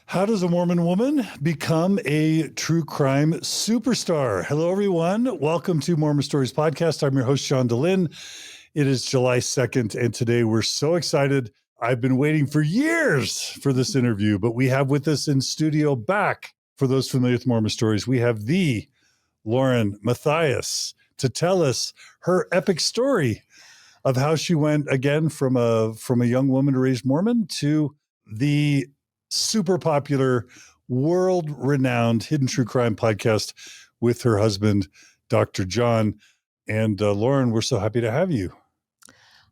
How does a Mormon woman become a true crime superstar? Hello, everyone. Welcome to Mormon Stories podcast. I'm your host, Sean DeLynn. It is July 2nd, and today we're so excited. I've been waiting for years for this interview, but we have with us in studio back, for those familiar with Mormon Stories, we have the Lauren Matthias to tell us her epic story of how she went again from a young woman raised Mormon to the super popular, world-renowned Hidden True Crime podcast with her husband, Dr. John. And Lauren, we're so happy to have you.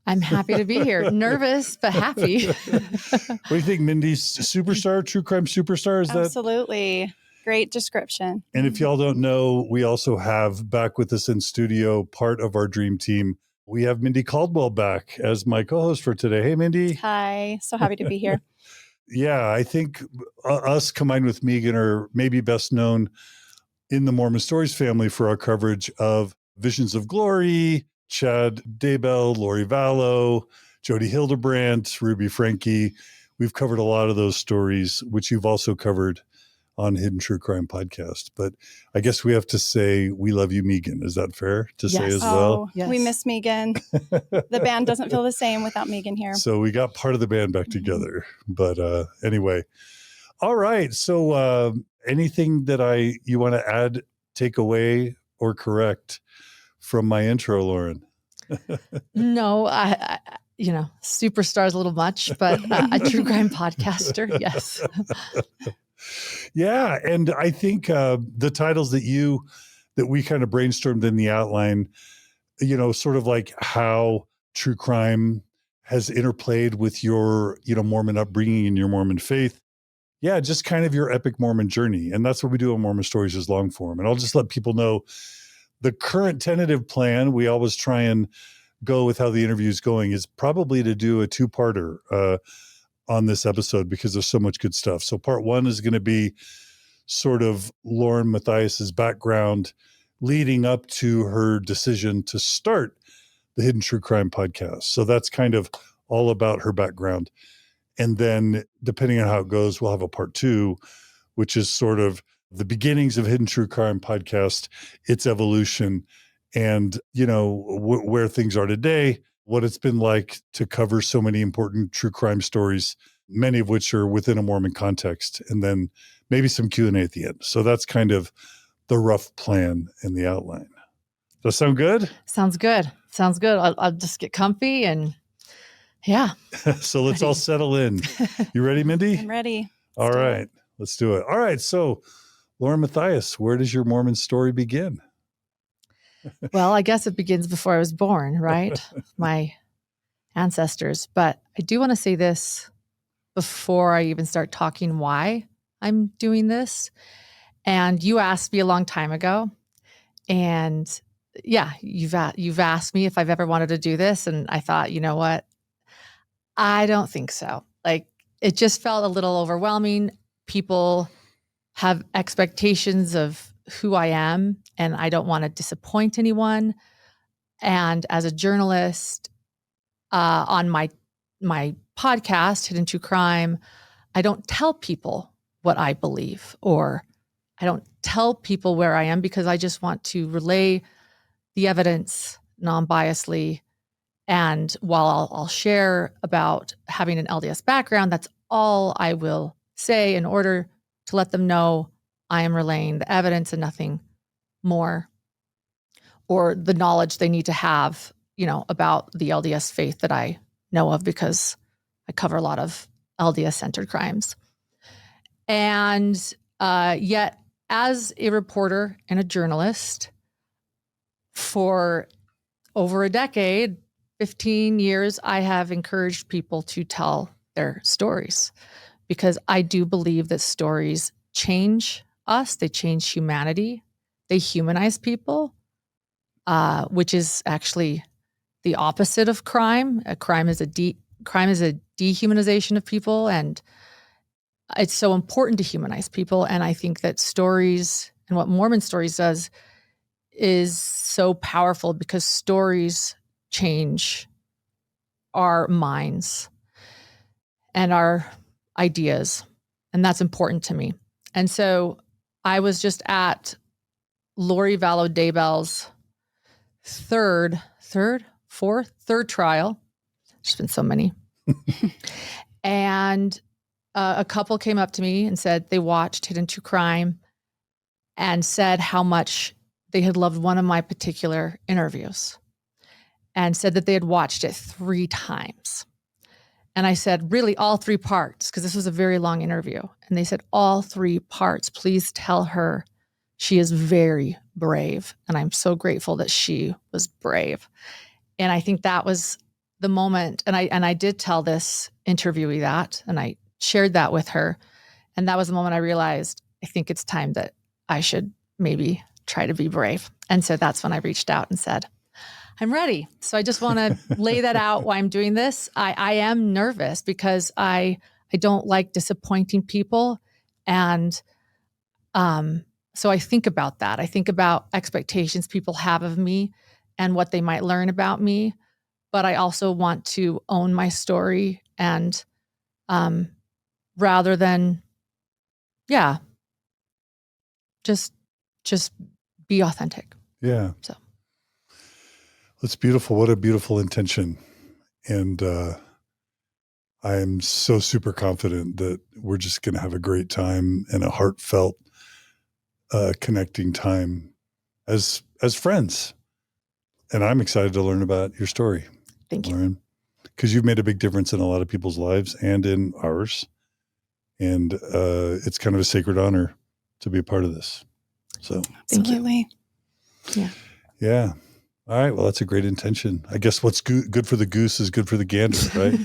I'm happy to be here. Nervous, but happy. What do you think, Mindy? Superstar, true crime superstar? Is Absolutely. Great description. And if y'all don't know, we also have back with us in studio, part of our dream team, we have Mindy Caldwell back as my co-host for today. Hey, Mindy. Hi. So happy to be here. Yeah, I think us combined with Megan are maybe best known in the Mormon Stories family for our coverage of Visions of Glory, Chad Daybell, Lori Vallow, Jody Hildebrandt, Ruby Franke. We've covered a lot of those stories, which you've also covered on Hidden True Crime podcast. But I guess we have to say we love you, Megan. Is that fair to say as well? Yes. We miss Megan. The band doesn't feel the same without Megan here. So we got part of the band back together. But anyway. All right. So anything that you want to add, take away, or correct from my intro, Lauren? No, I superstar is a little much, but a true crime podcaster, yes. Yeah. And I think the titles that we kind of brainstormed in the outline, sort of like how true crime has interplayed with your, Mormon upbringing and your Mormon faith. Yeah, just kind of your epic Mormon journey. And that's what we do on Mormon Stories is long form. And I'll just let people know the current tentative plan, we always try and go with how the interview is going, is probably to do a two-parter on this episode because there's so much good stuff. So part one is going to be sort of Lauren Matthias's background leading up to her decision to start the Hidden True Crime podcast. So that's kind of all about her background. And then depending on how it goes, we'll have a part two, which is sort of the beginnings of Hidden True Crime podcast, its evolution, and, where things are today, what it's been like to cover so many important true crime stories, many of which are within a Mormon context, and then maybe some Q&A at the end. So that's kind of the rough plan and the outline. Does that sound good? Sounds good. I'll just get comfy and yeah. So let's all settle in. You ready, Mindy? I'm ready. All right. Let's do it. All right. So Lauren Matthias, where does your Mormon story begin? Well, I guess it begins before I was born, right? My ancestors. But I do want to say this before I even start talking why I'm doing this. And you asked me a long time ago. And yeah, you've asked me if I've ever wanted to do this. And I thought, you know what? I don't think so. Like, it just felt a little overwhelming. People have expectations of who I am, and I don't want to disappoint anyone. And as a journalist, on my podcast, Hidden True Crime, I don't tell people what I believe, or I don't tell people where I am, because I just want to relay the evidence non-biasedly. And while I'll share about having an LDS background, that's all I will say in order to let them know I am relaying the evidence and nothing more, or the knowledge they need to have, about the LDS faith that I know of, because I cover a lot of LDS-centered crimes. And yet, as a reporter and a journalist for over a decade, 15 years, I have encouraged people to tell their stories, because I do believe that stories change us. They change humanity. They humanize people, which is actually the opposite of crime. Crime is a dehumanization of people, and it's so important to humanize people. And I think that stories, and what Mormon Stories does, is so powerful, because stories change our minds and our ideas. And that's important to me. And so I was just at Lori Vallow Daybell's third trial. There's been so many. And a couple came up to me and said they watched Hidden True Crime and said how much they had loved one of my particular interviews and said that they had watched it 3 times. And I said, really, all 3 parts, because this was a very long interview. And they said, all 3 parts, please tell her she is very brave. And I'm so grateful that she was brave. And I think that was the moment. And I did tell this interviewee that, and I shared that with her. And that was the moment I realized, I think it's time that I should maybe try to be brave. And so that's when I reached out and said, I'm ready. So I just want to lay that out why I'm doing this. I am nervous because I don't like disappointing people. And so I think about that. I think about expectations people have of me and what they might learn about me. But I also want to own my story and rather than, just be authentic. Yeah. So That's beautiful. What a beautiful intention. And I am so super confident that we're just going to have a great time and a heartfelt connecting time as friends. And I'm excited to learn about your story. Thank you. Lauren, because you've made a big difference in a lot of people's lives and in ours. And it's kind of a sacred honor to be a part of this. So Absolutely. Yeah. Yeah. All right. Well, that's a great intention. I guess what's good for the goose is good for the gander, right?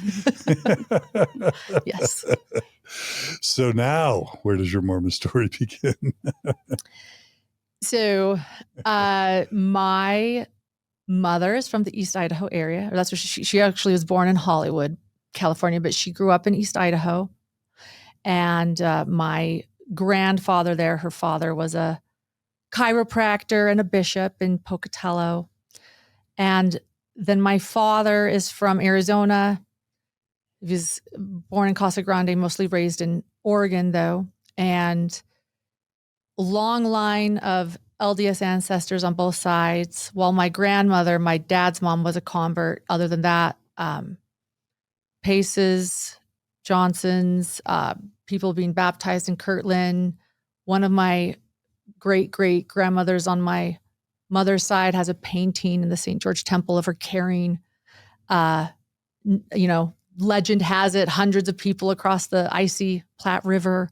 Yes. So now, where does your Mormon story begin? So my mother is from the East Idaho area. Or that's where she actually was born in Hollywood, California, but she grew up in East Idaho. And my grandfather there, her father was a chiropractor and a bishop in Pocatello. And then my father is from Arizona. He was born in Casa Grande, mostly raised in Oregon, though. And long line of LDS ancestors on both sides. While my grandmother, my dad's mom, was a convert. Other than that, Paces, Johnsons, people being baptized in Kirtland. One of my great-great-grandmothers on my mother's side has a painting in the St. George Temple of her carrying, legend has it, hundreds of people across the icy Platte River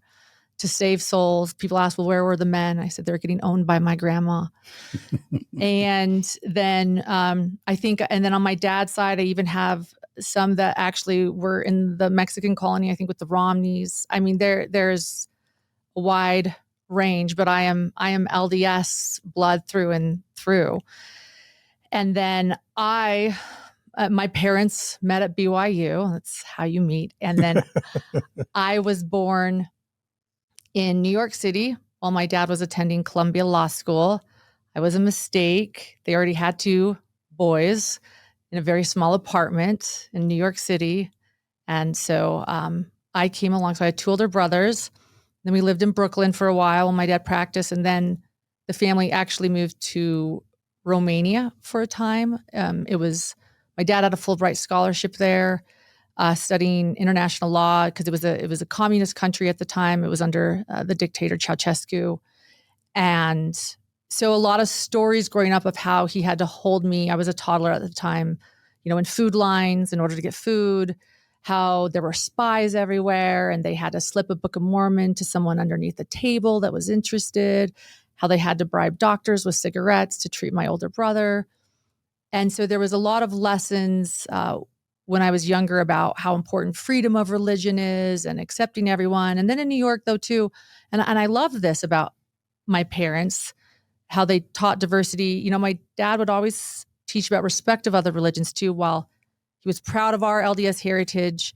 to save souls. People ask, well, where were the men? I said, they're getting owned by my grandma. And then and then on my dad's side, I even have some that actually were in the Mexican colony, I think with the Romneys. I mean, there's a wide range, but I am LDS blood through and through. And then my parents met at BYU. That's how you meet. And then I was born in New York City while my dad was attending Columbia Law School. I was a mistake. They already had 2 boys in a very small apartment in New York City. And so I came along. So I had 2 older brothers. Then we lived in Brooklyn for a while my dad practiced. And then the family actually moved to Romania for a time. My dad had a Fulbright scholarship there, studying international law because it was a communist country at the time. It was under the dictator Ceausescu. And so a lot of stories growing up of how he had to hold me. I was a toddler at the time, in food lines in order to get food, how there were spies everywhere and they had to slip a Book of Mormon to someone underneath the table that was interested, how they had to bribe doctors with cigarettes to treat my older brother. And so there was a lot of lessons when I was younger about how important freedom of religion is and accepting everyone. And then in New York, though, too, and I love this about my parents, how they taught diversity. My dad would always teach about respect of other religions, too, while he was proud of our LDS heritage.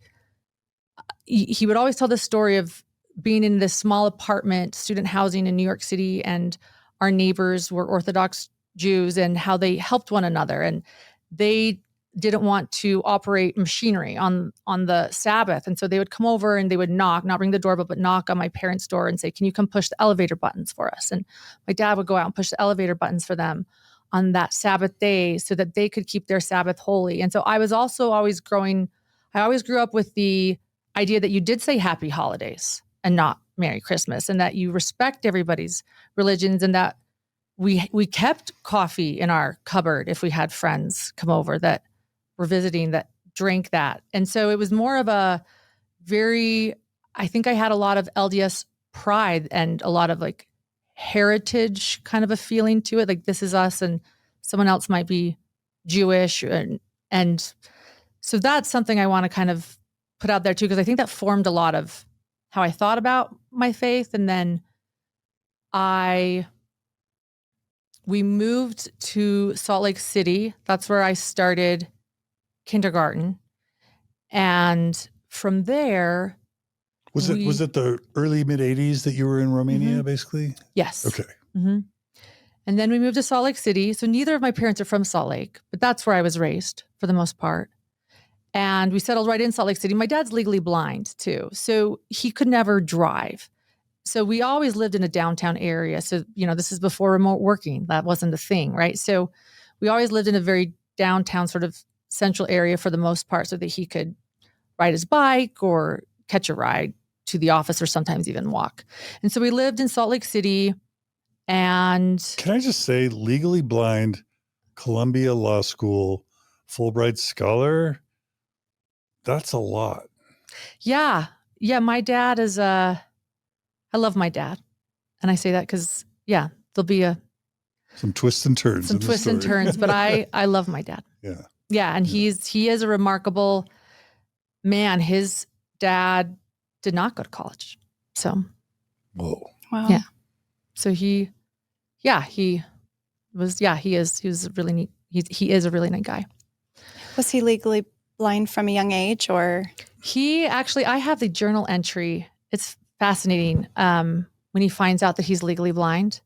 He would always tell the story of being in this small apartment, student housing in New York City, and our neighbors were Orthodox Jews and how they helped one another. And they didn't want to operate machinery on the Sabbath. And so they would come over and they would knock, not ring the doorbell, but knock on my parents' door and say, can you come push the elevator buttons for us? And my dad would go out and push the elevator buttons for them on that Sabbath day so that they could keep their Sabbath holy. And so I was also I always grew up with the idea that you did say happy holidays and not Merry Christmas, and that you respect everybody's religions, and that we kept coffee in our cupboard if we had friends come over that were visiting that drank that. And so it was more of I think I had a lot of LDS pride and a lot of like heritage kind of a feeling to it. Like, this is us and someone else might be Jewish. And so that's something I want to kind of put out there too, because I think that formed a lot of how I thought about my faith. And then we moved to Salt Lake City. That's where I started kindergarten. And from there, was it the early mid 80s that you were in Romania, basically? Yes. Okay. Mm-hmm. And then we moved to Salt Lake City. So neither of my parents are from Salt Lake, but that's where I was raised for the most part. And we settled right in Salt Lake City. My dad's legally blind too, so he could never drive. So we always lived in a downtown area. So, this is before remote working. That wasn't a thing, right? So we always lived in a very downtown sort of central area for the most part, so that he could ride his bike or catch a ride to the office, or sometimes even walk. And so we lived in Salt Lake City. And can I just say, legally blind, Columbia Law School, Fulbright scholar, that's a lot. Yeah. Yeah. My dad is I love my dad. And I say that because, there'll be some twists and turns. But I love my dad. Yeah. Yeah. And he is a remarkable man. His dad did not go to college. So. Whoa. Wow. Yeah. So he was really neat. He is a really neat guy. Was he legally blind from a young age, or? I have the journal entry. It's fascinating when he finds out that he's legally blind.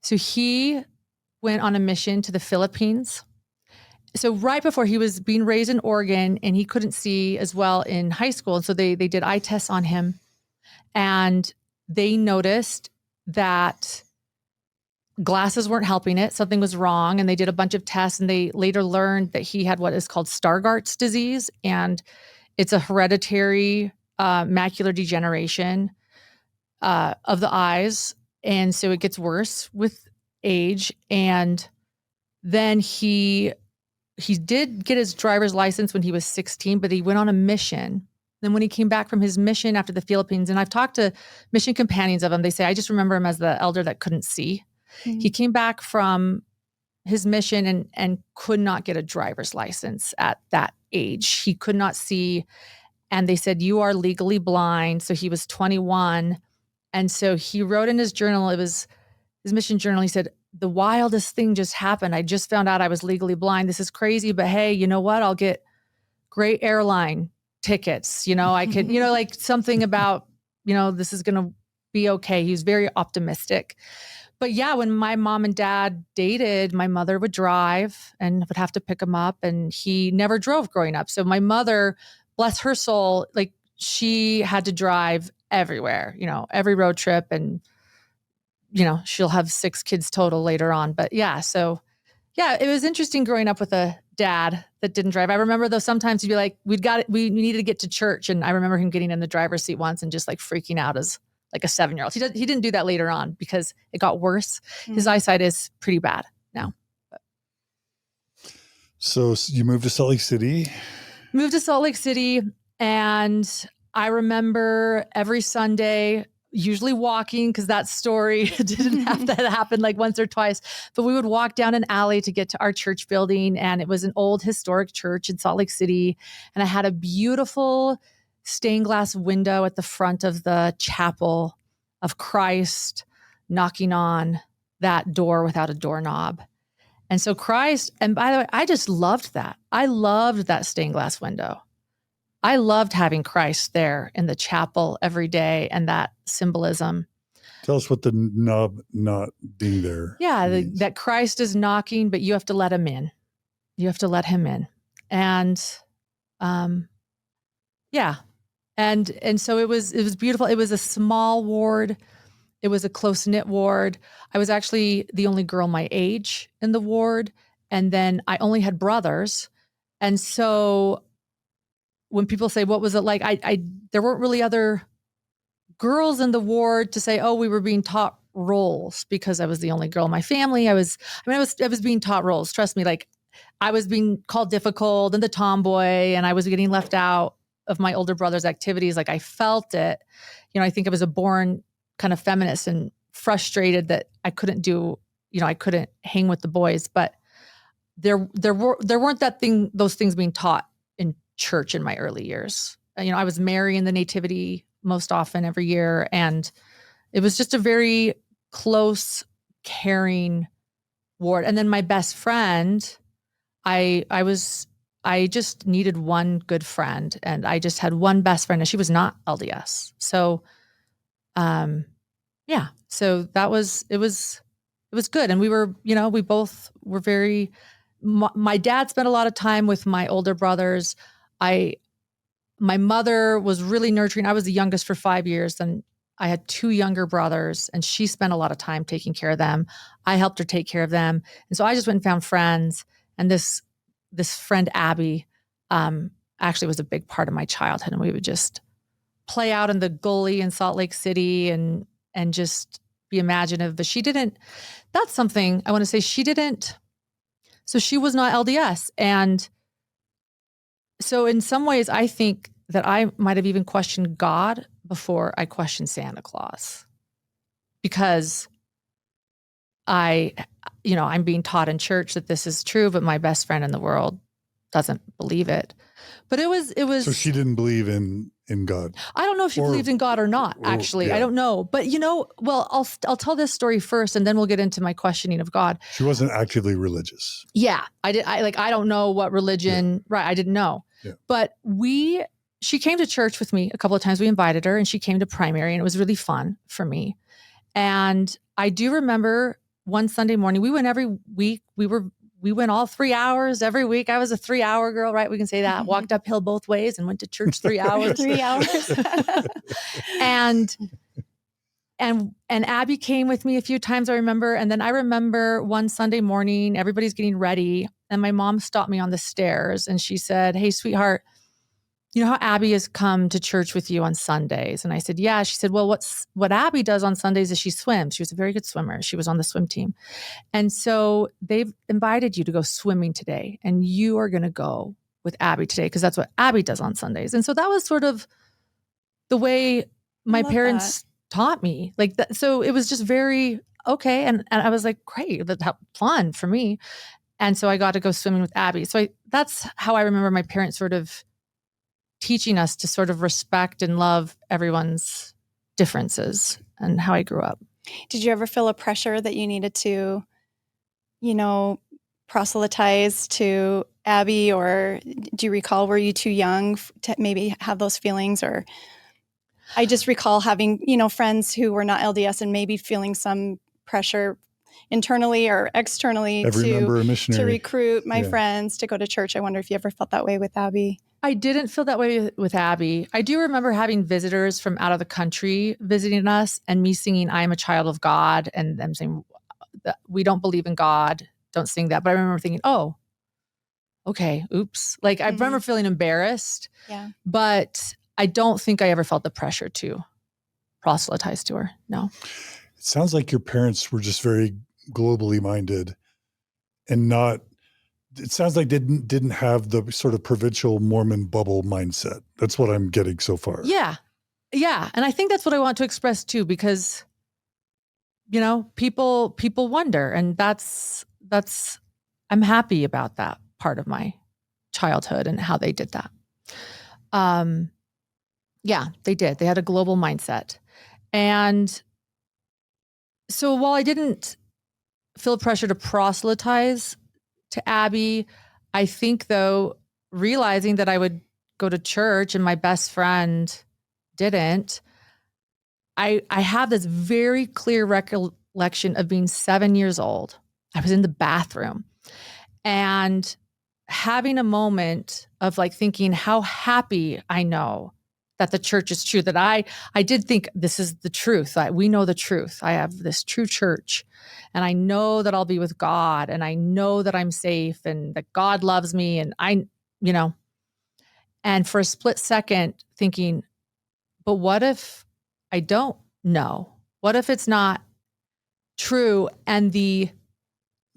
So he went on a mission to the Philippines. So right before, he was being raised in Oregon, and he couldn't see as well in high school. And so they did eye tests on him, and they noticed that glasses weren't helping it. Something was wrong. And they did a bunch of tests, and they later learned that he had what is called Stargardt's disease. And it's a hereditary macular degeneration of the eyes. And so it gets worse with age. And then he did get his driver's license when he was 16, but he went on a mission. Then when he came back from his mission after the Philippines, and I've talked to mission companions of him, they say, I just remember him as the elder that couldn't see. Mm-hmm. He came back from his mission and could not get a driver's license at that age. He could not see. And they said, you are legally blind. So he was 21. And so he wrote in his journal, it was his mission journal. He said, the wildest thing just happened. I just found out I was legally blind. This is crazy, but hey, you know what? I'll get great airline tickets. I could, like something about, this is going to be okay. He was very optimistic. But yeah, when my mom and dad dated, my mother would drive and would have to pick him up, and he never drove growing up. So my mother, bless her soul, like she had to drive everywhere, every road trip, and, she'll have 6 kids total later on. But yeah, so yeah, it was interesting growing up with a dad that didn't drive. I remember though, sometimes he'd be like, we needed to get to church. And I remember him getting in the driver's seat once and just like freaking out as like a 7-year-old. He didn't do that later on because it got worse. Mm-hmm. His eyesight is pretty bad now. But. So you moved to Salt Lake City? Moved to Salt Lake City. And I remember every Sunday, usually walking, because that story didn't have to happen like once or twice, but we would walk down an alley to get to our church building. And it was an old historic church in Salt Lake City. And I had a beautiful stained glass window at the front of the chapel of Christ knocking on that door without a doorknob. And so Christ, and by the way, I just loved that. I loved that stained glass window. I loved having Christ there in the chapel every day and that symbolism. Tell us what the knob not being there. Yeah, that Christ is knocking, but you have to let him in. You have to let him in. And, yeah. And so it was beautiful. It was a small ward. It was a close-knit ward. I was actually the only girl my age in the ward. And then I only had brothers. And so when people say, what was it like? There weren't really other girls in the ward to say, oh, we were being taught roles because I was the only girl in my family. I was being taught roles. Trust me, like I was being called difficult and the tomboy, and I was getting left out of my older brother's activities. Like I felt it. I think I was a born kind of feminist and frustrated that I couldn't I couldn't hang with the boys, but there weren't those things being taught in church in my early years. I was marrying the nativity most often every year, and it was just a very close, caring ward. And then my best friend, I just needed one good friend, and I just had one best friend, and she was not LDS. So, yeah. So it was good. And we were, we both were very, my dad spent a lot of time with my older brothers. My mother was really nurturing. I was the youngest for 5 years, and I had 2 younger brothers, and she spent a lot of time taking care of them. I helped her take care of them. And so I just went and found friends. And this friend, Abby, actually was a big part of my childhood. And we would just play out in the gully in Salt Lake City and just be imaginative. But that's something I want to say. So she was not LDS. And so in some ways, I think that I might have even questioned God before I questioned Santa Claus, because I'm being taught in church that this is true, but my best friend in the world doesn't believe it. But it was. So she didn't believe in God. I don't know if she believed in God or not, actually. Yeah. I don't know. But well, I'll tell this story first, and then we'll get into my questioning of God. She wasn't actively religious. Yeah. I don't know what religion, right. I didn't know. Yeah. But she came to church with me a couple of times. We invited her, and she came to primary, and it was really fun for me. And I do remember one Sunday morning, we went every week. We went all 3 hours every week. I was a 3-hour girl, right? We can say that. Walked uphill both ways and went to church 3 hours. 3 hours. And Abby came with me a few times, I remember. And then I remember one Sunday morning, everybody's getting ready, and my mom stopped me on the stairs, and she said, "Hey, sweetheart, you know how Abby has come to church with you on Sundays?" And I said, "Yeah." She said, "Well, what Abby does on Sundays is she swims. She was a very good swimmer. She was on the swim team. And so they've invited you to go swimming today, and you are going to go with Abby today because that's what Abby does on Sundays." And so that was sort of the way my parents taught me. Like that. So it was just very okay. And I was like, great, that's fun for me. And so I got to go swimming with Abby. So that's how I remember my parents sort of teaching us to sort of respect and love everyone's differences, and how I grew up. Did you ever feel a pressure that you needed to, proselytize to Abby, or do you recall, were you too young to maybe have those feelings? Or I just recall having, friends who were not LDS and maybe feeling some pressure internally or externally to recruit my friends to go to church. I wonder if you ever felt that way with Abby. I didn't feel that way with Abby. I do remember having visitors from out of the country visiting us, and me singing "I Am a Child of God," and them saying, "We don't believe in God, don't sing that." But I remember thinking, oh, okay, oops. Like I remember feeling embarrassed, but I don't think I ever felt the pressure to proselytize to her. No. It sounds like your parents were just very globally minded, and it sounds like they didn't have the sort of provincial Mormon bubble mindset. That's what I'm getting so far. Yeah. Yeah. And I think that's what I want to express too, because, people wonder, and that's, I'm happy about that part of my childhood and how they did that. Yeah, they did. They had a global mindset. And so while I didn't feel pressure to proselytize to Abby, I think, though, realizing that I would go to church and my best friend didn't, I have this very clear recollection of being 7 years old. I was in the bathroom, and having a moment of like thinking how happy I know that the church is true, that I did think this is the truth. We know the truth. I have this true church, and I know that I'll be with God, and I know that I'm safe, and that God loves me. And and for a split second thinking, but what if I don't know? What if it's not true? And the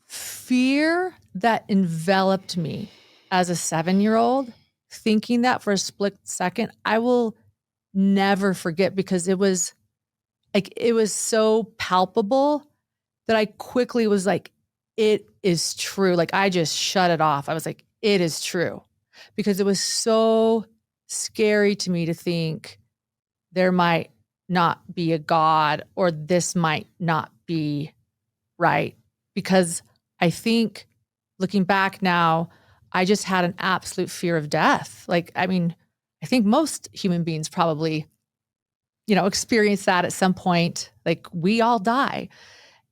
fear that enveloped me as a 7-year-old, thinking that for a split second, I will never forget, because it was so palpable that I quickly was like, it is true. Like, I just shut it off. I was like, it is true, because it was so scary to me to think there might not be a God, or this might not be right. Because I think, looking back now, I just had an absolute fear of death. Like, I mean, I think most human beings probably, experience that at some point. Like, we all die.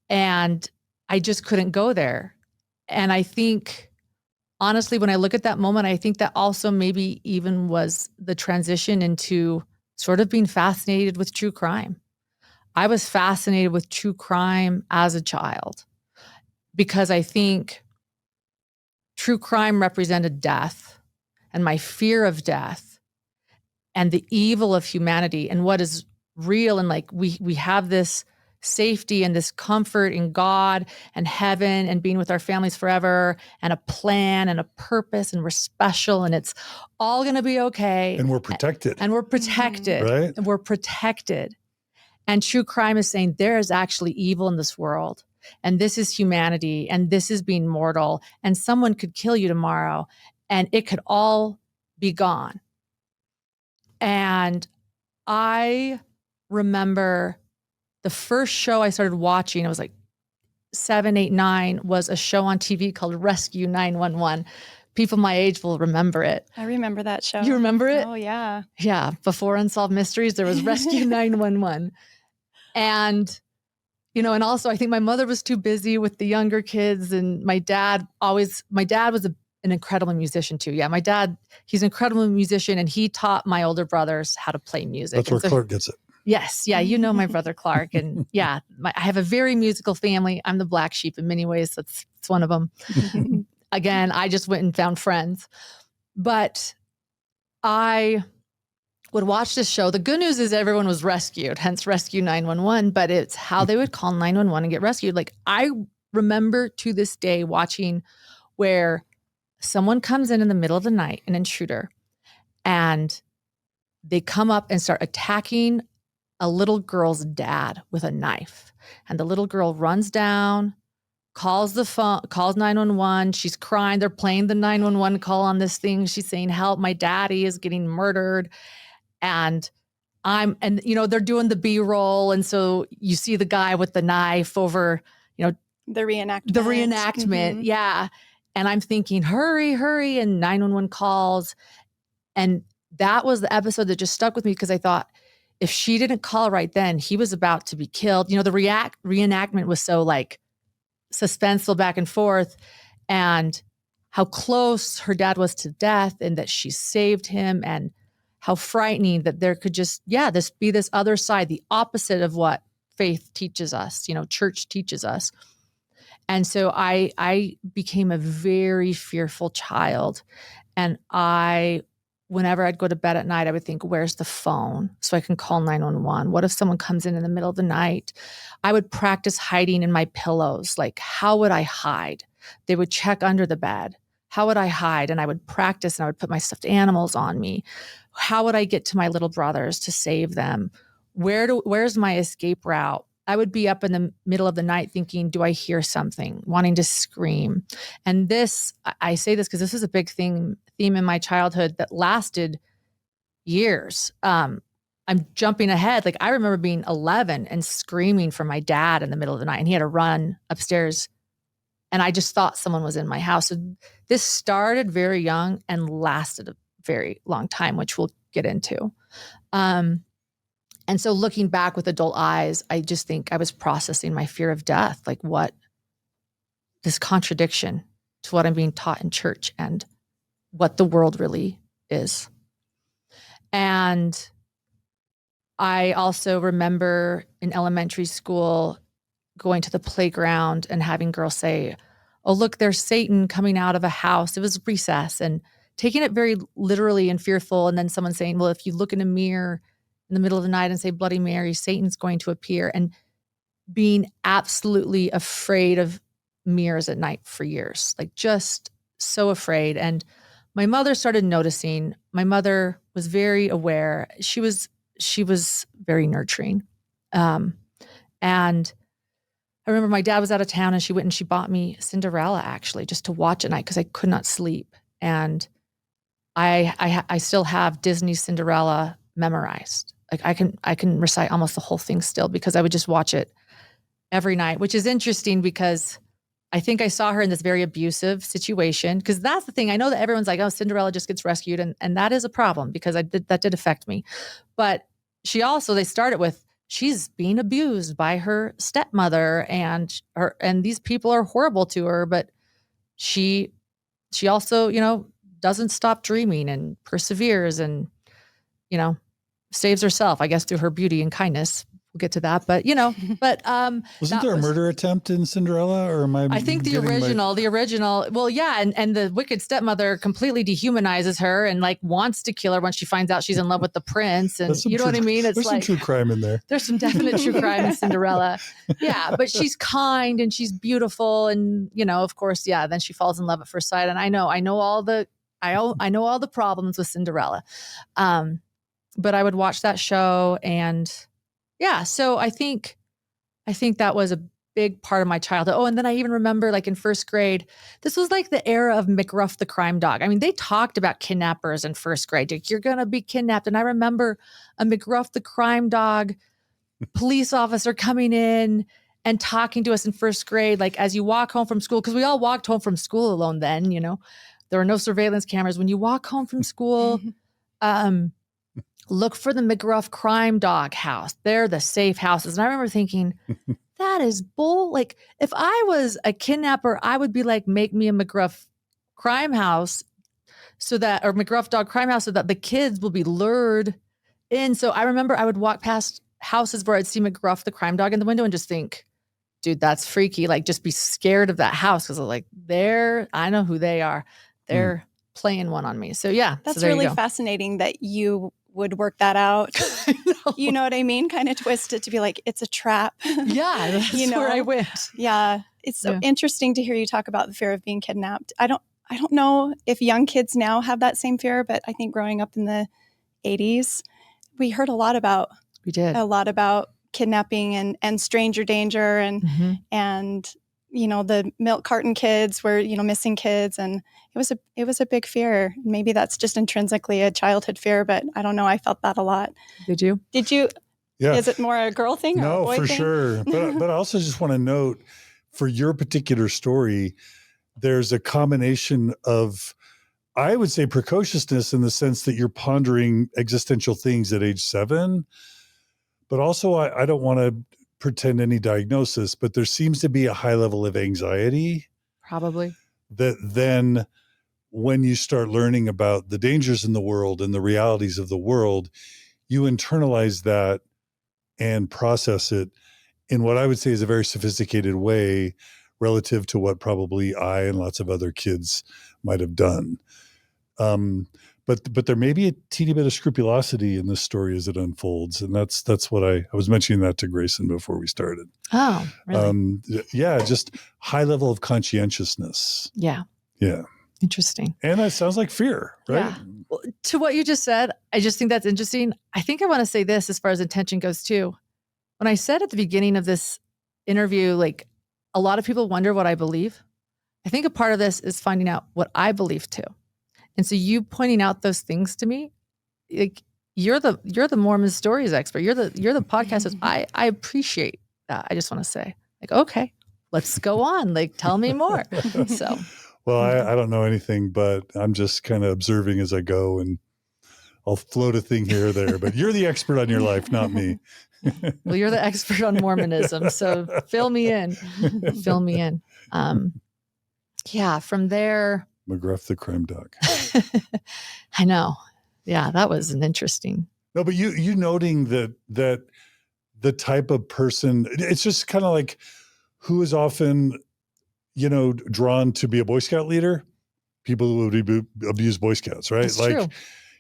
And I just couldn't go there. And I think, honestly, when I look at that moment, I think that also maybe even was the transition into sort of being fascinated with true crime. I was fascinated with true crime as a child, because I think true crime represented death, and my fear of death, and the evil of humanity, and what is real. And like, we have this safety and this comfort in God and heaven and being with our families forever, and a plan and a purpose, and we're special, and it's all going to be okay. And we're protected. And we're protected. Right? And we're protected. And true crime is saying there is actually evil in this world, and this is humanity, and this is being mortal, and someone could kill you tomorrow, and it could all be gone. And I remember the first show I started watching, I was like 7, 8, 9, was a show on TV called Rescue 911. People my age will remember it. I remember that show. You remember it? Oh, yeah. Yeah. Before Unsolved Mysteries, there was Rescue 911. And, and also I think my mother was too busy with the younger kids, and my dad was an incredible musician too. Yeah. My dad, he's an incredible musician, and he taught my older brothers how to play music. That's where Clark gets it. Yes. Yeah. You know my brother Clark. And yeah, I have a very musical family. I'm the black sheep in many ways. It's one of them. Again, I just went and found friends. But I would watch this show. The good news is everyone was rescued, hence Rescue 911, but it's how they would call 911 and get rescued. Like, I remember to this day watching where someone comes in the middle of the night, an intruder, and they come up and start attacking a little girl's dad with a knife. And the little girl runs down, calls the phone, calls 911. She's crying. They're playing the 911 call on this thing. She's saying, "Help, my daddy is getting murdered." And they're doing the B-roll. And so you see the guy with the knife over, the reenactment. Mm-hmm. Yeah. And I'm thinking, hurry, hurry. And 911 calls. And that was the episode that just stuck with me, because I thought, if she didn't call right then, he was about to be killed. The reenactment was so like suspenseful back and forth, and how close her dad was to death, and that she saved him, and how frightening that there could just, this be this other side, the opposite of what faith teaches us, church teaches us. And so I became a very fearful child. And whenever I'd go to bed at night, I would think, where's the phone so I can call 911? What if someone comes in the middle of the night? I would practice hiding in my pillows. Like, how would I hide? They would check under the bed. How would I hide? And I would practice, and I would put my stuffed animals on me. How would I get to my little brothers to save them? Where's my escape route? I would be up in the middle of the night thinking, do I hear something, wanting to scream? And I say this because this is a big theme in my childhood that lasted years. I'm jumping ahead. Like, I remember being 11 and screaming for my dad in the middle of the night, and he had to run upstairs, and I just thought someone was in my house. So this started very young and lasted a very long time, which we'll get into. And so looking back with adult eyes, I just think I was processing my fear of death. Like, what this contradiction to what I'm being taught in church and what the world really is. And I also remember in elementary school going to the playground and having girls say, "Oh, look, there's Satan coming out of a house." It was recess, and taking it very literally and fearful. And then someone saying, "Well, if you look in a mirror in the middle of the night and say Bloody Mary, Satan's going to appear." And being absolutely afraid of mirrors at night for years, like just so afraid. And my mother started noticing. My mother was very aware. She was very nurturing. And I remember my dad was out of town and she went and she bought me Cinderella actually just to watch at night because I could not sleep. And I still have Disney's Cinderella memorized. Like I can recite almost the whole thing still because I would just watch it every night, which is interesting because I think I saw her in this very abusive situation. Because that's the thing. I know that everyone's like, "Oh, Cinderella just gets rescued," and that is a problem because that did affect me. But they started with, she's being abused by her stepmother and these people are horrible to her, but she also, doesn't stop dreaming and perseveres and, saves herself, I guess, through her beauty and kindness. We'll get to that, but wasn't there a murder attempt in Cinderella, or am I think the original, well, yeah. And the wicked stepmother completely dehumanizes her and like wants to kill her when she finds out she's in love with the prince. And you know what I mean? It's there's like some true crime in there. There's some definite true crime in Cinderella. Yeah. But she's kind and she's beautiful. And, of course, yeah. Then she falls in love at first sight. And I know all the problems with Cinderella. But I would watch that show and yeah. So I think that was a big part of my childhood. Oh, and then I even remember like in first grade, this was like the era of McGruff the crime dog. I mean, they talked about kidnappers in first grade. Like, you're going to be kidnapped. And I remember a McGruff the crime dog police officer coming in and talking to us in first grade, like as you walk home from school, because we all walked home from school alone then, there were no surveillance cameras. When you walk home from school, look for the McGruff crime dog house. They're the safe houses. And I remember thinking, that is bull. Like, if I was a kidnapper, I would be like, make me a McGruff crime house or McGruff dog crime house so that the kids will be lured in. So I remember I would walk past houses where I'd see McGruff the crime dog in the window and just think, dude, that's freaky. Like, just be scared of that house because like I know who they are. They're playing one on me. So yeah. That's really fascinating that you would work that out. You know what I mean? Kind of twist it to be like, it's a trap. Yeah, that's where I went. Yeah. It's so interesting to hear you talk about the fear of being kidnapped. I don't know if young kids now have that same fear, but I think growing up in the 80s, we heard a lot about kidnapping and stranger danger and the milk carton kids were, missing kids. And it was a big fear. Maybe that's just intrinsically a childhood fear, but I don't know. I felt that a lot. Did you? Yeah. Is it more a girl thing or a boy thing? No, for sure. But I also just want to note, for your particular story, there's a combination of, I would say, precociousness in the sense that you're pondering existential things at age 7. But also, I don't want to pretend any diagnosis, but there seems to be a high level of anxiety. Probably. That then when you start learning about the dangers in the world and the realities of the world, you internalize that and process it in what I would say is a very sophisticated way relative to what probably I and lots of other kids might have done. But there may be a teeny bit of scrupulosity in this story as it unfolds. And that's what I was mentioning that to Grayson before we started. Oh, really? Just high level of conscientiousness. Yeah. Yeah. Interesting. And that sounds like fear, right? Yeah. Well, to what you just said, I just think that's interesting. I think I want to say this as far as intention goes too. When I said at the beginning of this interview, like, a lot of people wonder what I believe. I think a part of this is finding out what I believe too. And so you pointing out those things to me, like, you're the Mormon Stories expert. You're the podcast. I appreciate that. I just want to say, like, okay, let's go on. Like, tell me more. So, well, I don't know anything, but I'm just kind of observing as I go, and I'll float a thing here or there. But you're the expert on your life, not me. Well, you're the expert on Mormonism, so fill me in. yeah, from there, McGruff the crime dog. I know. Yeah, that was an interesting. No, but you noting that the type of person, it's just kind of like who is often, drawn to be a Boy Scout leader? People who would abuse Boy Scouts, right? That's like true.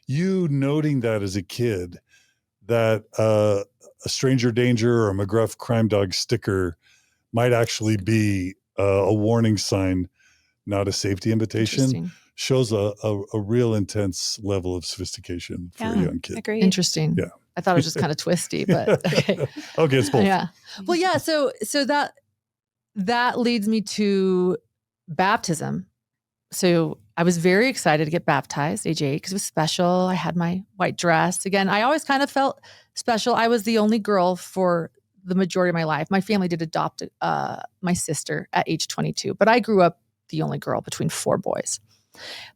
you noting that as a kid, that a stranger danger or a McGruff crime dog sticker might actually be a warning sign, not a safety invitation, shows a real intense level of sophistication for a young kid. Agreed. Interesting. Yeah. I thought it was just kind of twisty, but okay. Okay, it's both. Yeah. Well, yeah. So that leads me to baptism. So I was very excited to get baptized, age 8, because it was special. I had my white dress. Again, I always kind of felt special. I was the only girl for the majority of my life. My family did adopt my sister at age 22, but I grew up the only girl between 4 boys.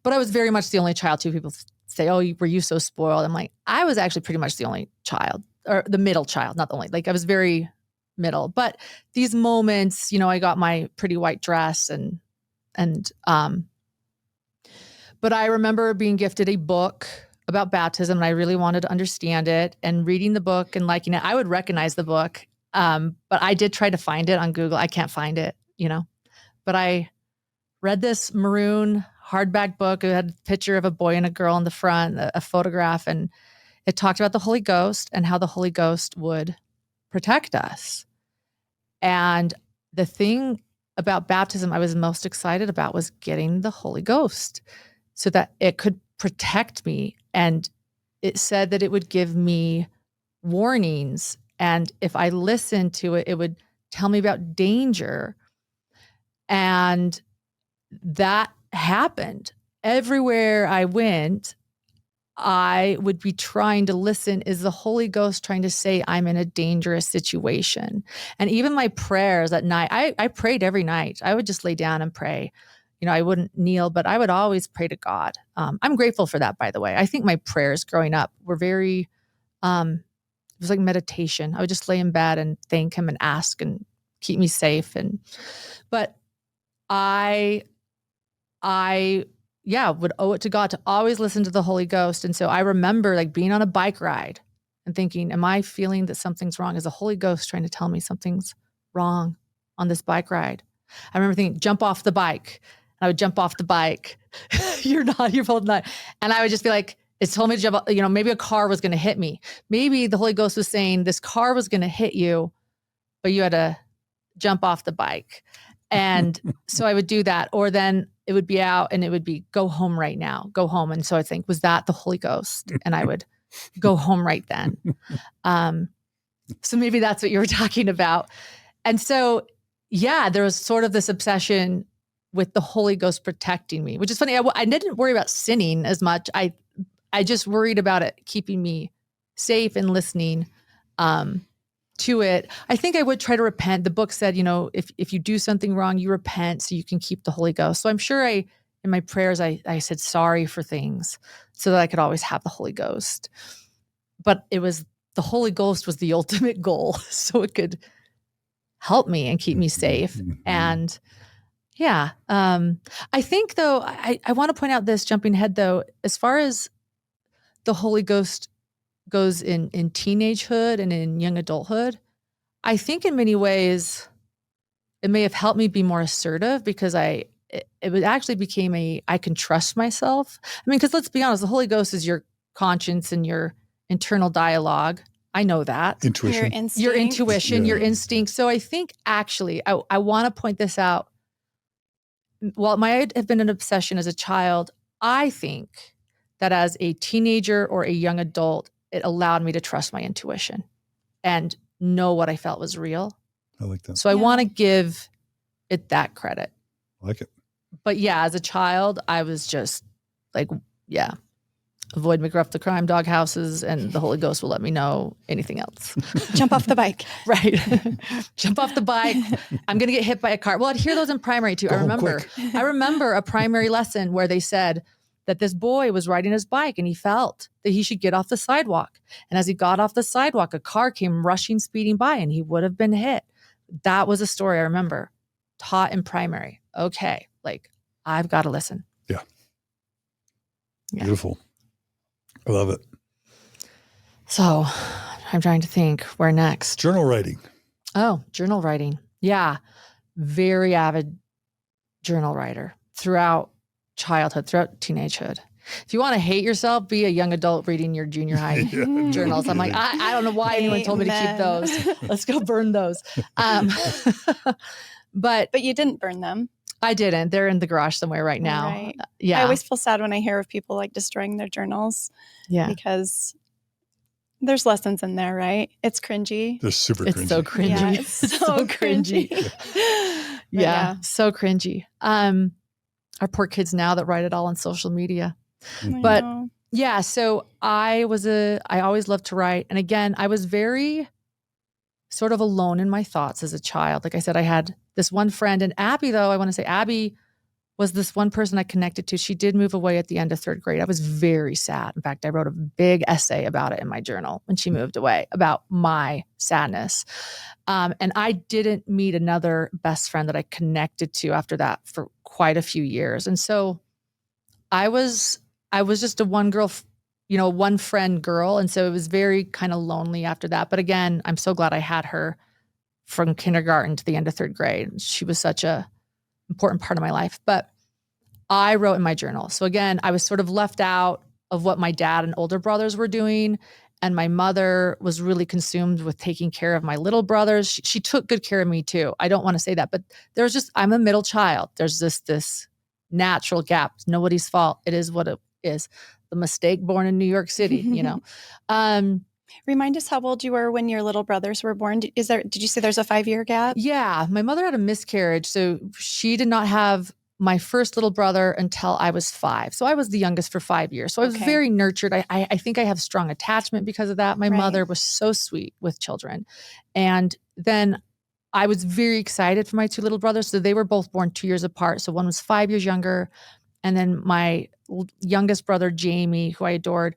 But I was very much the only child too. People say, "Oh, were you so spoiled?" I'm like, I was actually pretty much the only child, or the middle child, not the only. Like I was very middle. But these moments, I got my pretty white dress and but I remember being gifted a book about baptism, and I really wanted to understand it, and reading the book and liking it. I would recognize the book, but I did try to find it on Google. I can't find it, But I read this maroon hardback book. It had a picture of a boy and a girl in the front, a photograph, and it talked about the Holy Ghost and how the Holy Ghost would protect us. And the thing about baptism I was most excited about was getting the Holy Ghost so that it could protect me. And it said that it would give me warnings. And if I listened to it, it would tell me about danger. And that happened. Everywhere I went, I would be trying to listen. Is the Holy Ghost trying to say I'm in a dangerous situation? And even my prayers at night, I prayed every night. I would just lay down and pray. I wouldn't kneel, but I would always pray to God. I'm grateful for that, by the way. I think my prayers growing up were very, it was like meditation. I would just lay in bed and thank him and ask and keep me safe. But I would owe it to God to always listen to the Holy Ghost. And so I remember like being on a bike ride and thinking, am I feeling that something's wrong? Is the Holy Ghost trying to tell me something's wrong on this bike ride? I remember thinking, jump off the bike. And I would jump off the bike. You're both not. And I would just be like, it told me to jump, maybe a car was going to hit me. Maybe the Holy Ghost was saying this car was going to hit you, but you had to jump off the bike. And so I would do that. Or then it would be out and it would be, go home right now, go home. And so I think, was that the Holy Ghost? And I would go home right then. So maybe that's what you were talking about. And so, yeah, there was sort of this obsession with the Holy Ghost protecting me, which is funny. I didn't worry about sinning as much. I just worried about it keeping me safe and listening to it. I think I would try to repent. The book said, if you do something wrong, you repent so you can keep the Holy Ghost. So I'm sure in my prayers, I said sorry for things so that I could always have the Holy Ghost. But the Holy Ghost was the ultimate goal. So it could help me and keep me safe. And yeah, I think though, I want to point out this, jumping ahead though, as far as the Holy Ghost goes in teenagehood and in young adulthood, I think in many ways it may have helped me be more assertive because it actually became I can trust myself. I mean, because let's be honest, the Holy Ghost is your conscience and your internal dialogue. I know that. Intuition. Your intuition, your instinct. So I think actually, I want to point this out. While it might have been an obsession as a child, I think that as a teenager or a young adult, it allowed me to trust my intuition and know what I felt was real. I like that. So I want to give it that credit. I like it. But yeah, as a child, I was just like, avoid McGruff the crime dog houses and the Holy Ghost will let me know anything else. Jump off the bike. Right. Jump off the bike. I'm going to get hit by a car. Well, I'd hear those in primary too. I remember a primary lesson where they said that this boy was riding his bike and he felt that he should get off the sidewalk. And as he got off the sidewalk, a car came rushing, speeding by, and he would have been hit. That was a story I remember, taught in primary. Okay, like I've got to listen. Yeah. Yeah. Beautiful. I love it. So I'm trying to think where next. Journal writing. Oh, journal writing. Yeah. Very avid journal writer throughout childhood, throughout teenagehood. If you want to hate yourself, be a young adult reading your junior high No journals. I'm like, kidding. I don't know why anyone told me to keep Amen. those. Let's go burn those. But But you didn't burn them. I didn't. They're in the garage somewhere right now. Right. Yeah. I always feel sad when I hear of people like destroying their journals yeah. because there's lessons in there, right? It's cringy. They're super It's cringy. so cringy. Yeah, it's so cringy. But Yeah. So cringy. Our poor kids now that write it all on social media. I But know. yeah, so I always loved to write. And again, I was very sort of alone in my thoughts as a child. Like I said, I had this one friend, and Abby, though, I want to say Abby was this one person I connected to. She did move away at the end of third grade. I was very sad. In fact, I wrote a big essay about it in my journal when she moved away, about my sadness. And I didn't meet another best friend that I connected to after that for quite a few years. And so I was just a one girl, one friend girl. And so it was very kind of lonely after that. But again, I'm so glad I had her from kindergarten to the end of third grade. She was such a important part of my life. But I wrote in my journal. So again, I was sort of left out of what my dad and older brothers were doing. And my mother was really consumed with taking care of my little brothers. She took good care of me too. I don't want to say that, but I'm a middle child. There's this natural gap. It's nobody's fault. It is what it is. The mistake born in New York City, Remind us how old you were when your little brothers were born. Did you say there's a 5-year gap? Yeah. My mother had a miscarriage. So she did not have my first little brother until I was 5. So I was the youngest for 5 years. So I was very nurtured. I think I have strong attachment because of that. My mother was so sweet with children. And then I was very excited for my 2 little brothers. So they were both born 2 years apart. So one was 5 years younger. And then my youngest brother, Jamie, who I adored,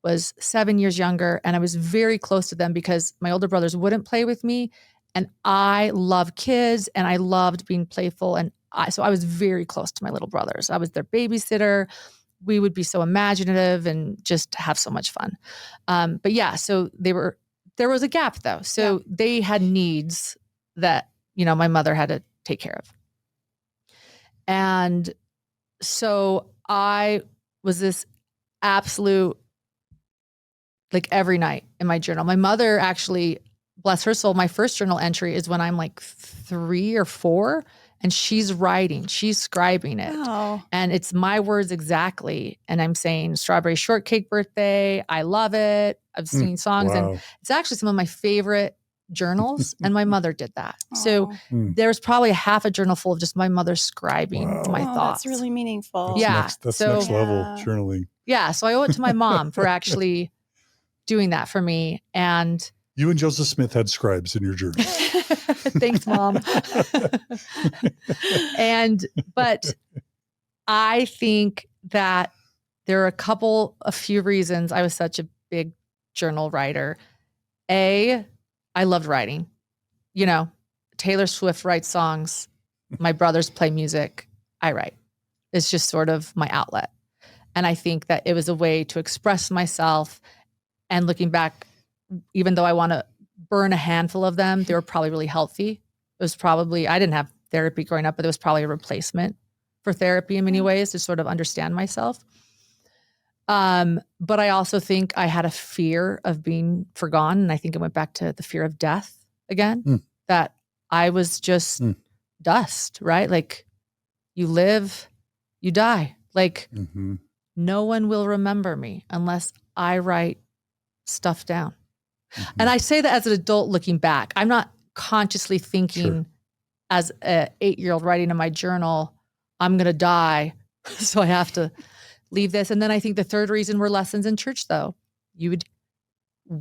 was 7 years younger. And I was very close to them because my older brothers wouldn't play with me. And I love kids and I loved being playful. And so I was very close to my little brothers. I was their babysitter. We would be so imaginative and just have so much fun. But yeah, so there was a gap though. So they had needs that, my mother had to take care of. And so I was this absolute, like every night in my journal. My mother actually, bless her soul, my first journal entry is when I'm like 3 or 4 and she's writing, she's scribing it. Oh. And it's my words exactly. And I'm saying strawberry shortcake birthday. I love it. I've seen songs and it's actually some of my favorite journals. And my mother did that. So there's probably half a journal full of just my mother scribing my thoughts. That's really meaningful. That's next level journaling. Yeah. So I owe it to my mom for actually doing that for me. And you and Joseph Smith had scribes in your journal. Thanks, Mom. But I think that there are a few reasons I was such a big journal writer. I loved writing. Taylor Swift writes songs. My brothers play music. I write. It's just sort of my outlet. And I think that it was a way to express myself. And looking back, even though I want to burn a handful of them, they were probably really healthy. It was probably, I didn't have therapy growing up, but it was probably a replacement for therapy in many ways to sort of understand myself. But I also think I had a fear of being forgotten. And I think it went back to the fear of death again, that I was just dust, right? Like you live, you die. Like no one will remember me unless I write stuff down. And I say that as an adult looking back. I'm not consciously thinking as an 8-year-old writing in my journal, I'm going to die, so I have to leave this. And then I think the third reason were lessons in church, though.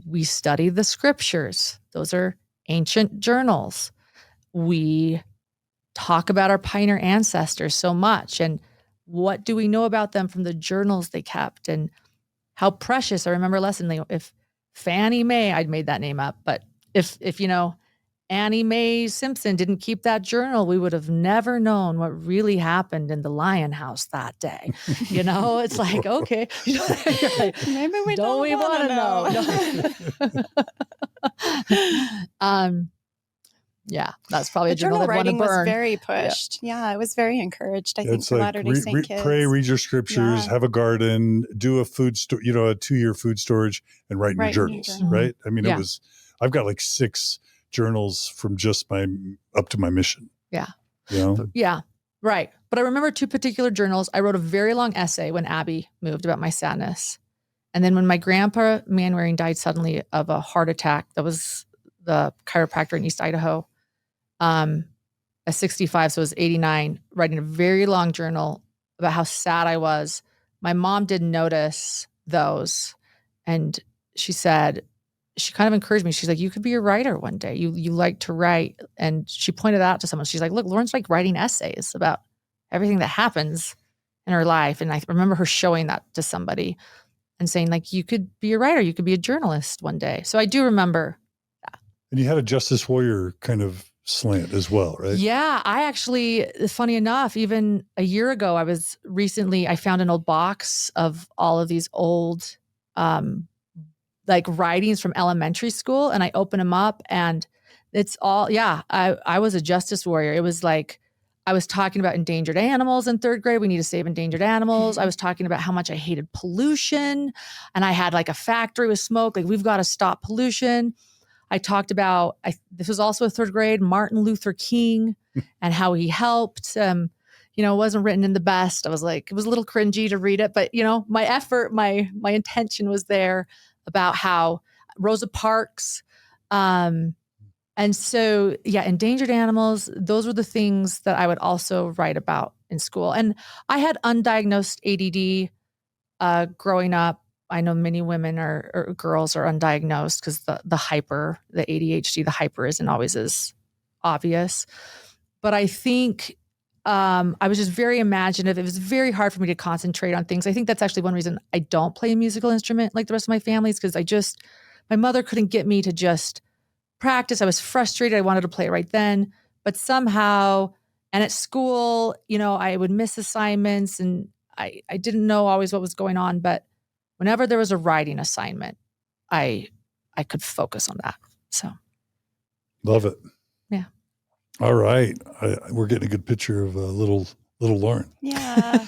We study the scriptures. Those are ancient journals. We talk about our pioneer ancestors so much. And what do we know about them from the journals they kept? And how precious. I remember a lesson, if Fannie Mae, I'd made that name up, but if Annie Mae Simpson didn't keep that journal, we would have never known what really happened in the Lion House that day. It's like, okay. Maybe we don't we want to know. No. Yeah, that's probably The a journal journal I'd want to writing was burn. very pushed. Yeah, I was very encouraged, I think, It's for like Latter-day Saint kids. pray, read your scriptures, Yeah. have a garden, do a food store, a 2-year food storage, and write in your journals, journal. right? I mean, Yeah. I've got like 6 journals from just up to my mission. Yeah. Yeah. Right. But I remember 2 particular journals. I wrote a very long essay when Abby moved about my sadness. And then when my grandpa Manwaring died suddenly of a heart attack, that was the chiropractor in East Idaho, at 65, so I was 89, writing a very long journal about how sad I was. My mom didn't notice those. And she said, she kind of encouraged me. She's like, you could be a writer one day. You like to write. And she pointed out to someone, she's like, look, Lauren's like writing essays about everything that happens in her life. And I remember her showing that to somebody and saying, like, you could be a writer, you could be a journalist one day. So I do remember that. And you had a Justice Warrior kind of slant as well, right? Yeah, I actually, funny enough, even a year ago, I found an old box of all of these old, like writings from elementary school, and I opened them up, and it's all, I was a Justice Warrior. It was like, I was talking about endangered animals in 3rd grade. We need to save endangered animals. I was talking about how much I hated pollution, and I had like a factory with smoke. Like, we've got to stop pollution. I talked about, this was also a 3rd grade, Martin Luther King and how he helped. It wasn't written in the best. I was like, it was a little cringy to read it, but my effort, my intention was there about how Rosa Parks. And so, endangered animals, those were the things that I would also write about in school. And I had undiagnosed ADD growing up. I know many women or girls are undiagnosed because the ADHD, the hyper isn't always as obvious. But I think I was just very imaginative. It was very hard for me to concentrate on things. I think that's actually one reason I don't play a musical instrument like the rest of my family, is because my mother couldn't get me to just practice. I was frustrated. I wanted to play it right then. But somehow, and at school, I would miss assignments, and I didn't know always what was going on. But whenever there was a writing assignment, I could focus on that. So, love it. Yeah. All right, we're getting a good picture of little Lauren. Yeah.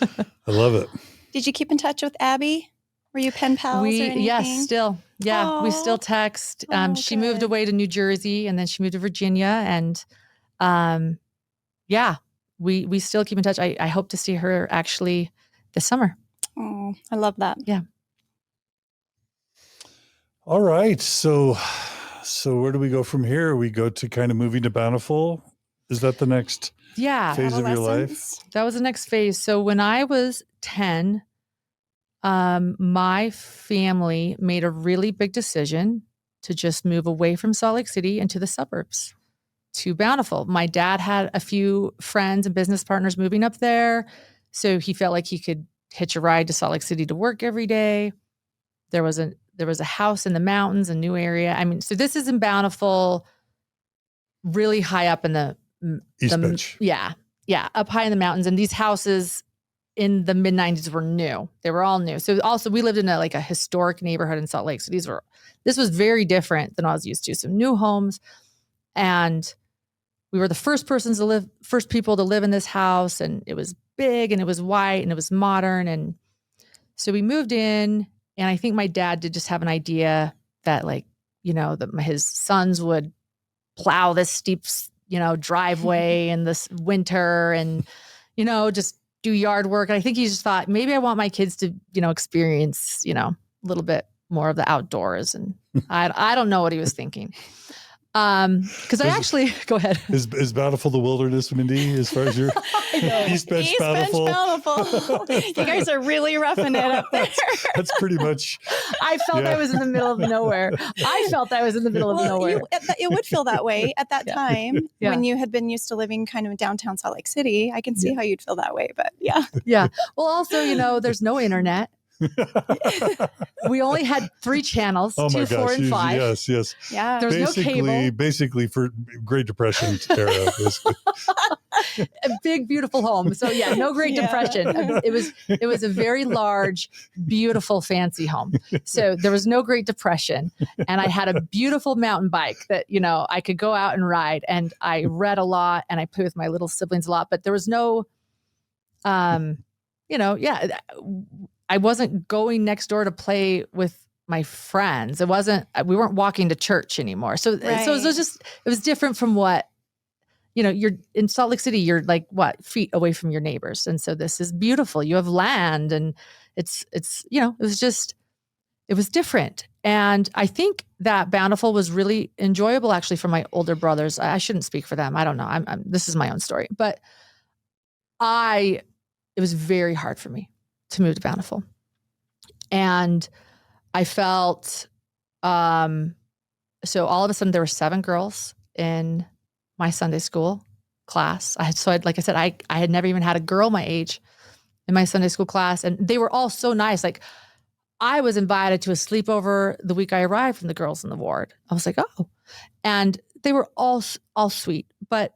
I love it. Did you keep in touch with Abby? Were you pen pals or anything? Yes, still. Yeah, we still text. She moved away to New Jersey, and then she moved to Virginia, and we still keep in touch. I hope to see her actually this summer. Oh, I love that. Yeah. All right. So where do we go from here? We go to kind of moving to Bountiful. Is that the next phase of your life? That was the next phase. So when I was 10, my family made a really big decision to just move away from Salt Lake City into the suburbs to Bountiful. My dad had a few friends and business partners moving up there, so he felt like he could hitch a ride to Salt Lake City to work every day. There was a house in the mountains, a new area. I mean, so this is in Bountiful, really high up in the East Bench. Yeah, up high in the mountains, and these houses in the mid-90s were new. They were all new. So also we lived in a historic neighborhood in Salt Lake. So this was very different than I was used to. So new homes, and we were the first people to live in this house, and it was big and it was white and it was modern. And so we moved in, and I think my dad did just have an idea that that his sons would plow this steep, driveway in this winter and, just do yard work. And I think he just thought, maybe I want my kids to, experience, a little bit more of the outdoors. And I don't know what he was thinking. Because I actually go ahead. Is Bountiful the wilderness, Mindy? As far as your East Bench Bountiful, you guys are really roughing it up there. That's pretty much. I felt I was in the middle of nowhere. It would feel that way at that time when you had been used to living kind of in downtown Salt Lake City. I can see how you'd feel that way, but yeah. Well, also, there's no internet. We only had 3 channels, Oh 2, my 4, gosh. and 5. Yes. Yeah. There was no cable. Basically for Great Depression era. Basically. A big, beautiful home. So yeah, no Great Yeah. Depression. It was a very large, beautiful, fancy home. So there was no Great Depression. And I had a beautiful mountain bike that, I could go out and ride. And I read a lot and I played with my little siblings a lot, but there was no, I wasn't going next door to play with my friends. We weren't walking to church anymore. So it was different from what, you're in Salt Lake City, you're like feet away from your neighbors. And so this is beautiful. You have land and it was different. And I think that Bountiful was really enjoyable actually for my older brothers. I shouldn't speak for them. I don't know. This is my own story, but it was very hard for me to move to Bountiful. And I felt, so all of a sudden there were 7 girls in my Sunday school class. I had never even had a girl my age in my Sunday school class. And they were all so nice. Like I was invited to a sleepover the week I arrived from the girls in the ward. I was like, oh, and they were all sweet. But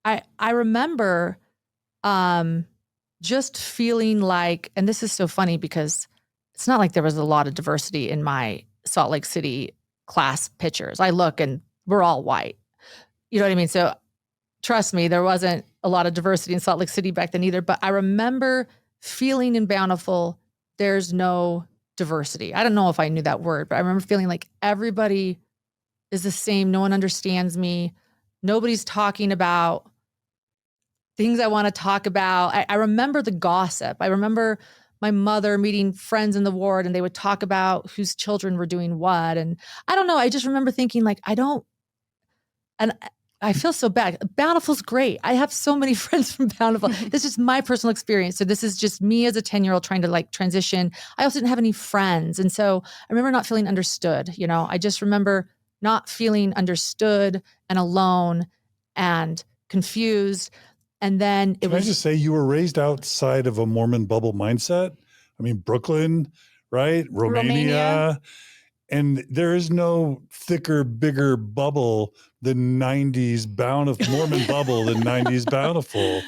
I remember, just feeling like, and this is so funny because it's not like there was a lot of diversity in my Salt Lake City class pictures. I look and we're all white. You know what I mean? So trust me, there wasn't a lot of diversity in Salt Lake City back then either. But I remember feeling in Bountiful, there's no diversity. I don't know if I knew that word, but I remember feeling like everybody is the same. No one understands me. Nobody's talking about things I want to talk about. I remember the gossip. I remember my mother meeting friends in the ward and they would talk about whose children were doing what. And I don't know. I just remember thinking like, and I feel so bad. Bountiful's great. I have so many friends from Bountiful. This is my personal experience. So this is just me as a 10-year-old trying to transition. I also didn't have any friends. And so I remember not feeling understood. I just remember not feeling understood and alone and confused. And then Can I just say you were raised outside of a Mormon bubble mindset? I mean, Brooklyn, right? Romania. And there is no thicker, bigger bubble than 90s Bountiful, Mormon bubble than 90s Bountiful.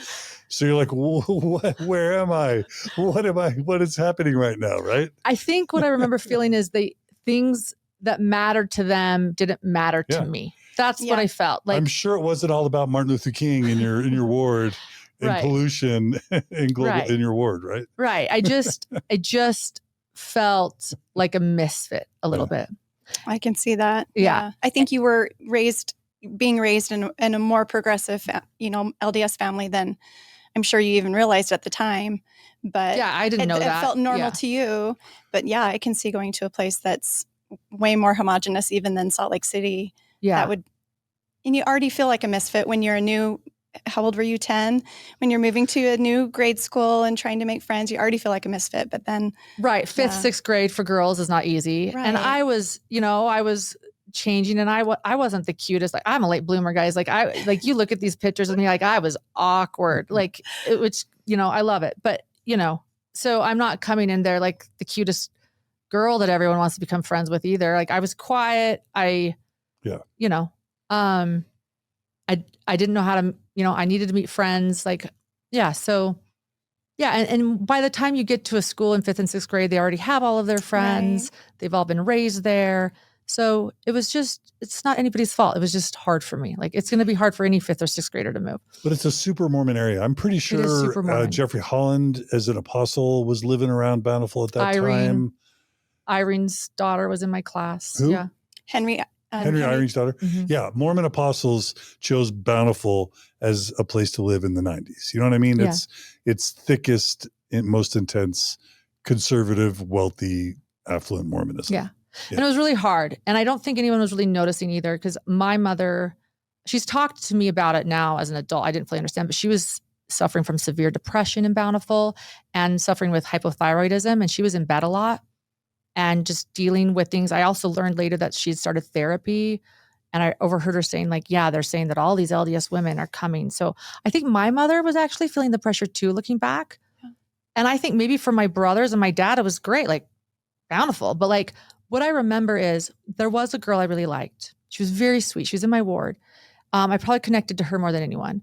So you're like, where am I? What is happening right now, right? I think what I remember feeling is the things that mattered to them didn't matter to me. That's what I felt. Like I'm sure it wasn't all about Martin Luther King in your ward and pollution in your ward, right? Right. I just felt like a misfit a little bit. I can see that. Yeah. I think you were being raised in a more progressive, LDS family than I'm sure you even realized at the time. But yeah, I didn't know that. It felt normal to you. But yeah, I can see going to a place that's way more homogenous even than Salt Lake City. Yeah. And you already feel like a misfit when you're how old were you, 10? When you're moving to a new grade school and trying to make friends, you already feel like a misfit. But then... Right. 5th, 6th grade for girls is not easy. Right. And I was changing and I wasn't the cutest. Like I'm a late bloomer, guys. Like you look at these pictures of me, like I was awkward, which, I love it. But, so I'm not coming in there like the cutest girl that everyone wants to become friends with either. Like I was quiet. I didn't know how to, I needed to meet friends. So and by the time you get to a school in 5th and 6th grade, they already have all of their friends. Right. They've all been raised there. So it's not anybody's fault. It was just hard for me. Like it's going to be hard for any 5th or 6th grader to move. But it's a super Mormon area. I'm pretty sure Jeffrey Holland as an apostle was living around Bountiful at that time. Irene's daughter was in my class. Who? Yeah. Henry Irene's daughter. Mm-hmm. Yeah. Mormon apostles chose Bountiful as a place to live in the 90s. You know what I mean? Yeah. It's thickest, most intense, conservative, wealthy, affluent Mormonism. Yeah. And it was really hard. And I don't think anyone was really noticing either because my mother, she's talked to me about it now as an adult. I didn't fully understand, but she was suffering from severe depression in Bountiful and suffering with hypothyroidism. And she was in bed a lot and just dealing with things. I also learned later that she had started therapy and I overheard her saying they're saying that all these LDS women are coming. So I think my mother was actually feeling the pressure too, looking back. Yeah. And I think maybe for my brothers and my dad, it was great, like Bountiful. But like what I remember is there was a girl I really liked. She was very sweet. She was in my ward. I probably connected to her more than anyone.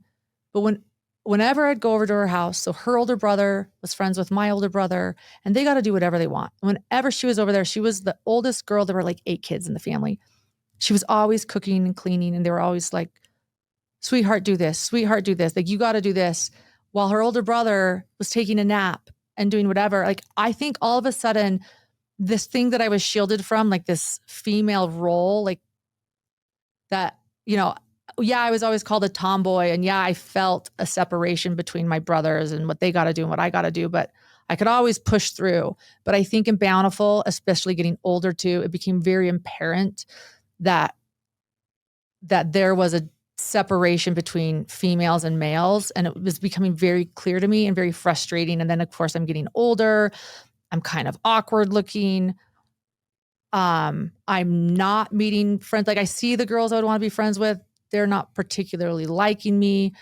But whenever I'd go over to her house, so her older brother was friends with my older brother, and they got to do whatever they want. Whenever she was over there, she was the oldest girl. There were like 8 kids in the family. She was always cooking and cleaning, and they were always like, sweetheart, do this. Sweetheart, do this. Like, you got to do this. While her older brother was taking a nap and doing whatever. Like, I think all of a sudden, this thing that I was shielded from, like this female role, like that, yeah, I was always called a tomboy. And yeah, I felt a separation between my brothers and what they got to do and what I got to do. But I could always push through. But I think in Bountiful, especially getting older too, it became very apparent that there was a separation between females and males. And it was becoming very clear to me and very frustrating. And then of course I'm getting older. I'm kind of awkward looking. I'm not meeting friends. Like I see the girls I would want to be friends with. They're not particularly liking me.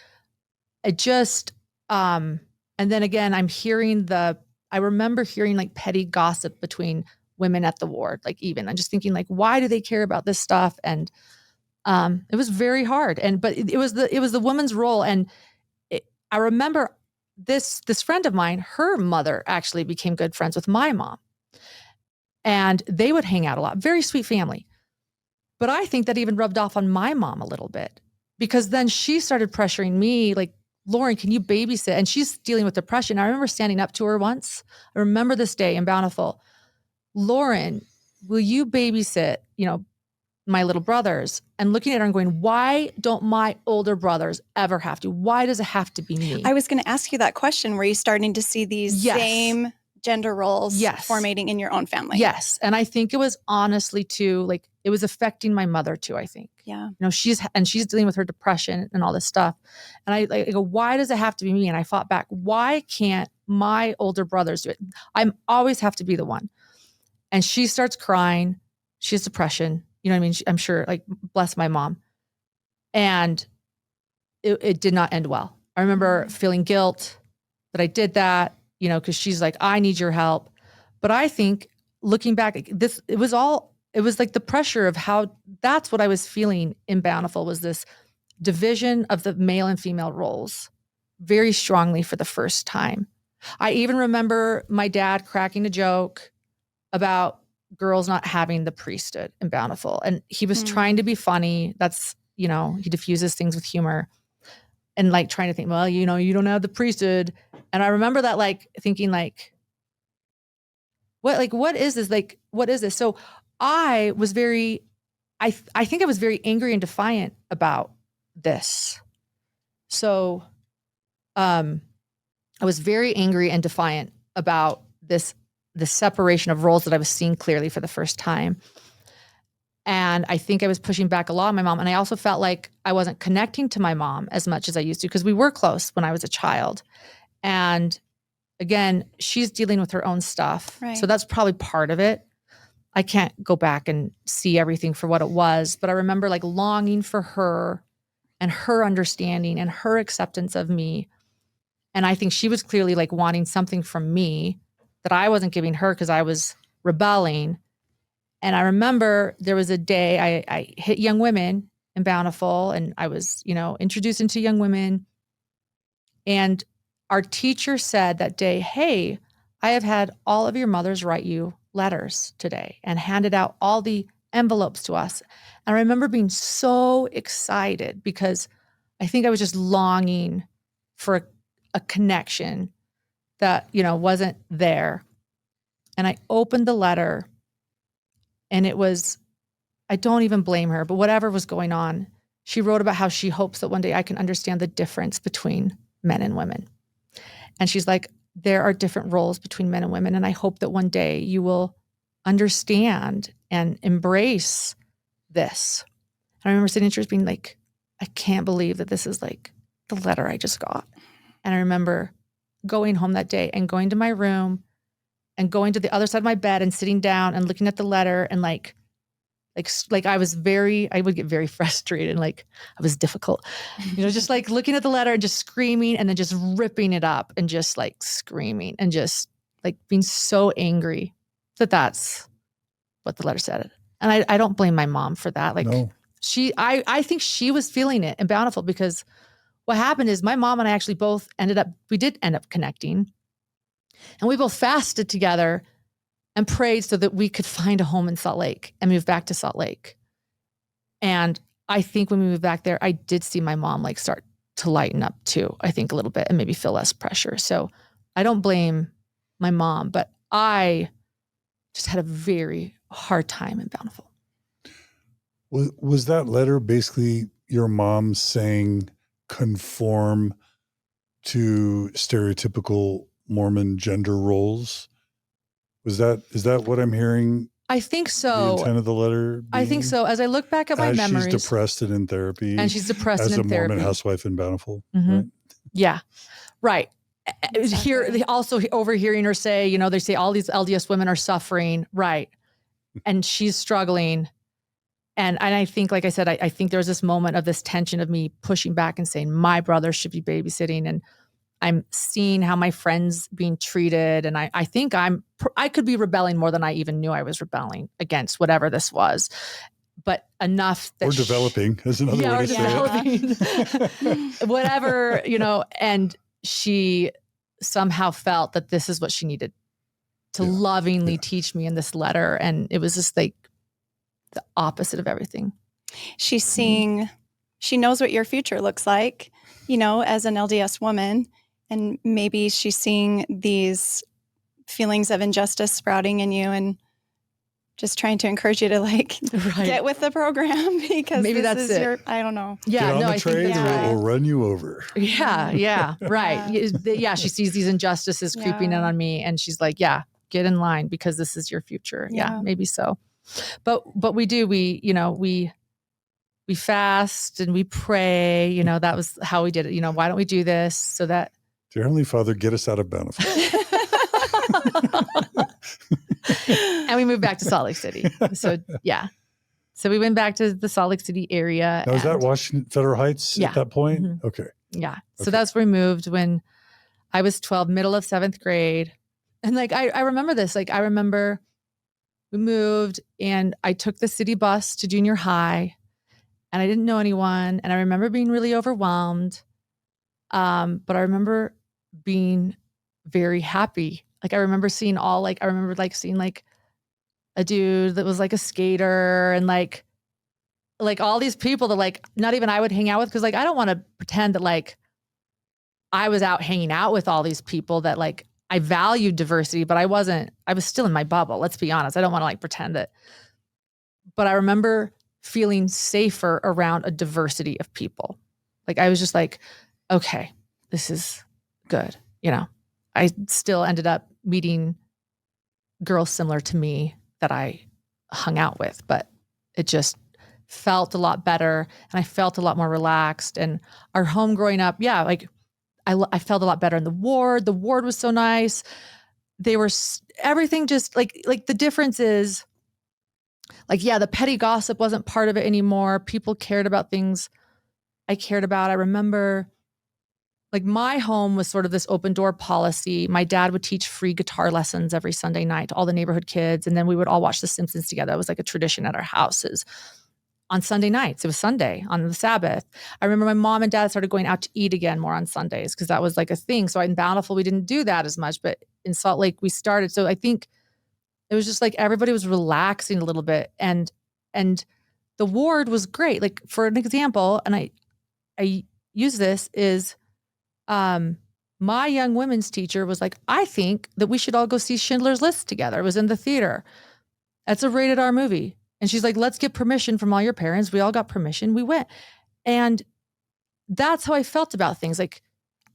It just, and then again, I remember hearing like petty gossip between women at the ward. Like even, I'm just thinking like, why do they care about this stuff? And it was very hard. But it was the woman's role. And I remember this friend of mine, her mother actually became good friends with my mom. And they would hang out a lot. Very sweet family. But I think that even rubbed off on my mom a little bit, because then she started pressuring me like, Lauren, can you babysit? And she's dealing with depression. I remember standing up to her once. I remember this day in Bountiful. Lauren, will you babysit, my little brothers? And looking at her and going, why don't my older brothers ever have to? Why does it have to be me? I was going to ask you that question. Were you starting to see these same gender roles formating in your own family? Yes. And I think it was honestly too, like it was affecting my mother too, I think. Yeah. She's dealing with her depression and all this stuff. And I go, why does it have to be me? And I fought back. Why can't my older brothers do it? I always have to be the one. And she starts crying. She has depression. You know what I mean? I'm sure, like, bless my mom. And it did not end well. I remember feeling guilt that I did that, because she's like, I need your help. But I think looking back, it was like the pressure of how that's what I was feeling in Bountiful, was this division of the male and female roles very strongly for the first time. I even remember my dad cracking a joke about girls not having the priesthood in Bountiful. And he was trying to be funny. That's, he diffuses things with humor and like trying to think, well, you don't have the priesthood. And I remember that like thinking like, what is this? Like, what is this? So I was I think I was very angry and defiant about this. So, I was very angry and defiant about the separation of roles that I was seeing clearly for the first time. And I think I was pushing back a lot on my mom. And I also felt like I wasn't connecting to my mom as much as I used to, because we were close when I was a child. And again, she's dealing with her own stuff. Right. So that's probably part of it. I can't go back and see everything for what it was, but I remember like longing for her and her understanding and her acceptance of me. And I think she was clearly like wanting something from me that I wasn't giving her because I was rebelling. And I remember there was a day I hit young women in Bountiful, and I was, introduced into young women. And our teacher said that day, hey, I have had all of your mothers write you letters today, and handed out all the envelopes to us. And I remember being so excited because I think I was just longing for a connection that, wasn't there. And I opened the letter, and it was, I don't even blame her, but whatever was going on, she wrote about how she hopes that one day I can understand the difference between men and women. And she's like, there are different roles between men and women. And I hope that one day you will understand and embrace this. And I remember sitting in church being like, I can't believe that this is like the letter I just got. And I remember going home that day and going to my room and going to the other side of my bed and sitting down and looking at the letter and like Like I would get very frustrated and like I was difficult, just like looking at the letter and just screaming and then just ripping it up and just like screaming and just like being so angry that that's what the letter said. And I don't blame my mom for that. Like No. I think she was feeling it in Bountiful because what happened is my mom and I actually both we did end up connecting, and we both fasted together and prayed so that we could find a home in Salt Lake and move back to Salt Lake. And I think when we moved back there, I did see my mom like start to lighten up too, I think a little bit, and maybe feel less pressure. So I don't blame my mom, but I just had a very hard time in Bountiful. Was that letter basically your mom saying conform to stereotypical Mormon gender roles? Is that what I'm hearing? I think The so. intent of the letter I think being? so. As I look back at my As memories, she's depressed and in therapy, and she's depressed as and a in Mormon therapy. housewife in Bountiful, Mhm. right? Yeah, right. Exactly. Here, also overhearing her say, they say all these LDS women are suffering, right? And she's struggling. And I think, like I said, I think there was this moment of this tension of me pushing back and saying my brother should be babysitting, and I'm seeing how my friends being treated, and I think I could be rebelling more than I even knew I was rebelling against whatever this was, but enough that Or developing is another yeah, way or to say developing, whatever, and she somehow felt that this is what she needed to Yeah. lovingly Yeah. teach me in this letter, and it was just like the opposite of everything. She's seeing, she knows what your future looks like, as an LDS woman. And maybe she's seeing these feelings of injustice sprouting in you and just trying to encourage you to like Right. get with the program because Maybe this that's is it. I don't know. Yeah, Get on no, the I think train that's or right. it will run you over. Yeah, right. Yeah. Yeah, she sees these injustices creeping in Yeah. on me, and she's like, "Yeah, get in line because this is your future." Yeah, Yeah. maybe so. But we fast and we pray. That was how we did it. Why don't we do this so that Dear Heavenly Father, get us out of Bountiful. and we moved back to Salt Lake City. So yeah. So we went back to the Salt Lake City area. Now, is that and- Washington Federal Heights Yeah. at that point? Mhm. Okay. Yeah. So Okay. that's where we moved when I was 12, middle of 7th grade. And like, I remember this, like, I remember we moved and I took the city bus to junior high and I didn't know anyone. And I remember being really overwhelmed. But I remember being very happy. Like, I remember seeing seeing like a dude that was like a skater and like all these people that like, not even I would hang out with. Cause like, I don't want to pretend that like, I was out hanging out with all these people that like I valued diversity, but I was still in my bubble. Let's be honest. I don't want to like pretend that. But I remember feeling safer around a diversity of people. Like I was just like, okay, this is good. I still ended up meeting girls similar to me that I hung out with, but it just felt a lot better and I felt a lot more relaxed. And our home growing up, yeah, like I felt a lot better in the ward. The ward was so nice. They were everything just like the difference is like, yeah, the petty gossip wasn't part of it anymore. People cared about things I cared about. I remember like my home was sort of this open door policy. My dad would teach free guitar lessons every Sunday night to all the neighborhood kids. And then we would all watch The Simpsons together. It was like a tradition at our houses. On Sunday nights. It was Sunday on the Sabbath. I remember my mom and dad started going out to eat again more on Sundays because that was like a thing. So in Bountiful, we didn't do that as much, but in Salt Lake, we started. So I think it was just like everybody was relaxing a little bit. And the ward was great. Like for an example, and I use this is my young women's teacher was like, I think that we should all go see Schindler's List together. It was in the theater. That's a rated R movie. And she's like, let's get permission from all your parents. We all got permission. We went. And that's how I felt about things. Like,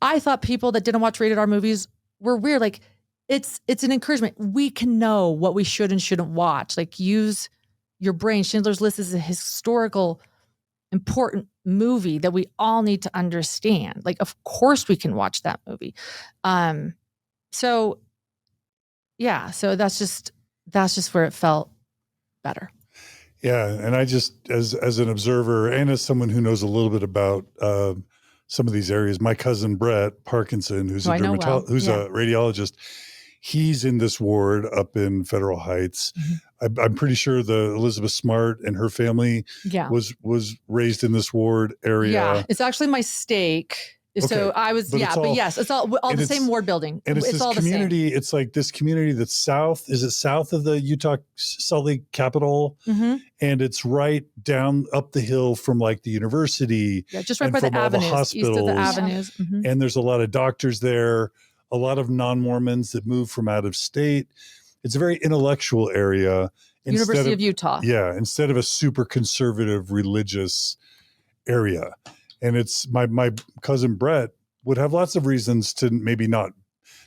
I thought people that didn't watch rated R movies were weird. Like, it's an encouragement. We can know what we should and shouldn't watch. Like, use your brain. Schindler's List is a historical, important movie that we all need to understand. Like, of course we can watch that movie. So yeah, so that's just where it felt better. Yeah. And I just, as an observer and as someone who knows a little bit about some of these areas, my cousin Brett Parkinson, who's Who I know well. who's Yeah. a radiologist, he's in this ward up in Federal Heights. I'm pretty sure the Elizabeth Smart and her family was raised in this ward area. Yeah, it's actually my stake. So Okay. I was, But it's all- yes, it's all the same ward building. And it's this all community. the same. It's like this community that's south. Is it south of the Utah Salt Lake Capitol? Mm-hmm. And it's right down up the hill from like the university. Yeah, just right and by the from all avenues, east of the hospitals. avenues. Mm-hmm. And there's a lot of doctors there, a lot of non-Mormons that move from out of state. It's a very intellectual area. University of Utah. Yeah, instead of a super conservative religious area. And it's my cousin Brett would have lots of reasons to maybe not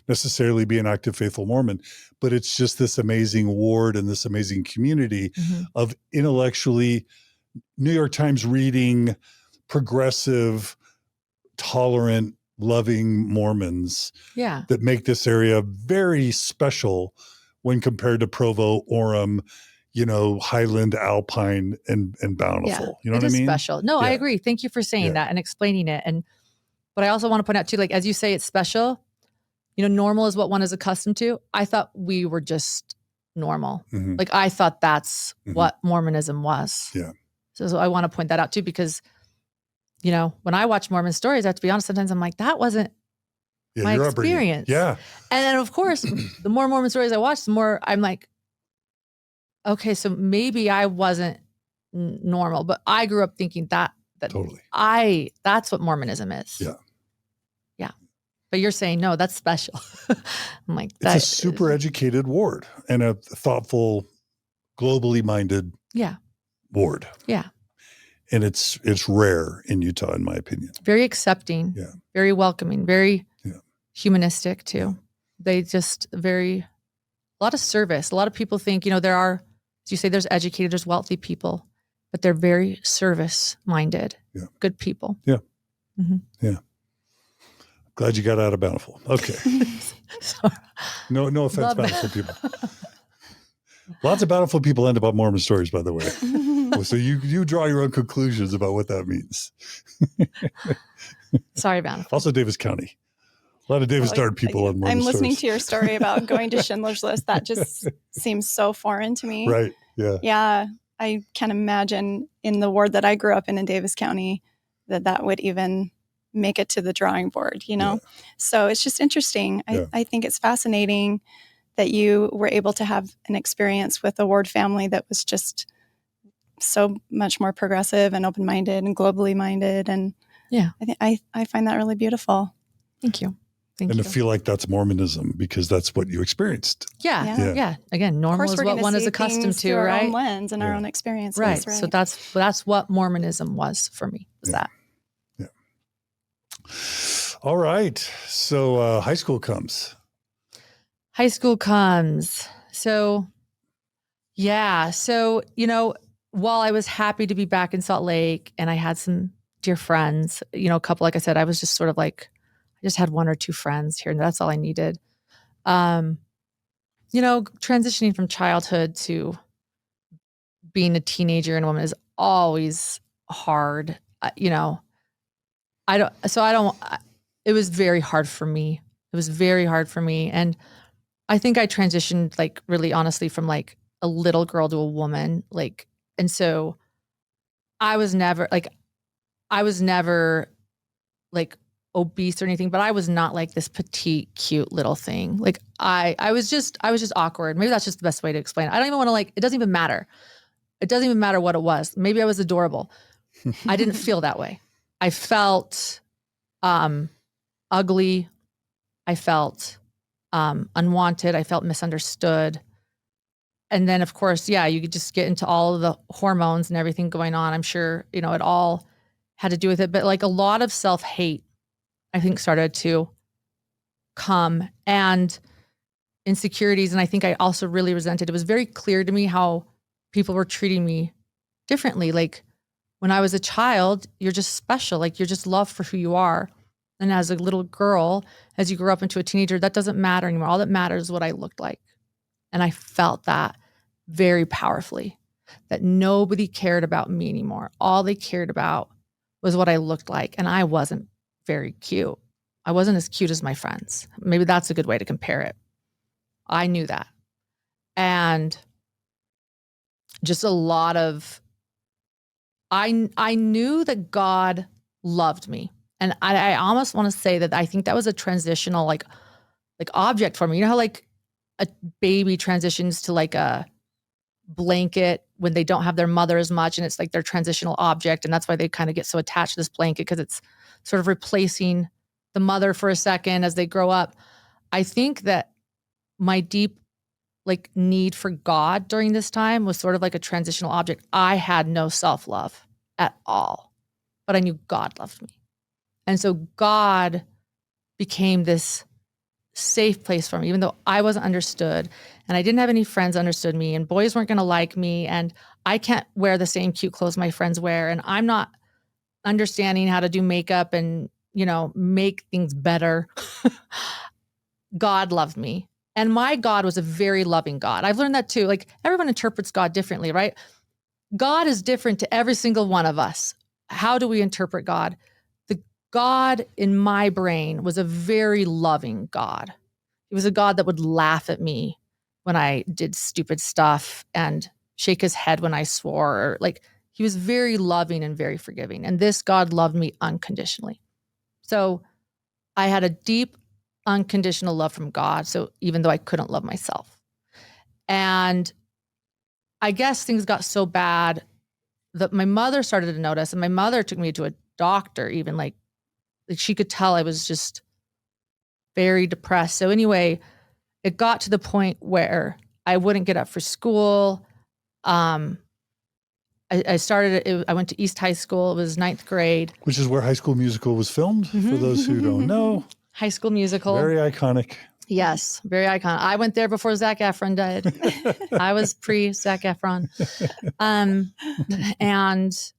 necessarily be an active faithful Mormon, but it's just this amazing ward and this amazing community of intellectually New York Times reading, progressive, tolerant, loving Mormons that make this area very special when compared to Provo, Orem, Highland, Alpine, and Bountiful. You know what I mean? Special. No, I agree. Thank you for saying that and explaining it. But I also want to point out too, like, as you say, it's special. Normal is what one is accustomed to. I thought we were just normal. Mm-hmm. Like, I thought that's what Mormonism was. Yeah. So I want to point that out too, because, when I watch Mormon stories, I have to be honest, sometimes I'm like, that wasn't my experience. Yeah. And then of course, the more Mormon stories I watch, the more I'm like, okay, so maybe I wasn't normal, but I grew up thinking that totally. That's what Mormonism is. Yeah. Yeah. But you're saying, no, that's special. I'm like, it's a super educated ward and a thoughtful, globally minded ward. Yeah. And it's rare in Utah, in my opinion. Very accepting, very welcoming, very humanistic too. Yeah. They just a lot of service. A lot of people think, there are, as you say, there's educated, there's wealthy people, but they're very service minded, good people. Yeah. Mm-hmm. Yeah. Glad you got out of Bountiful. Okay. No offense, Love Bountiful people. Lots of Bountiful people end up on Mormon stories, by the way. So you draw your own conclusions about what that means. Sorry, Bountiful. Also Davis County. A lot of Davis Darn people on Mormon I'm listening stories. to your story about going to Schindler's List. That just seems so foreign to me. Right. Yeah. Yeah. I can't imagine in the ward that I grew up in Davis County that would even make it to the drawing board, Yeah. So it's just interesting. I think it's fascinating that you were able to have an experience with a ward family that was just so much more progressive and open-minded and globally minded. And I find that really beautiful. Thank you. And to feel like that's Mormonism because that's what you experienced. Yeah. Again, normal is what one is accustomed to, our right? own lens and our own experiences. Right. So that's what Mormonism was for me. That. Yeah. All right. So high school comes. So, while I was happy to be back in Salt Lake and I had some dear friends, a couple, like I said, I was just sort of like, I just had one or two friends here and that's all I needed. Transitioning from childhood to being a teenager and a woman is always hard. It was very hard for me. And I think I transitioned like really honestly from like a little girl to a woman. And so I was never like obese or anything, but I was not like this petite, cute little thing. Like I was just awkward. Maybe that's just the best way to explain it. I don't even want to it doesn't even matter. It doesn't even matter what it was. Maybe I was adorable. I didn't feel that way. I felt ugly. I felt unwanted. I felt misunderstood. And then of course, you could just get into all of the hormones and everything going on. I'm sure, it all had to do with it. But like a lot of self-hate, I think started to come and insecurities. And I think I also really resented. It was very clear to me how people were treating me differently. Like when I was a child, you're just special. Like you're just loved for who you are. And as a little girl, as you grow up into a teenager, that doesn't matter anymore. All that matters is what I looked like. And I felt that very powerfully. that nobody cared about me anymore. All they cared about was what I looked like. And I wasn't very cute. I wasn't as cute as my friends. Maybe that's a good way to compare it. I knew that. And just a lot of, I knew that God loved me. And I almost want to say that I think that was a transitional like object for me. You know how like a baby transitions to like a blanket when they don't have their mother as much, and it's like their transitional object. And that's why they kind of get so attached to this blanket, because it's sort of replacing the mother for a second as they grow up. I think that my deep like need for God during this time was sort of like a transitional object. I had no self-love at all, but I knew God loved me. And so God became this safe place for me, even though I wasn't understood and I didn't have any friends understood me, and boys weren't going to like me, and I can't wear the same cute clothes my friends wear, and I'm not understanding how to do makeup and, you know, make things better. God loved me. And my God was a very loving God. I've learned that too. Like everyone interprets God differently, right? God is different to every single one of us. How do we interpret God? The God in my brain was a very loving God. He was a God that would laugh at me when I did stupid stuff and shake his head when I swore. Or like he was very loving and very forgiving. And this God loved me unconditionally. So I had a deep unconditional love from God. So even though I couldn't love myself. And I guess things got so bad that my mother started to notice, and my mother took me to a doctor, even like she could tell I was just very depressed. So anyway, it got to the point where I wouldn't get up for school. I went to East High School. It was 9th grade. Which is where High School Musical was filmed, for those who don't know. High School Musical. Very iconic. Yes, very iconic. I went there before Zac Efron did. I was pre-Zac Efron. And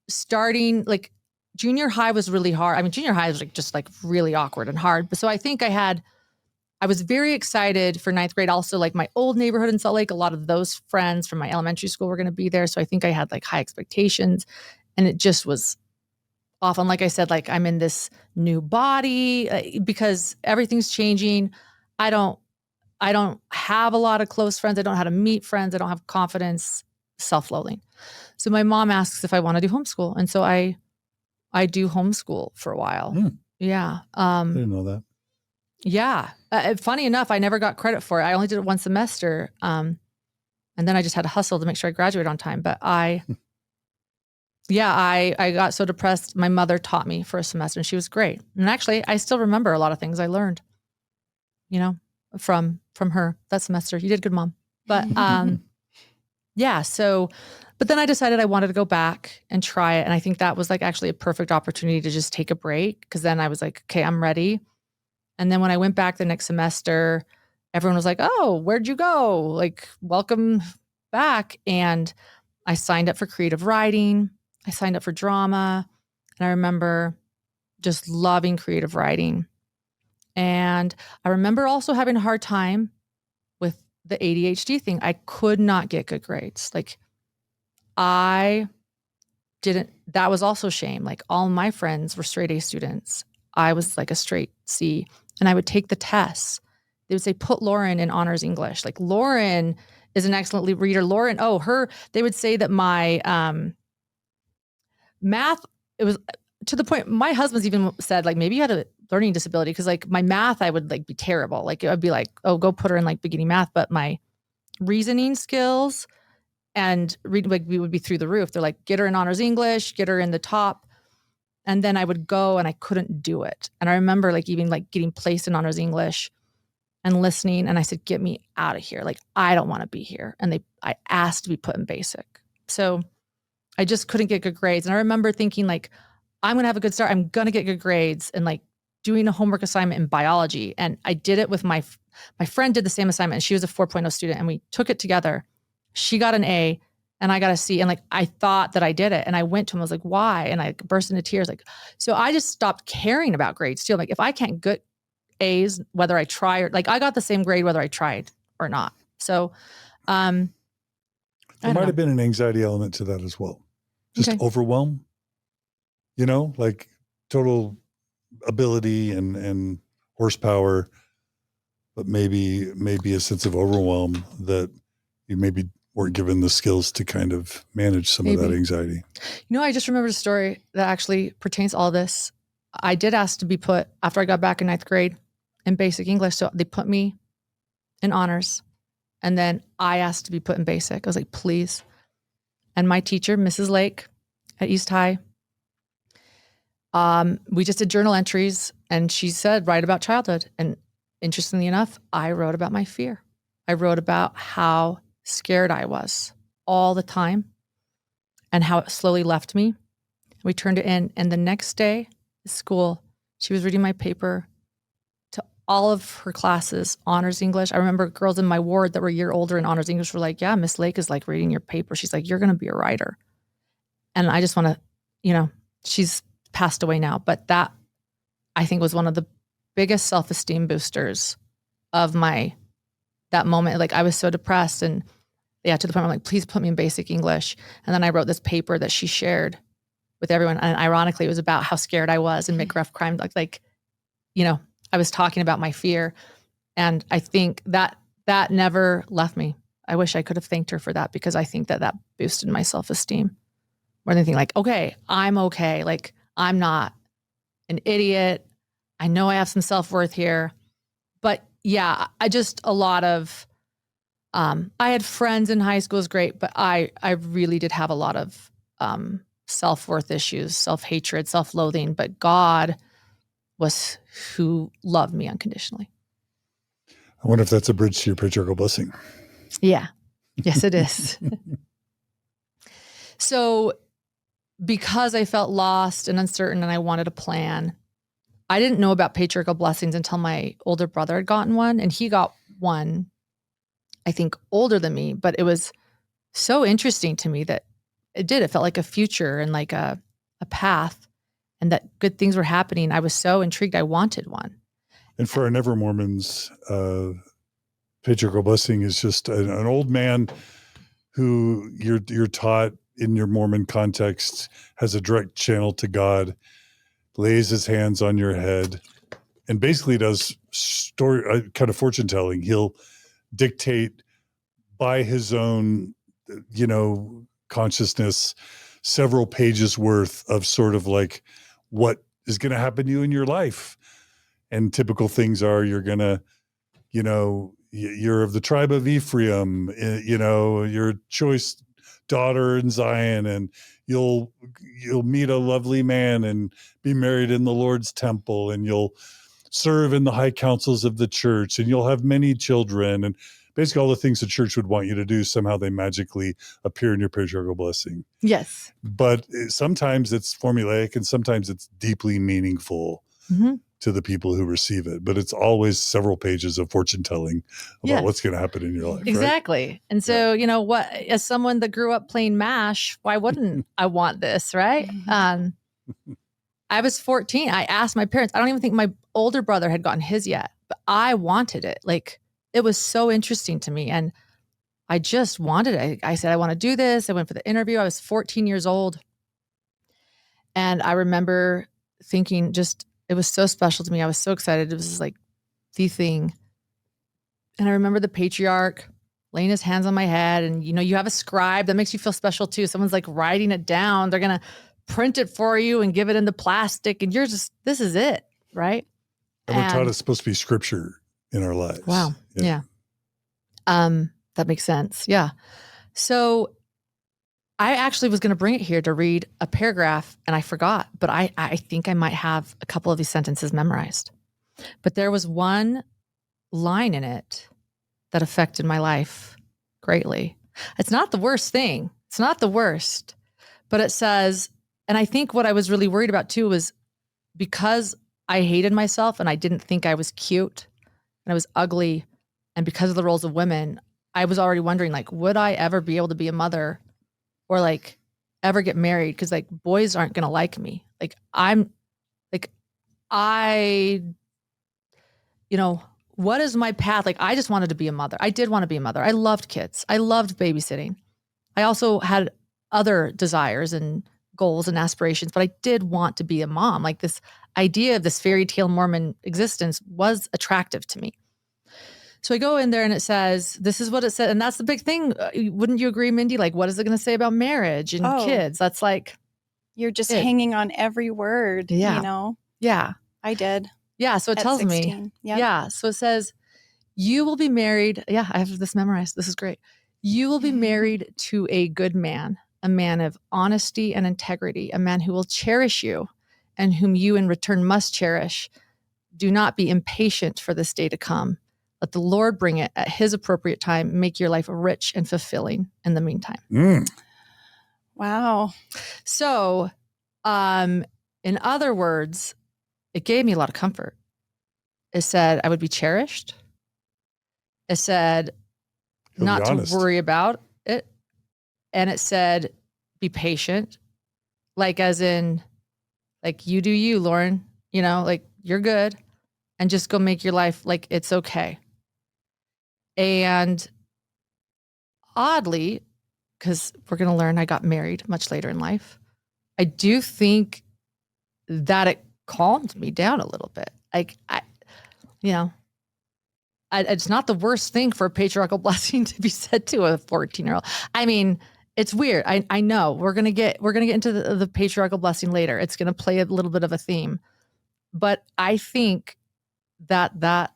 starting like junior high was really hard. I mean, junior high was like just like really awkward and hard. But so I think I was very excited for 9th grade. Also, like my old neighborhood in Salt Lake, a lot of those friends from my elementary school were going to be there. So I think I had like high expectations, and it just was awful. And like I said, like I'm in this new body because everything's changing. I don't have a lot of close friends. I don't know how to meet friends. I don't have confidence, self-loathing. So my mom asks if I want to do homeschool. And so I do homeschool for a while. Yeah. I didn't know that. Yeah. Funny enough, I never got credit for it. I only did it one semester. And then I just had to hustle to make sure I graduated on time. But I got so depressed. My mother taught me for a semester, and she was great. And actually, I still remember a lot of things I learned, you know, from her that semester. You did good, Mom. But yeah. So, but then I decided I wanted to go back and try it. And I think that was like actually a perfect opportunity to just take a break, because then I was like, okay, I'm ready. And then when I went back the next semester, everyone was like, oh, where'd you go? Like, welcome back. And I signed up for creative writing. I signed up for drama. And I remember just loving creative writing. And I remember also having a hard time with the ADHD thing. I could not get good grades. Like that was also shame. Like all my friends were straight A students. I was like a straight C, and I would take the tests. They would say, put Lauren in honors English. Like Lauren is an excellent reader. Lauren, they would say that my math, it was to the point, my husband's even said like, maybe you had a learning disability, because like my math, I would like be terrible. Like I'd be like, oh, go put her in like beginning math. But my reasoning skills and reading, like we would be through the roof. They're like, get her in honors English, get her in the top. And then I would go and I couldn't do it. And I remember like even like getting placed in honors English and listening. And I said, get me out of here. Like, I don't want to be here. And I asked to be put in basic. So I just couldn't get good grades. And I remember thinking like, I'm going to have a good start. I'm going to get good grades, and like doing a homework assignment in biology. And I did it with my friend did the same assignment, and she was a 4.0 student, and we took it together. She got an A and I got a C. And like, I thought that I did it. And I went to him, I was like, why? And I burst into tears. Like, so I just stopped caring about grades too. Like if I can't get A's, whether I try or like, I got the same grade, whether I tried or not. So, That I There might don't have know. been an anxiety element to that as well. Just Okay. overwhelm, like total ability and horsepower, but maybe a sense of overwhelm that you maybe weren't given the skills to kind of manage some of that Maybe. anxiety. I just remembered a story that actually pertains to all this. I did ask to be put, after I got back in 9th grade, in basic English. So they put me in honors. And then I asked to be put in basic. I was like, please. And my teacher, Mrs. Lake at East High, we just did journal entries, and she said, write about childhood. And interestingly enough, I wrote about my fear. I wrote about how scared I was all the time and how it slowly left me. We turned it in. And the next day at school, she was reading my paper to all of her classes, honors English. I remember girls in my ward that were a year older in honors English were like, yeah, Miss Lake is like reading your paper. She's like, you're going to be a writer. And I just want to, she's passed away now, but that I think was one of the biggest self-esteem boosters of that moment. Like I was so depressed, and to the point where I'm like, please put me in basic English. And then I wrote this paper that she shared with everyone. And ironically, it was about how scared I was and make rough crime. I was talking about my fear. And I think that never left me. I wish I could have thanked her for that, because I think that boosted my self-esteem more than anything. Like, okay, I'm okay. Like, I'm not an idiot. I know I have some self-worth here. But yeah, I had friends in high school, is great, but I really did have a lot of self-worth issues, self-hatred, self-loathing, but God was who loved me unconditionally. I wonder if that's a bridge to your patriarchal blessing. Yeah. Yes, it is. So because I felt lost and uncertain and I wanted a plan, I didn't know about patriarchal blessings until my older brother had gotten one, and he got one, I think, older than me, but it was so interesting to me that it felt like a future and like a path, and that good things were happening. I was so intrigued. I wanted one. And for our Never Mormons, patriarchal blessing is just an old man who you're taught in your Mormon context has a direct channel to God, lays his hands on your head, and basically does story kind of fortune telling. He'll dictate by his own, consciousness, several pages worth of sort of like what is going to happen to you in your life. And typical things are you're going to, you're of the tribe of Ephraim, you're a choice daughter in Zion, and you'll meet a lovely man and be married in the Lord's temple, and you'll serve in the high councils of the church, and you'll have many children, and basically all the things the church would want you to do, somehow they magically appear in your patriarchal blessing. Yes. But sometimes it's formulaic and sometimes it's deeply meaningful to the people who receive it. But it's always several pages of fortune telling about what's going to happen in your life. Exactly. Right? And so, as someone that grew up playing MASH, why wouldn't I want this? Right. I was 14. I asked my parents. I don't even think my older brother had gotten his yet, but I wanted it. Like, it was so interesting to me. And I just wanted it. I said, I want to do this. I went for the interview. I was 14 years old. And I remember thinking it was so special to me. I was so excited. It was just like the thing. And I remember the patriarch laying his hands on my head. And, you have a scribe that makes you feel special too. Someone's like writing it down. They're going to print it for you and give it into plastic. And this is it. Right. And we're taught it's supposed to be scripture in our lives. Wow. Yeah. That makes sense. Yeah. So I actually was going to bring it here to read a paragraph, and I forgot, but I think I might have a couple of these sentences memorized. But there was one line in it that affected my life greatly. It's not the worst thing. It's not the worst, but it says, and I think what I was really worried about too was because I hated myself and I didn't think I was cute and I was ugly, and because of the roles of women, I was already wondering, like, would I ever be able to be a mother or like ever get married? Because like boys aren't going to like me. Like what is my path? Like, I just wanted to be a mother. I did want to be a mother. I loved kids. I loved babysitting. I also had other desires and goals and aspirations, but I did want to be a mom. Like this idea of this fairy tale Mormon existence was attractive to me. So I go in there and it says, this is what it said. And that's the big thing. Wouldn't you agree, Mindy? Like, what is it going to say about marriage and kids? That's like, you're just hanging on every word, Yeah. you know? Yeah. I did. Yeah. So it at tells 16. me. Yep. Yeah. So it says, you will be married. Yeah. I have this memorized. This is great. You will be married to a good man, a man of honesty and integrity, a man who will cherish you and whom you in return must cherish. Do not be impatient for this day to come. Let the Lord bring it at his appropriate time. Make your life rich and fulfilling in the meantime. Wow. So, in other words, it gave me a lot of comfort. It said I would be cherished. It said not to worry about it. And it said, be patient. Like as in, like you do you, Lauren, you know, like you're good and just go make your life like it's okay. And oddly, because we're going to learn I got married much later in life, I do think that it calmed me down a little bit. Like, it's not the worst thing for a patriarchal blessing to be said to a 14-year-old. I mean, it's weird. I know we're gonna get into the patriarchal blessing later. It's gonna play a little bit of a theme, but I think that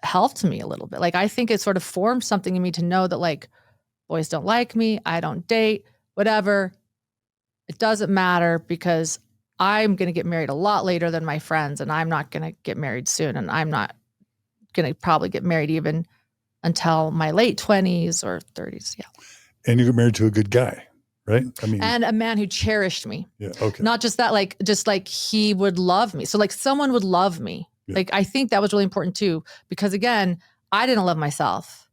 helped me a little bit. Like I think it sort of formed something in me to know that like boys don't like me, I don't date, whatever. It doesn't matter because I'm gonna get married a lot later than my friends, and I'm not gonna get married soon, and I'm not gonna probably get married even until my late 20s or 30s. Yeah. And you got married to a good guy, right? I mean, and a man who cherished me. Yeah. Okay. Not just that, like, just like he would love me. So like someone would love me. Yeah. Like, I think that was really important too, because again, I didn't love myself.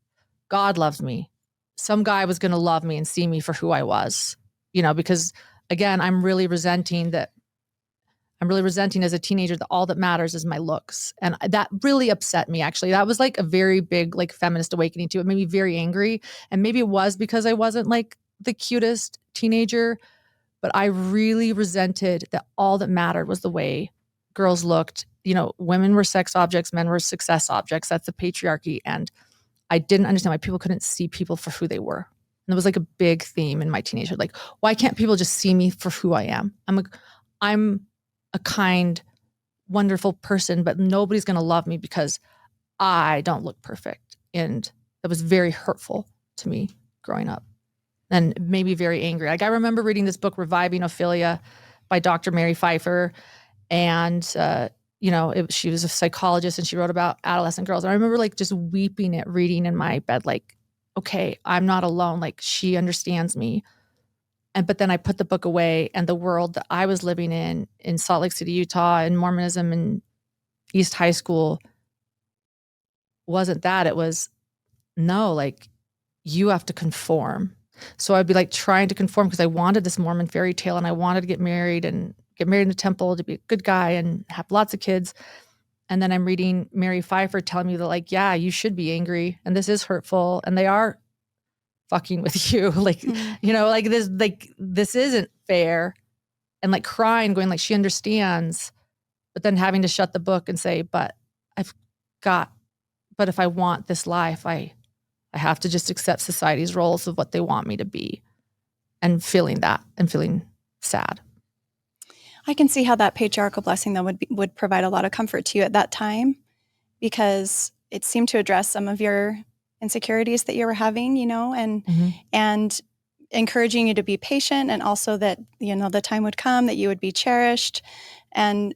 God loved me. Some guy was going to love me and see me for who I was, you know, because again, I'm really resenting as a teenager that all that matters is my looks. And that really upset me, actually. That was like a very big, like feminist awakening too. It made me very angry. And maybe it was because I wasn't like the cutest teenager, but I really resented that all that mattered was the way girls looked. You know, women were sex objects, men were success objects. That's the patriarchy. And I didn't understand why people couldn't see people for who they were. And it was like a big theme in my teenagehood. Like, why can't people just see me for who I am? I'm a kind, wonderful person, but nobody's going to love me because I don't look perfect. And that was very hurtful to me growing up and maybe very angry. Like I remember reading this book, Reviving Ophelia by Dr. Mary Pfeiffer. And, she was a psychologist and she wrote about adolescent girls. And I remember like just weeping at reading in my bed, like, okay, I'm not alone. Like she understands me. But then I put the book away, and the world that I was living in Salt Lake City, Utah, in Mormonism and East High School wasn't that. It was, no, like you have to conform. So I'd be like trying to conform because I wanted this Mormon fairy tale and I wanted to get married in the temple, to be a good guy and have lots of kids. And then I'm reading Mary Pfeiffer telling me that like, yeah, you should be angry and this is hurtful and they are fucking with you. Like, like this isn't fair. And like crying, going like, she understands, but then having to shut the book and say, but if I want this life, I have to just accept society's roles of what they want me to be, and feeling that and feeling sad. I can see how that patriarchal blessing though would provide a lot of comfort to you at that time, because it seemed to address some of your insecurities that you were having, and encouraging you to be patient, and also that, the time would come that you would be cherished. And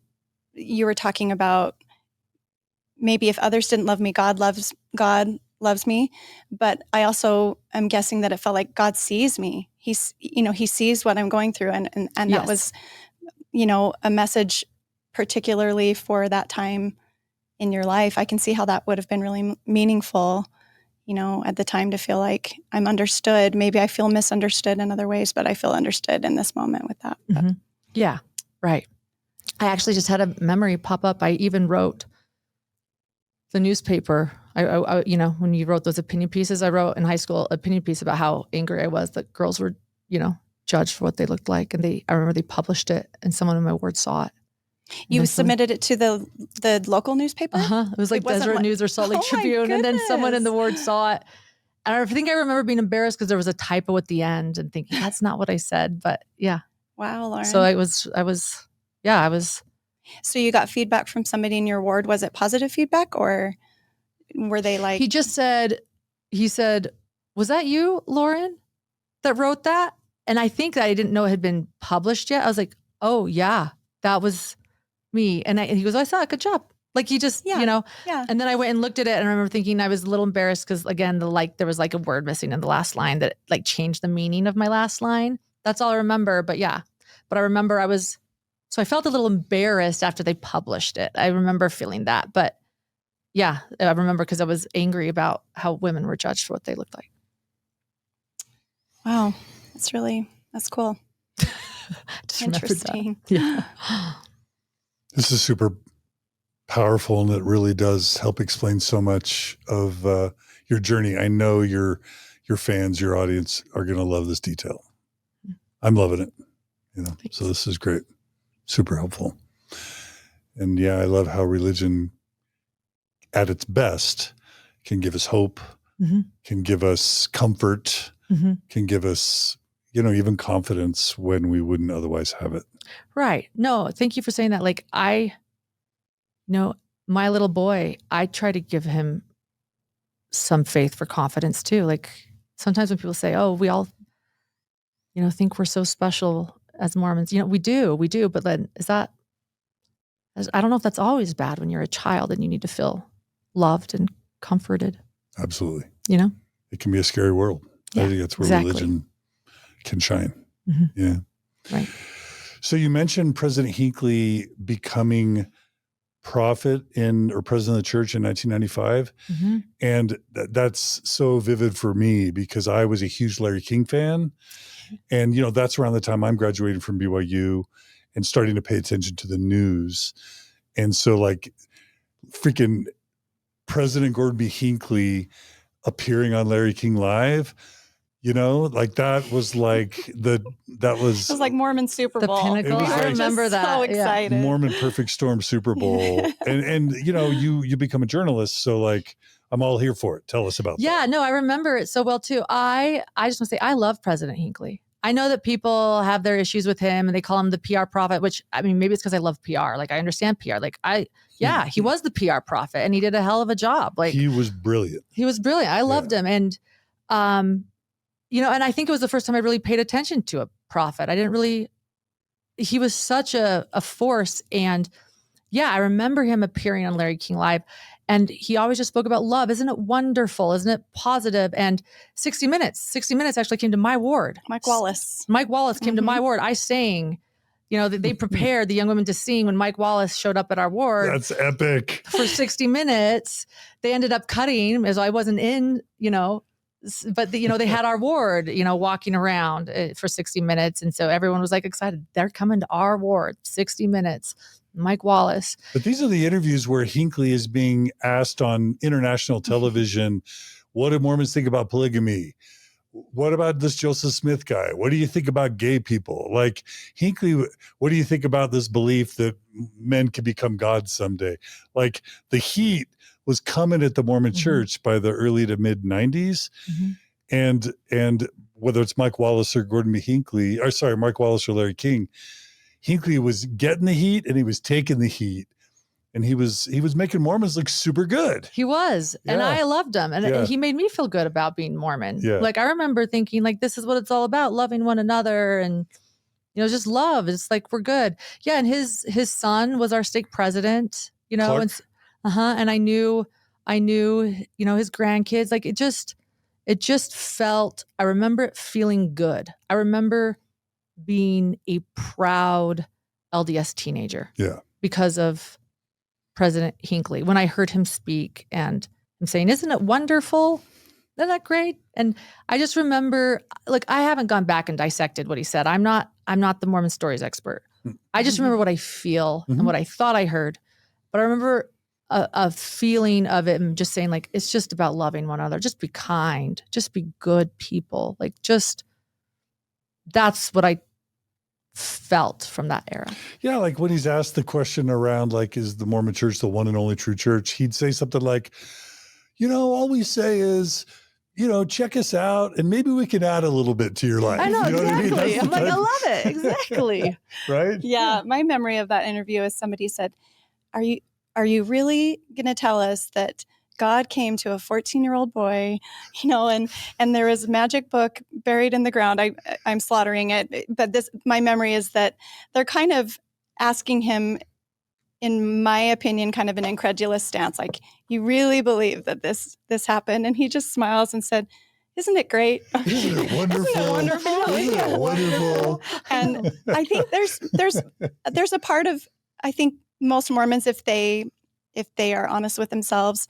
you were talking about maybe if others didn't love me, God loves me. But I also am guessing that it felt like God sees me. He sees what I'm going through. And yes. That was, a message particularly for that time in your life. I can see how that would have been really meaningful, at the time, to feel like I'm understood. Maybe I feel misunderstood in other ways, but I feel understood in this moment with that. Mm-hmm. Yeah, right. I actually just had a memory pop up. I even wrote the newspaper. you know, when you wrote those opinion pieces, I wrote in high school opinion piece about how angry I was that girls were, you know, judged for what they looked like. And I remember they published it and someone in my ward saw it. You submitted it to the local newspaper? It was like Deseret News or Salt Lake Tribune. And then someone in the ward saw it. And I think I remember being embarrassed because there was a typo at the end and thinking, that's not what I said. But yeah. Wow, Lauren. So I was. So you got feedback from somebody in your ward. Was it positive feedback or were they like? He said, was that you, Lauren, that wrote that? And I think that I didn't know it had been published yet. I was like, oh yeah, that was me. And he goes, I saw it. Good job. Like he just, you know, and then I went and looked at it and I remember thinking I was a little embarrassed because again, there was like a word missing in the last line that like changed the meaning of my last line. That's all I remember. But yeah, I remember so I felt a little embarrassed after they published it. I remember feeling that, but yeah, I remember because I was angry about how women were judged for what they looked like. Wow. That's cool. Interesting. Yeah. This is super powerful and it really does help explain so much of your journey. I know your fans, your audience are going to love this detail. I'm loving it. You know, Thanks. So this is great. Super helpful. And yeah, I love how religion at its best can give us hope, can give us comfort, can give us, you know, even confidence when we wouldn't otherwise have it. Right. No, thank you for saying that. Like my little boy, I try to give him some faith for confidence too. Like sometimes when people say, oh, we all, you know, think we're so special as Mormons, you know, we do, but then I don't know if that's always bad when you're a child and you need to feel loved and comforted. Absolutely. You know? It can be a scary world. Yeah, I think that's where religion can shine. Yeah. Right. So you mentioned President Hinckley becoming prophet or president of the church in 1995. And that's so vivid for me because I was a huge Larry King fan. And, you know, that's around the time I'm graduating from BYU and starting to pay attention to the news. And so like freaking President Gordon B. Hinckley appearing on Larry King Live, you know, like that was like it was like Mormon Super Bowl. The pinnacle. I remember that. So excited. Mormon Perfect Storm Super Bowl. and you know, you become a journalist. So like, I'm all here for it. Tell us about that. Yeah, no, I remember it so well too. I just want to say, I love President Hinckley. I know that people have their issues with him and they call him the PR prophet, which I mean, maybe it's because I love PR. Like I understand PR. Like he was the PR prophet and he did a hell of a job. Like he was brilliant. I loved him. And, you know, and I think it was the first time I really paid attention to a prophet. He was such a force. And yeah, I remember him appearing on Larry King Live and he always just spoke about love. Isn't it wonderful? Isn't it positive? And 60 Minutes actually came to my ward. Mike Wallace came to my ward. I sang, you know, they prepared the young women to sing when Mike Wallace showed up at our ward. That's epic. For 60 Minutes. They ended up cutting as I wasn't in, you know, but you know, they had our ward, you know, walking around for 60 Minutes. And so everyone was like excited. They're coming to our ward, 60 Minutes. Mike Wallace. But these are the interviews where Hinckley is being asked on international television, what do Mormons think about polygamy? What about this Joseph Smith guy? What do you think about gay people? Like Hinckley, what do you think about this belief that men can become gods someday? Like the heat was coming at the Mormon church by the early to mid 90s. And whether it's Mike Wallace or Mike Wallace or Larry King, Hinckley was getting the heat and he was taking the heat and he was making Mormons look super good. He was. Yeah. And I loved him. And he made me feel good about being Mormon. Yeah. Like I remember thinking like, this is what it's all about. Loving one another and, you know, just love. It's like, we're good. Yeah. And his son was our stake president, you know, Clark. And I knew, you know, his grandkids, like it just felt, I remember it feeling good. I remember being a proud LDS teenager. Yeah. Because of President Hinckley. When I heard him speak and I'm saying, isn't it wonderful? Isn't that great? And I just remember, like, I haven't gone back and dissected what he said. I'm not the Mormon Stories expert. I just remember what I feel and what I thought I heard. But I remember a feeling of it and just saying like, it's just about loving one another. Just be kind, just be good people. Like that's what I felt from that era. Yeah. Like when he's asked the question around, like, is the Mormon church the one and only true church? He'd say something like, all we say is, check us out and maybe we can add a little bit to your life. I know, you know exactly. what I mean? I'm like, I love it. Exactly. Right? Yeah. My memory of that interview is somebody said, are you really going to tell us that God came to a 14-year-old boy, and there was a magic book buried in the ground? I'm slaughtering it. But my memory is that they're kind of asking him, in my opinion, kind of an incredulous stance. Like, you really believe that this happened? And he just smiles and said, isn't it great? Isn't it wonderful? Isn't it wonderful? Isn't it wonderful? And I think there's a part of, I think most Mormons, if they are honest with themselves,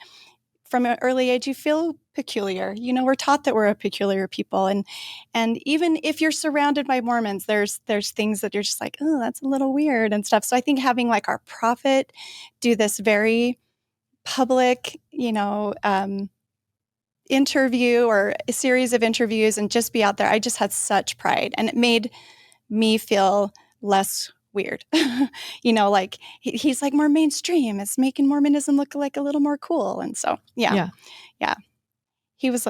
from an early age, you feel peculiar. We're taught that we're a peculiar people. And even if you're surrounded by Mormons, there's things that you're just like, oh, that's a little weird and stuff. So I think having like our prophet do this very public, interview or a series of interviews and just be out there, I just had such pride, and it made me feel less weird. Like he's like more mainstream. It's making Mormonism look like a little more cool. And so, yeah. He was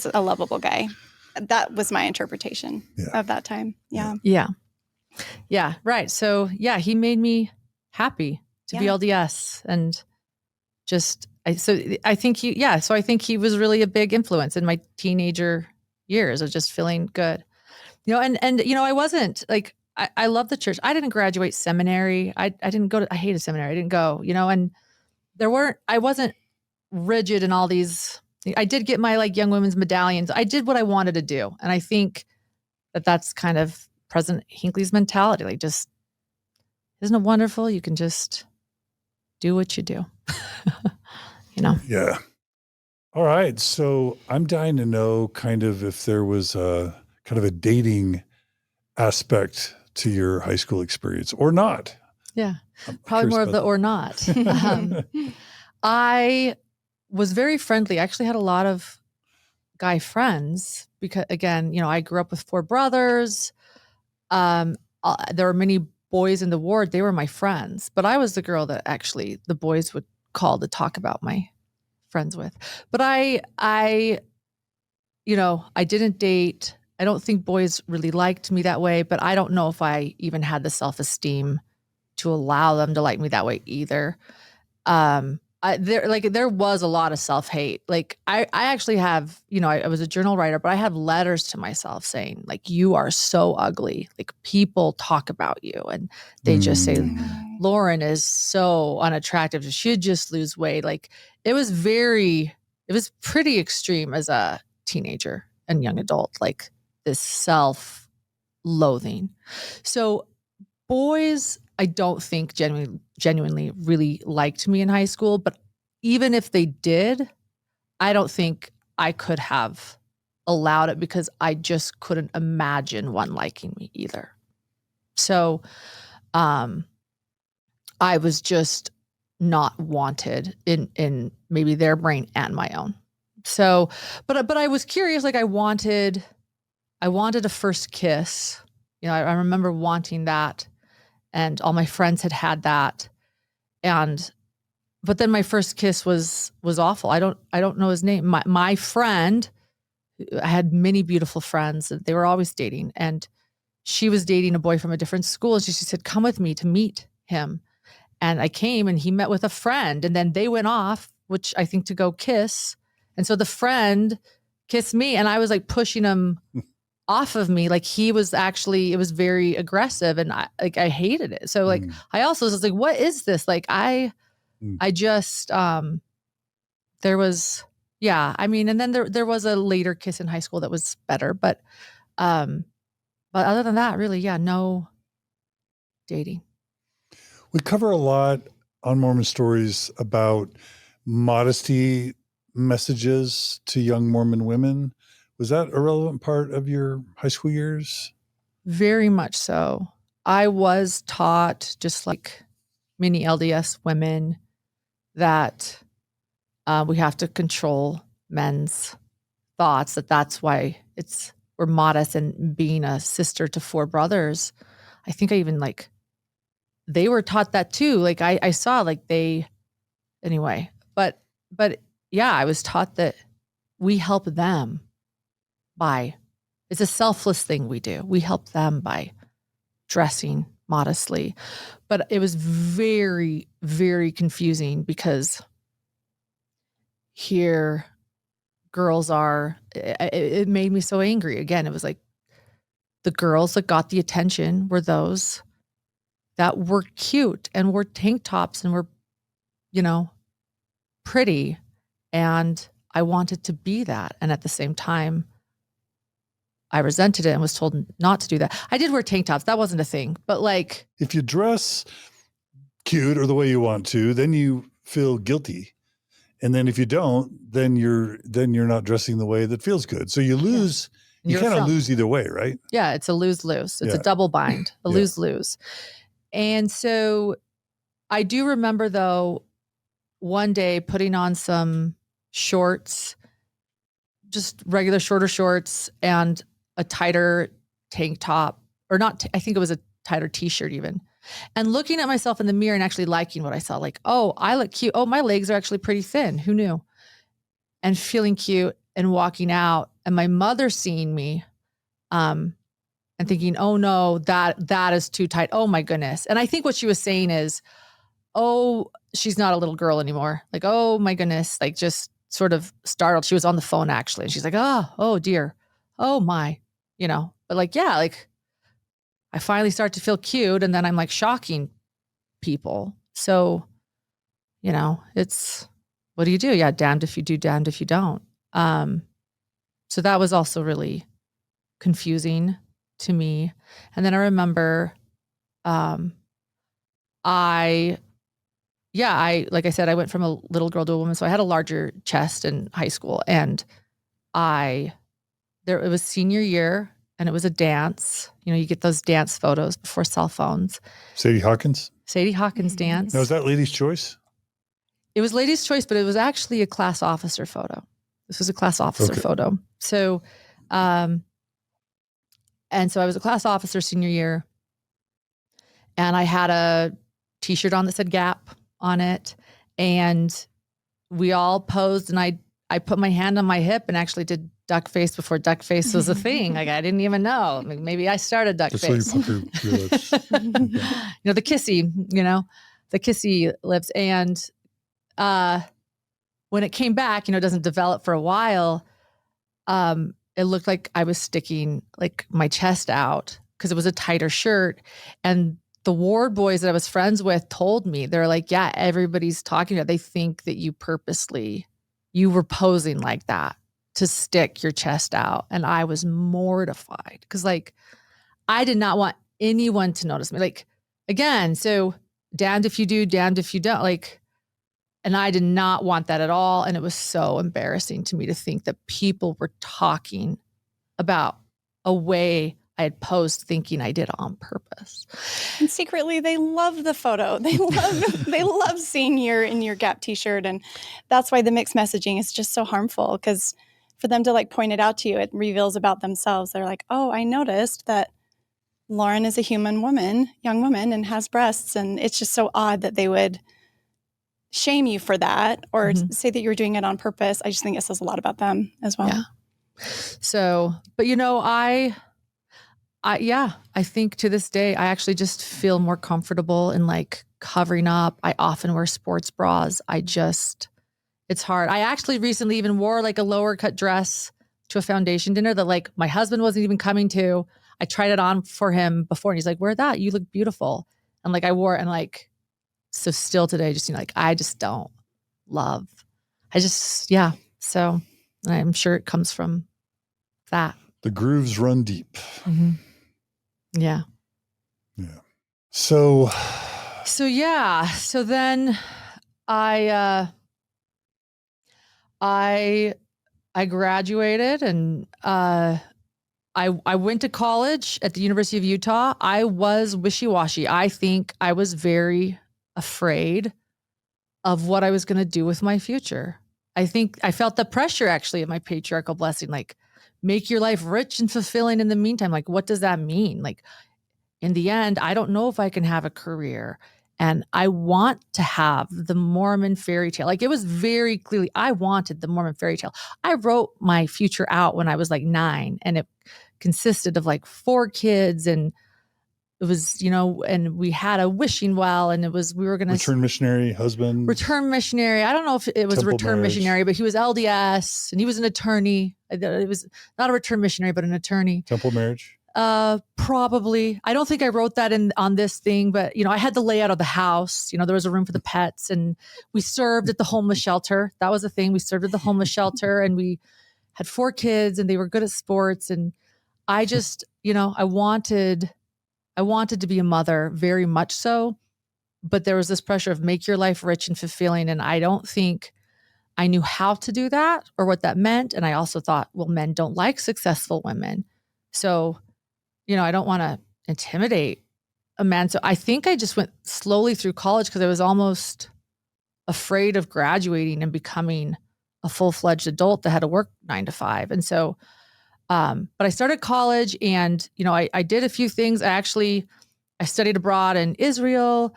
a lovable guy. That was my interpretation of that time. Yeah. Yeah. Right. So yeah, he made me happy to be LDS, and I think he was really a big influence in my teenager years of just feeling good, and I wasn't like, I love the church. I didn't graduate seminary. I didn't go to, I hated seminary. I didn't go, and I wasn't rigid in all these. I did get my like young women's medallions. I did what I wanted to do. And I think that's kind of President Hinckley's mentality. Like, just, isn't it wonderful? You can just do what you do, Yeah. All right. So I'm dying to know kind of if there was a kind of a dating aspect to your high school experience or not. Yeah. Probably more of the or not. I was very friendly. I actually had a lot of guy friends because, again, I grew up with 4 brothers. There were many boys in the ward. They were my friends, but I was the girl that actually the boys would call to talk about my friends with. But I didn't date. I don't think boys really liked me that way, but I don't know if I even had the self-esteem to allow them to like me that way either. There was a lot of self-hate. Like I actually have, I was a journal writer, but I have letters to myself saying like, you are so ugly. Like, people talk about you and they just say, Lauren is so unattractive. She should just lose weight. Like, it was pretty extreme as a teenager and young adult, like this self-loathing. So boys, I don't think genuinely really liked me in high school, but even if they did, I don't think I could have allowed it because I just couldn't imagine one liking me either. So, I was just not wanted in maybe their brain and my own. So, but I was curious, like I wanted a first kiss. I remember wanting that. And all my friends had that. But then my first kiss was awful. I don't know his name. My friend, I had many beautiful friends. They were always dating. And she was dating a boy from a different school. And she said, come with me to meet him. And I came and he met with a friend. And then they went off, which I think to go kiss. And so the friend kissed me. And I was like pushing him off of me. Like, it was very aggressive, and I hated it. So like, I also was like, what is this? Like, I just, there was, and then there was a later kiss in high school that was better, but other than that, really, no dating. We cover a lot on Mormon Stories about modesty messages to young Mormon women. Was that a relevant part of your high school years? Very much so. I was taught, just like many LDS women, that we have to control men's thoughts, that's why we're modest, and being a sister to 4 brothers. I think I even they were taught that too. Like I saw anyway, but yeah, I was taught that we help them it's a selfless thing we do. We help them by dressing modestly. But it was very, very confusing because here girls it made me so angry. Again, it was like the girls that got the attention were those that were cute and wore tank tops and were, pretty. And I wanted to be that. And at the same time, I resented it and was told not to do that. I did wear tank tops. That wasn't a thing. But if you dress cute or the way you want to, then you feel guilty. And then if you don't, then you're not dressing the way that feels good. So you lose. Yeah. You kind of lose either way, right? Yeah, it's a lose-lose. It's a double bind, a lose-lose. And so I do remember, though, one day putting on some shorts, just regular shorter shorts, and a tighter tank top, or not, I think it was a tighter t-shirt even. And looking at myself in the mirror and actually liking what I saw, oh, I look cute. Oh, my legs are actually pretty thin. Who knew? And feeling cute and walking out, and my mother seeing me, and thinking, oh no, that is too tight. Oh my goodness. And I think what she was saying is, oh, she's not a little girl anymore. Oh my goodness, just sort of startled. She was on the phone actually. And she's like, oh dear. Oh my, but I finally start to feel cute, and then I'm shocking people. So, it's, what do you do? Yeah. Damned if you do, damned if you don't. So that was also really confusing to me. And then I remember, like I said, I went from a little girl to a woman. So I had a larger chest in high school, and it was senior year, and it was a dance. You get those dance photos before cell phones. Sadie Hawkins dance. Now, was that ladies' choice? It was ladies' choice, but it was actually a class officer photo. This was a class officer photo. So, and so I was a class officer senior year, and I had a t-shirt on that said Gap on it, and we all posed, and I put my hand on my hip and actually did duck face before duck face was a thing. I didn't even know. Maybe I started duck face. So you pucker your lips. The kissy lips. And when it came back, it doesn't develop for a while. It looked like I was sticking my chest out because it was a tighter shirt. And the ward boys that I was friends with told me, they're like, yeah, everybody's talking about, they think that you were posing like that to stick your chest out. And I was mortified because I did not want anyone to notice me. Again, so damned if you do, damned if you don't. And I did not want that at all. And it was so embarrassing to me to think that people were talking about a way I had posed thinking I did on purpose. And secretly, they love the photo. They love seeing you in your Gap t-shirt. And that's why the mixed messaging is just so harmful, because for them to point it out to you, it reveals about themselves. They're like, oh, I noticed that Lauren is a young woman, and has breasts. And it's just so odd that they would shame you for that or say that you were doing it on purpose. I just think it says a lot about them as well. Yeah. So, but I think to this day, I actually just feel more comfortable in covering up. I often wear sports bras. It's hard. I actually recently even wore a lower cut dress to a foundation dinner that my husband wasn't even coming to. I tried it on for him before, and he's like, wear that. You look beautiful. And I wore it, and so still today, just, I just don't love. So I'm sure it comes from that. The grooves run deep. Mm-hmm. Yeah. Yeah. So then I graduated, and I went to college at the University of Utah. I was wishy-washy. I think I was very afraid of what I was going to do with my future. I think I felt the pressure actually of my patriarchal blessing, like make your life rich and fulfilling in the meantime. Like, what does that mean? Like, in the end, I don't know if I can have a career, and I want to have the Mormon fairy tale. Like, it was very clearly, I wanted the Mormon fairy tale. I wrote my future out when I was like 9, and it consisted of like 4 kids, and it was, and we had a wishing well, and we were going to return missionary husband. Return missionary. I don't know if it was Temple return marriage. missionary, but he was LDS and he was an attorney. It was not a return missionary, but an attorney. Temple marriage. Probably. I don't think I wrote that on this thing, but I had the layout of the house. There was a room for the pets, and we served at the homeless shelter. That was the thing. We served at the homeless shelter, and we had 4 kids, and they were good at sports. And I just, I wanted to be a mother very much so, but there was this pressure of make your life rich and fulfilling. And I don't think I knew how to do that or what that meant. And I also thought, well, men don't like successful women. So, I don't want to intimidate a man. So I think I just went slowly through college because I was almost afraid of graduating and becoming a full-fledged adult that had to work 9 to 5. And so, but I started college, and, I did a few things. I studied abroad in Israel.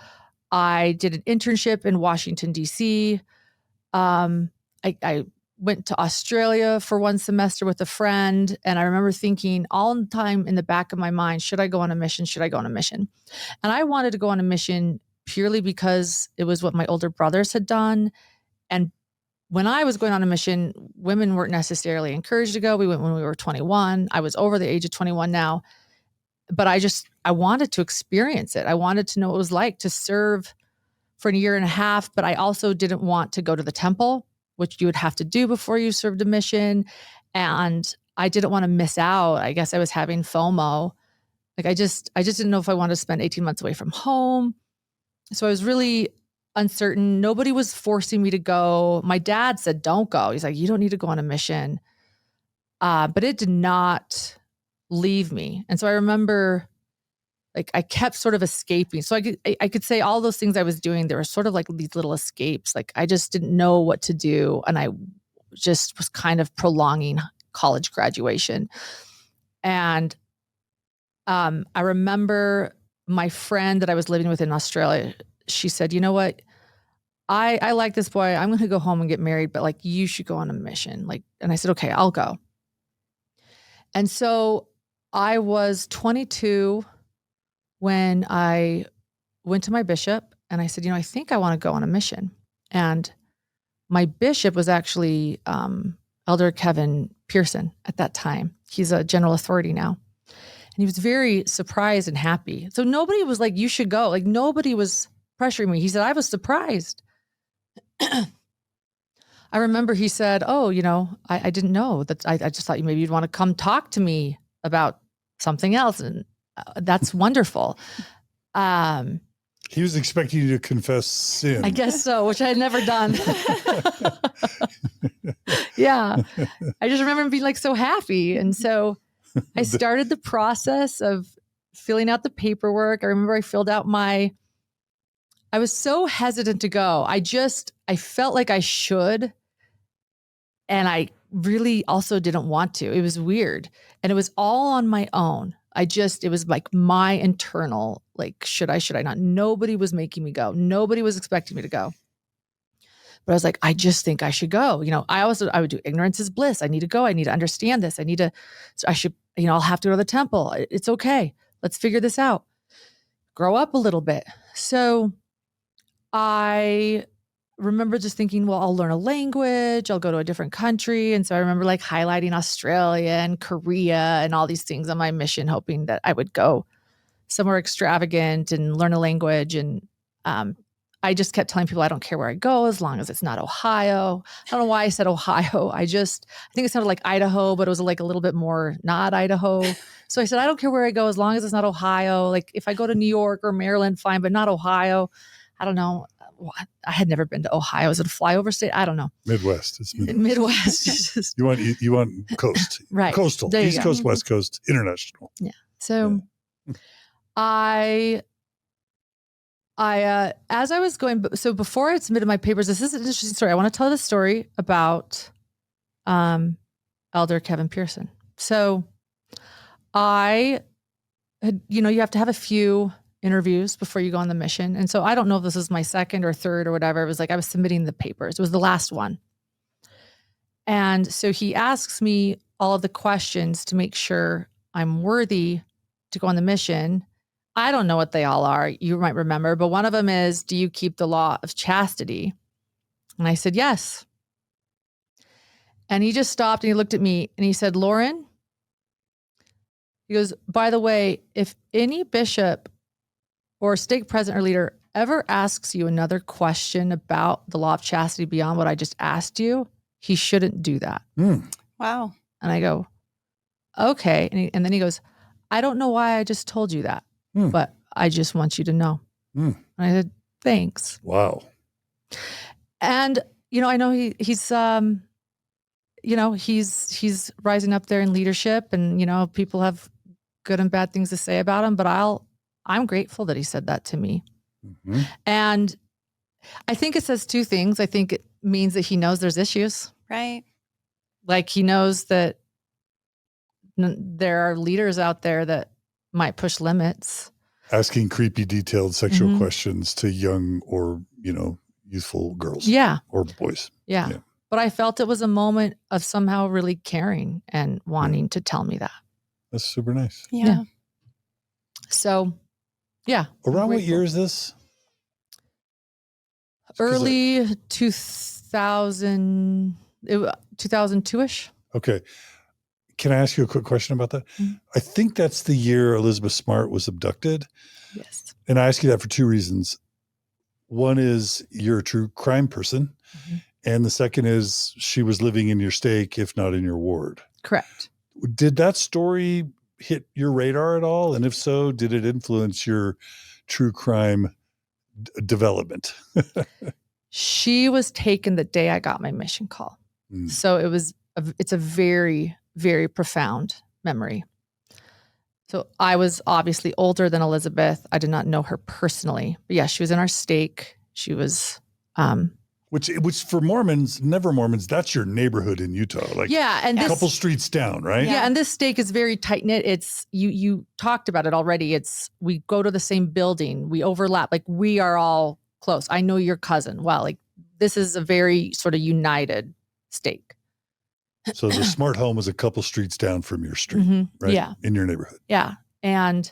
I did an internship in Washington, D.C. I went to Australia for 1 semester with a friend. And I remember thinking all the time in the back of my mind, should I go on a mission? Should I go on a mission? And I wanted to go on a mission purely because it was what my older brothers had done. And when I was going on a mission, women weren't necessarily encouraged to go. We went when we were 21. I was over the age of 21 now. But I wanted to experience it. I wanted to know what it was like to serve for a year and a half. But I also didn't want to go to the temple, which you would have to do before you served a mission. And I didn't want to miss out. I guess I was having FOMO. Like I just didn't know if I wanted to spend 18 months away from home. So I was really uncertain. Nobody was forcing me to go. My dad said, don't go. He's like, you don't need to go on a mission. But it did not leave me. And so I remember like I kept sort of escaping. So I could say all those things I was doing, there were sort of like these little escapes. Like I just didn't know what to do. And I just was kind of prolonging college graduation. And I remember my friend that I was living with in Australia, she said, you know what? I like this boy. I'm going to go home and get married, but like you should go on a mission. Like, and I said, okay, I'll go. And so I was 22 when I went to my bishop and I said, I think I want to go on a mission. And my bishop was actually Elder Kevin Pearson at that time. He's a general authority now. And he was very surprised and happy. So nobody was like, you should go. Like nobody was pressuring me. He said, I was surprised. I remember he said, oh, I didn't know that. I just thought maybe you'd want to come talk to me about something else. And that's wonderful. He was expecting you to confess sin. I guess so, which I had never done. Yeah. I just remember him being like so happy. And so I started the process of filling out the paperwork. I remember I filled out I was so hesitant to go. I felt like I should. And I really also didn't want to. It was weird. And it was all on my own. It was like my internal, like, should I not? Nobody was making me go. Nobody was expecting me to go. But I was like, I just think I should go. I would do ignorance is bliss. I need to go. I need to understand this. I'll have to go to the temple. It's okay. Let's figure this out. Grow up a little bit. So I remember just thinking, well, I'll learn a language. I'll go to a different country. And so I remember like highlighting Australia and Korea and all these things on my mission, hoping that I would go somewhere extravagant and learn a language. And I just kept telling people, I don't care where I go as long as it's not Ohio. I don't know why I said Ohio. I think it sounded like Idaho, but it was like a little bit more not Idaho. So I said, I don't care where I go as long as it's not Ohio. Like if I go to New York or Maryland, fine, but not Ohio. I don't know. I had never been to Ohio. Is it a flyover state? I don't know. Midwest. It's Midwest. Midwest. You want coast. Right. Coastal. East Coast, West Coast, international. Yeah. So I As I was going, so before I submitted my papers, this is an interesting story. I want to tell the story about Elder Kevin Pearson. So I had, you have to have a few interviews before you go on the mission. And so I don't know if this was my second or third or whatever. It was like I was submitting the papers. It was the last one. And so he asks me all of the questions to make sure I'm worthy to go on the mission. I don't know what they all are. You might remember, but one of them is, do you keep the law of chastity? And I said, yes. And he just stopped and he looked at me and he said, Lauren, he goes, by the way, if any bishop or stake president or leader ever asks you another question about the law of chastity beyond what I just asked you, he shouldn't do that. Wow. And I go, okay. And then he goes, I don't know why I just told you that, but I just want you to know. And I said, thanks. Wow. And, I know he's rising up there in leadership and, people have good and bad things to say about him, but I'm grateful that he said that to me. Mm-hmm. And I think it says two things. I think it means that he knows there's issues. Right. Like he knows that there are leaders out there that might push limits. Asking creepy, detailed sexual questions to young or, youthful girls. Yeah. Or boys. Yeah. But I felt it was a moment of somehow really caring and wanting to tell me that. That's super nice. Yeah. So, yeah. Around what year is this? Early 2002-ish. Okay. Can I ask you a quick question about that? Mm-hmm. I think that's the year Elizabeth Smart was abducted. Yes. And I ask you that for two reasons. One is you're a true crime person. Mm-hmm. And the second is she was living in your stake, if not in your ward. Correct. Did that story hit your radar at all? And if so, did it influence your true crime development? She was taken the day I got my mission call. So it's a very, very profound memory. So I was obviously older than Elizabeth. I did not know her personally, but yeah, she was in our stake. She was, which for Mormons, never Mormons, that's your neighborhood in Utah. Like and a couple streets down, right? Yeah. And this stake is very tight knit. It's you talked about it already. We go to the same building. We overlap. Like we are all close. I know your cousin. Wow. Like this is a very sort of united stake. So the Smart home was a couple streets down from your street, right? Yeah. In your neighborhood. Yeah. And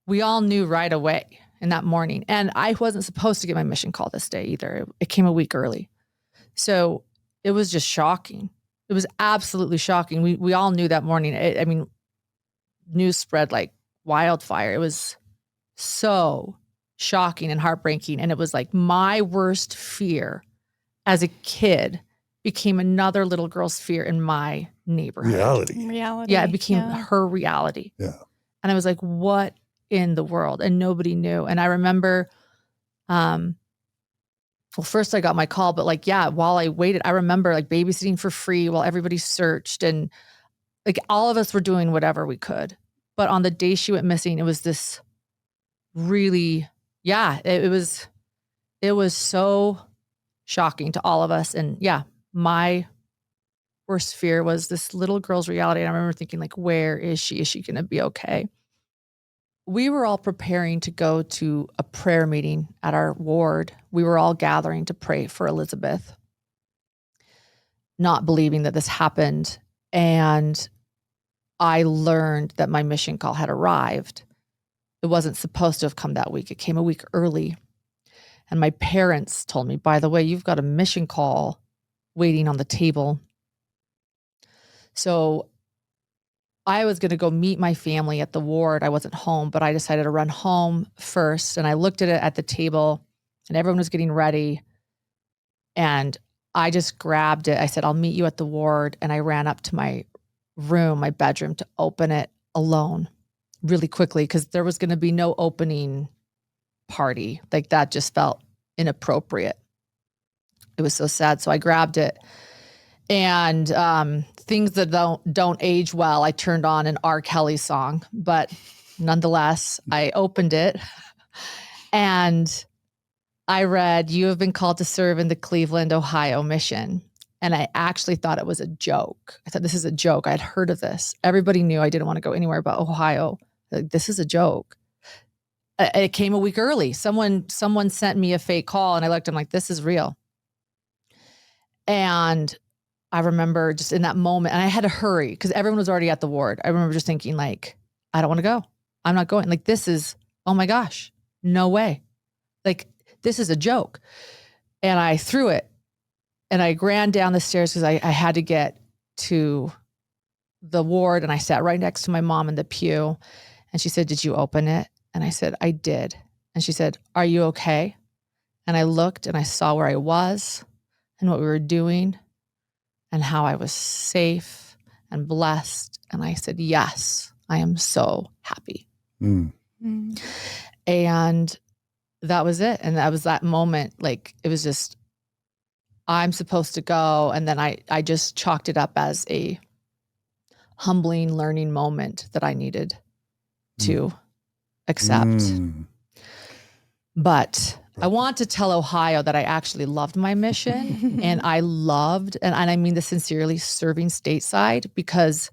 we all knew right away in that morning. And I wasn't supposed to get my mission call this day either. It came a week early. So it was just shocking. It was absolutely shocking. We all knew that morning. News spread like wildfire. It was so shocking and heartbreaking. And it was like my worst fear as a kid became another little girl's fear in my neighborhood. Reality. Yeah, it became her reality. Yeah. And I was like, what in the world? And nobody knew. And I remember, first I got my call, but while I waited, I remember like babysitting for free while everybody searched. And like all of us were doing whatever we could. But on the day she went missing, it was this really, it was so shocking to all of us. And my worst fear was this little girl's reality. And I remember thinking like, where is she? Is she going to be okay? We were all preparing to go to a prayer meeting at our ward. We were all gathering to pray for Elizabeth, not believing that this happened. And I learned that my mission call had arrived. It wasn't supposed to have come that week. It came a week early. And my parents told me, by the way, you've got a mission call waiting on the table. So I was going to go meet my family at the ward. I wasn't home, but I decided to run home first. And I looked at it at the table and everyone was getting ready. And I just grabbed it. I said, I'll meet you at the ward. And I ran up to my room, my bedroom, to open it alone really quickly because there was going to be no opening party. Like that just felt inappropriate. It was so sad. So I grabbed it and things that don't age well, I turned on an R. Kelly song, but nonetheless, I opened it And I read, you have been called to serve in the Cleveland, Ohio mission. And I actually thought it was a joke. I thought, this is a joke. I'd heard of this. Everybody knew I didn't want to go anywhere but Ohio. Like, this is a joke. It came a week early. Someone sent me a fake call, and I looked, I'm like, this is real. And I remember just in that moment, and I had to hurry because everyone was already at the ward. I remember just thinking, like, I don't want to go. I'm not going. Like, this is, oh my gosh, no way. Like, this is a joke. And I threw it, and I ran down the stairs because I had to get to the ward, and I sat right next to my mom in the pew. And she said, did you open it? And I said, I did. And she said, are you okay? And I looked, and I saw where I was and what we were doing and how I was safe and blessed. And I said, yes, I am so happy. Mm. And that was it. And that was that moment. Like, it was just, I'm supposed to go. And then I just chalked it up as a humbling learning moment that I needed to accept. But I want to tell Ohio that I actually loved my mission and I loved, and I mean this sincerely, serving stateside, because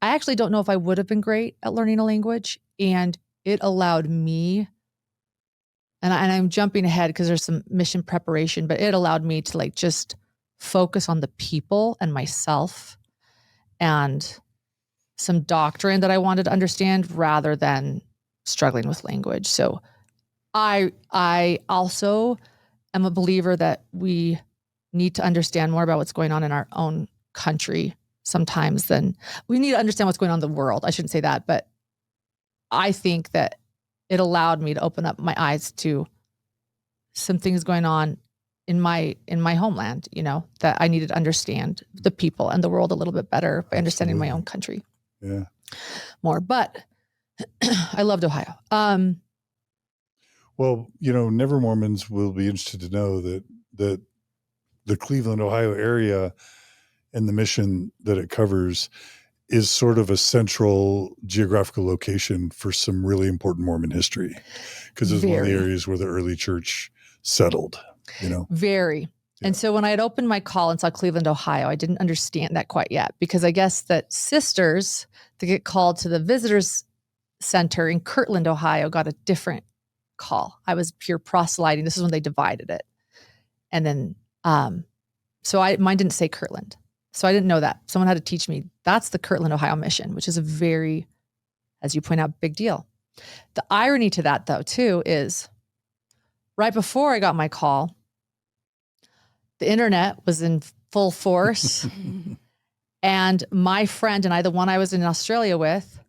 I actually don't know if I would have been great at learning a language. And it allowed me, and I'm jumping ahead because there's some mission preparation, but it allowed me to like just focus on the people and myself and some doctrine that I wanted to understand rather than struggling with language. So I also am a believer that we need to understand more about what's going on in our own country sometimes than we need to understand what's going on in the world. I shouldn't say that, but I think that it allowed me to open up my eyes to some things going on in my homeland, you know, that I needed to understand the people and the world a little bit better by understanding my own country more. But I loved Ohio. Well, you know, Never Mormons will be interested to know that the Cleveland, Ohio area and the mission that it covers is sort of a central geographical location for some really important Mormon history, because it's one of the areas where the early church settled, you know. Very. And so when I had opened my call and saw Cleveland, Ohio, I didn't understand that quite yet, because I guess that sisters that get called to the visitors center in Kirtland, Ohio, got a different call. I was pure proselyting. This is when they divided it. And then, so mine didn't say Kirtland. So I didn't know that. Someone had to teach me that's the Kirtland, Ohio mission, which is a very, as you point out, big deal. The irony to that though, too, is right before I got my call, the internet was in full force. And my friend and I, the one I was in Australia with,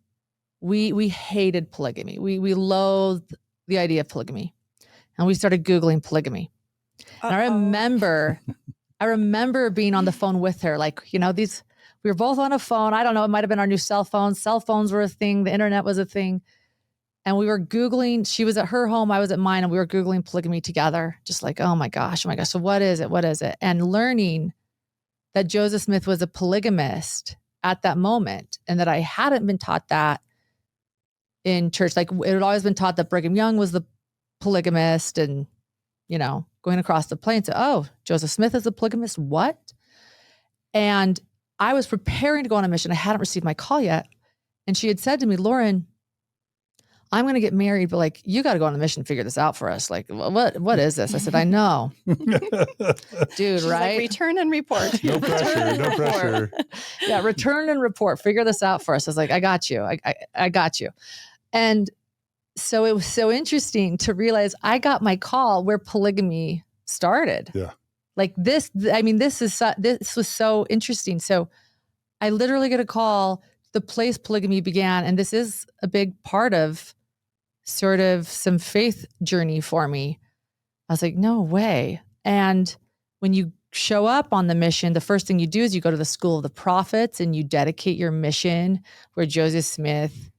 we hated polygamy. We loathed the idea of polygamy. And we started Googling polygamy. And I remember being on the phone with her, like, you know, we were both on a phone. I don't know, it might've been our new cell phones. Cell phones were a thing. The internet was a thing. And we were Googling, she was at her home, I was at mine, and we were Googling polygamy together. Just like, oh my gosh. So what is it? What is it? And learning that Joseph Smith was a polygamist at that moment, and that I hadn't been taught that in church. Like, it had always been taught that Brigham Young was the polygamist, and, you know, going across the plains, oh, Joseph Smith is a polygamist. What? And I was preparing to go on a mission. I hadn't received my call yet. And she had said to me, Lauren, I'm going to get married, but like, you got to go on a mission and figure this out for us. Like, what is this? I said, I know. Dude, She's right? Like, return and report. No pressure, no pressure. Yeah, return and report. Figure this out for us. I was like, I got you. I got you. And so it was so interesting to realize I got my call where polygamy started. Yeah. Like this, I mean, this was so interesting. So I literally get a call, the place polygamy began, and this is a big part of sort of some faith journey for me. I was like, no way. And when you show up on the mission, the first thing you do is you go to the School of the Prophets and you dedicate your mission, where Joseph Smith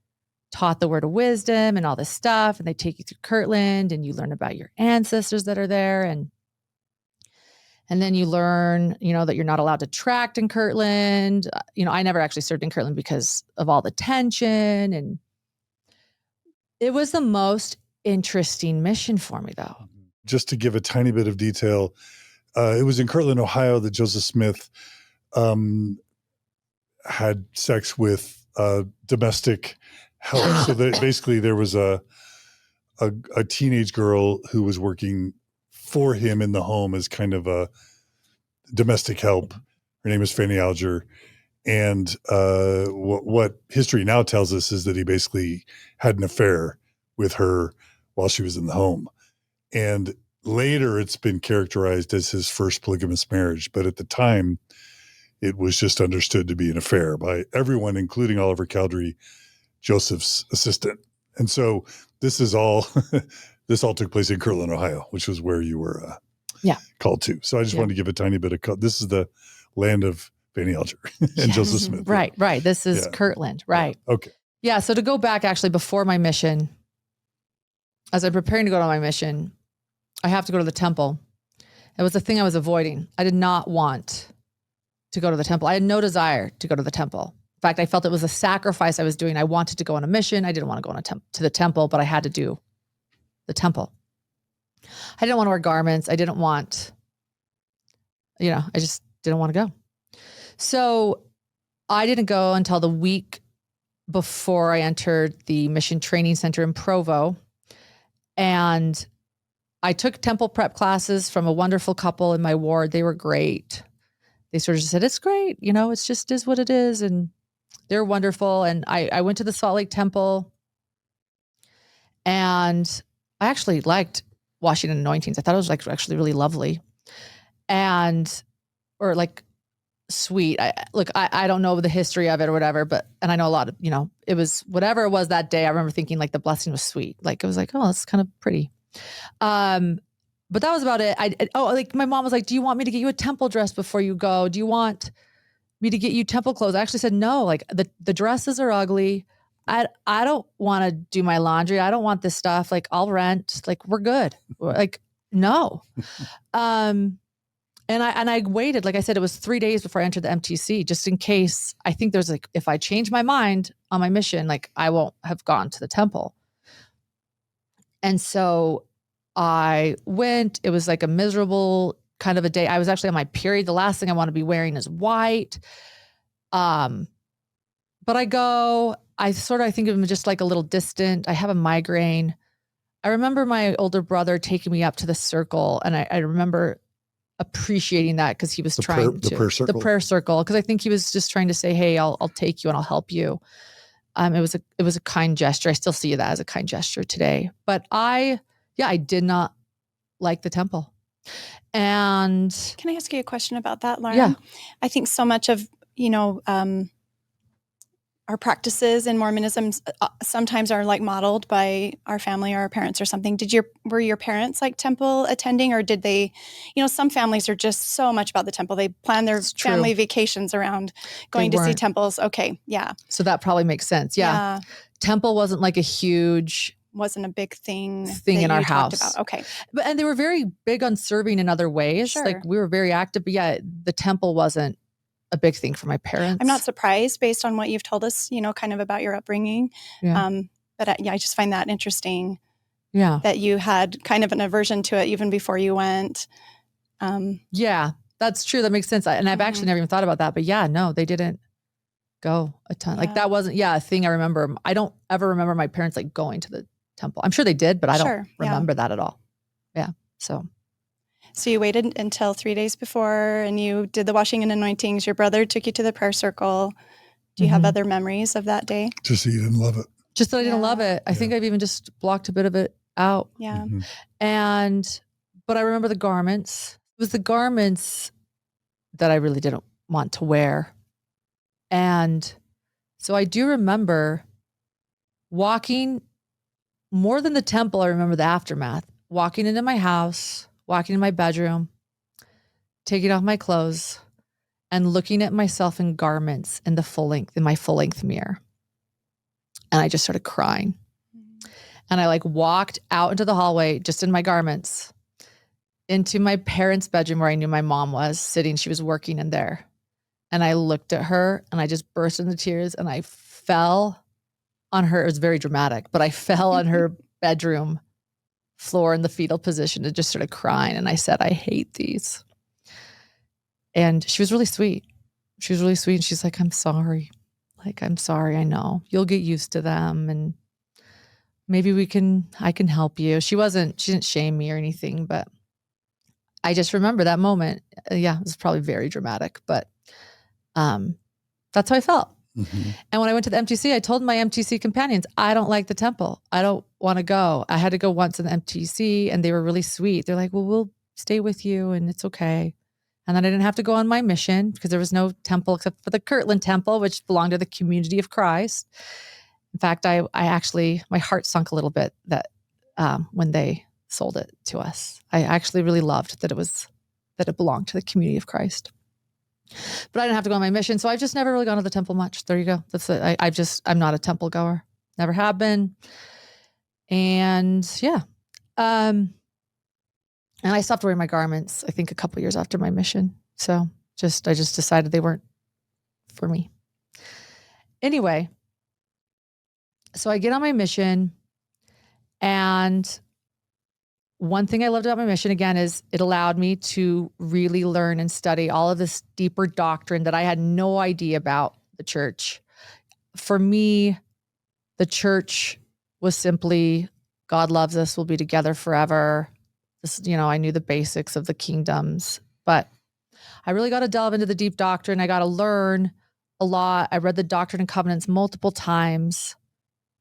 taught the word of wisdom and all this stuff. And they take you through Kirtland and you learn about your ancestors that are there. And then you learn, you know, that you're not allowed to tract in Kirtland. You know, I never actually served in Kirtland because of all the tension. And it was the most interesting mission for me, though. Just to give a tiny bit of detail, it was in Kirtland, Ohio that Joseph Smith had sex with domestic help. So basically there was a teenage girl who was working for him in the home as kind of a domestic help. Her name is Fanny Alger. And what history now tells us is that he basically had an affair with her while she was in the home. And later it's been characterized as his first polygamous marriage. But at the time, it was just understood to be an affair by everyone, including Oliver Cowdery, Joseph's assistant. And so this all took place in Kirtland, Ohio, which was where you were called to. So I just wanted to give a tiny bit of this is the land of Fanny Alger and Joseph Smith. Right. This is Kirtland. Right. Yeah. Okay. Yeah. So to go back actually before my mission, as I'm preparing to go on my mission, I have to go to the temple. It was the thing I was avoiding. I did not want to go to the temple. I had no desire to go to the temple. In fact, I felt it was a sacrifice I was doing. I wanted to go on a mission. I didn't want to go to the temple, but I had to do the temple. I didn't want to wear garments. I didn't want, I just didn't want to go. So I didn't go until the week before I entered the Mission Training Center in Provo. And I took temple prep classes from a wonderful couple in my ward. They were great. They sort of just said, it's great. It's just is what it is. And they're wonderful. And I went to the Salt Lake Temple, and I actually liked washing and anointings. I thought it was actually really lovely or sweet. I don't know the history of it or whatever, and I know a lot of, it was whatever it was that day. I remember thinking the blessing was sweet. It was oh, that's kind of pretty. But that was about it. My mom was like, do you want me to get you a temple dress before you go? Do you want me to get you temple clothes? I actually said, no, the dresses are ugly. I don't want to do my laundry. I don't want this stuff. I'll rent, we're good. No. And I waited, like I said, it was 3 days before I entered the MTC, just in case. I think there's if I change my mind on my mission, I won't have gone to the temple. And so I went. It was a miserable kind of a day. I was actually on my period. The last thing I want to be wearing is white. But I go, I think of him just a little distant. I have a migraine. I remember my older brother taking me up to the circle, and I remember appreciating that because he was the prayer circle. Because I think he was just trying to say, hey, I'll take you and I'll help you. It was a kind gesture. I still see that as a kind gesture today. But I did not like the temple. And can I ask you a question about that, Lauren? Yeah. I think so much of, our practices in Mormonism sometimes are modeled by our family or our parents or something. Were your parents temple attending, or did they, some families are just so much about the temple. They plan their family vacations around going to see temples. Okay. Yeah. So that probably makes sense. Yeah. Temple wasn't wasn't a big thing in our house. About. Okay. And they were very big on serving in other ways. Sure. We were very active, but the temple wasn't a big thing for my parents. I'm not surprised based on what you've told us, kind of about your upbringing. Yeah. But I just find that interesting. Yeah. That you had kind of an aversion to it even before you went. Yeah, that's true. That makes sense. And I've actually never even thought about that, but no, they didn't go a ton. That wasn't, a thing I remember. I don't ever remember my parents going to the temple. I'm sure they did, but I don't remember that at all. Yeah. So you waited until 3 days before and you did the washing and anointings. Your brother took you to the prayer circle. Do you have other memories of that day? Just that you didn't love it. Just that I didn't love it. I think I've even just blocked a bit of it out. Yeah. But I remember the garments. It was the garments that I really didn't want to wear. And so I do remember walking, more than the temple, I remember the aftermath, walking into my house, walking in my bedroom, taking off my clothes, and looking at myself in garments in my full length mirror. And I just started crying. And I walked out into the hallway just in my garments into my parents' bedroom where I knew my mom was sitting. She was working in there. And I looked at her and I just burst into tears and I fell on her. It was very dramatic, but I fell on her bedroom floor in the fetal position and just started crying. And I said, I hate these. And she was really sweet. She was really sweet. And she's like, I'm sorry. Like, I'm sorry. I know you'll get used to them. And maybe I can help you. She didn't shame me or anything, but I just remember that moment. Yeah, it was probably very dramatic, but that's how I felt. Mm-hmm. And when I went to the MTC, I told my MTC companions, I don't like the temple. I don't want to go. I had to go once in the MTC and they were really sweet. They're like, well, we'll stay with you and it's okay. And then I didn't have to go on my mission because there was no temple except for the Kirtland Temple, which belonged to the Community of Christ. In fact, I actually, my heart sunk a little bit that when they sold it to us. I actually really loved that it belonged to the Community of Christ. But I didn't have to go on my mission. So I've just never really gone to the temple much. There you go. That's it. I'm not a temple goer. Never have been. And yeah. And I stopped wearing my garments, I think a couple years after my mission. So I just decided they weren't for me. Anyway, so I get on my mission, and one thing I loved about my mission, again, is it allowed me to really learn and study all of this deeper doctrine that I had no idea about the church. For me, the church was simply, God loves us, we'll be together forever. This, I knew the basics of the kingdoms, but I really got to delve into the deep doctrine. I got to learn a lot. I read the Doctrine and Covenants multiple times.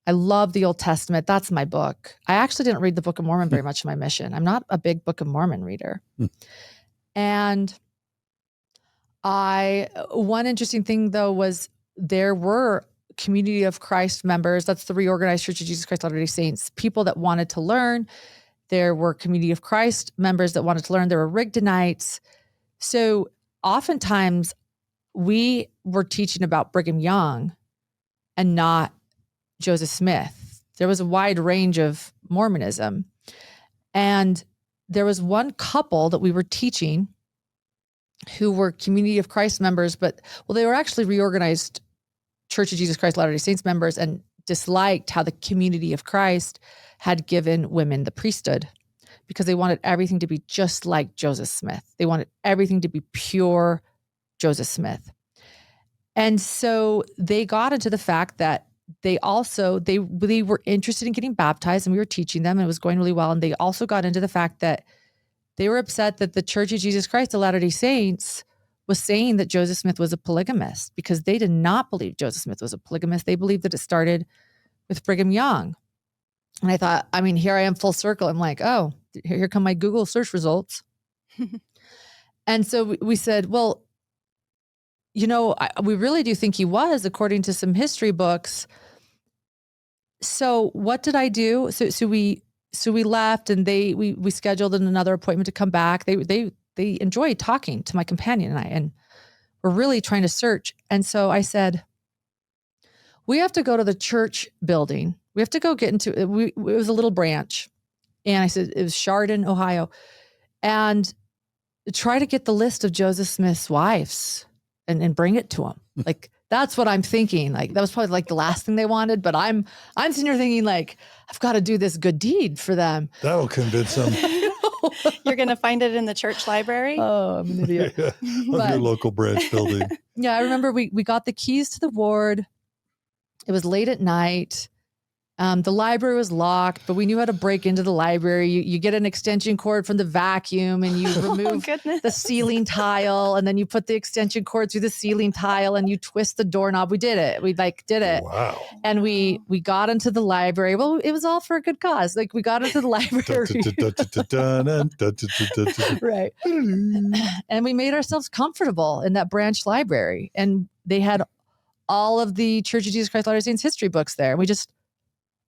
I love the Old Testament. That's my book. I actually didn't read the Book of Mormon very much in my mission. I'm not a big Book of Mormon reader. And one interesting thing though was there were Community of Christ members. That's the reorganized Church of Jesus Christ Latter-day Saints, people that wanted to learn. There were Community of Christ members that wanted to learn. There were Rigdonites. So oftentimes we were teaching about Brigham Young and not Joseph Smith. There was a wide range of Mormonism. And there was one couple that we were teaching who were Community of Christ members, they were actually reorganized Church of Jesus Christ Latter-day Saints members and disliked how the Community of Christ had given women the priesthood because they wanted everything to be just like Joseph Smith. They wanted everything to be pure Joseph Smith. And so they got into the fact that they were interested in getting baptized, and we were teaching them and it was going really well. And they also got into the fact that they were upset that the Church of Jesus Christ of Latter-day Saints was saying that Joseph Smith was a polygamist because they did not believe Joseph Smith was a polygamist. They believed that it started with Brigham Young. And I thought, here I am full circle. I'm like, oh, here come my Google search results. And so we said, well, we really do think he was, according to some history books. So what did I do? So we left, and we scheduled another appointment to come back. They enjoyed talking to my companion and I, and we're really trying to search. And so I said, we have to go to the church building. We have to go get into it. It was a little branch. And I said, it was Chardon, Ohio. And try to get the list of Joseph Smith's wives and bring it to him. Like, that's what I'm thinking. Like, that was probably like the last thing they wanted, but I'm sitting here thinking like, I've got to do this good deed for them. That'll convince them. You're going to find it in the church library. Oh, I'm an idiot. Of your local branch building. Yeah. I remember we got the keys to the ward. It was late at night. The library was locked, but we knew how to break into the library. You get an extension cord from the vacuum and you remove the ceiling tile, and then you put the extension cord through the ceiling tile and you twist the doorknob. We did it. We did it. Wow. And we got into the library. Well, it was all for a good cause. Like, we got into the library. Right. And we made ourselves comfortable in that branch library. And they had all of the Church of Jesus Christ Latter-day Saints history books there. We just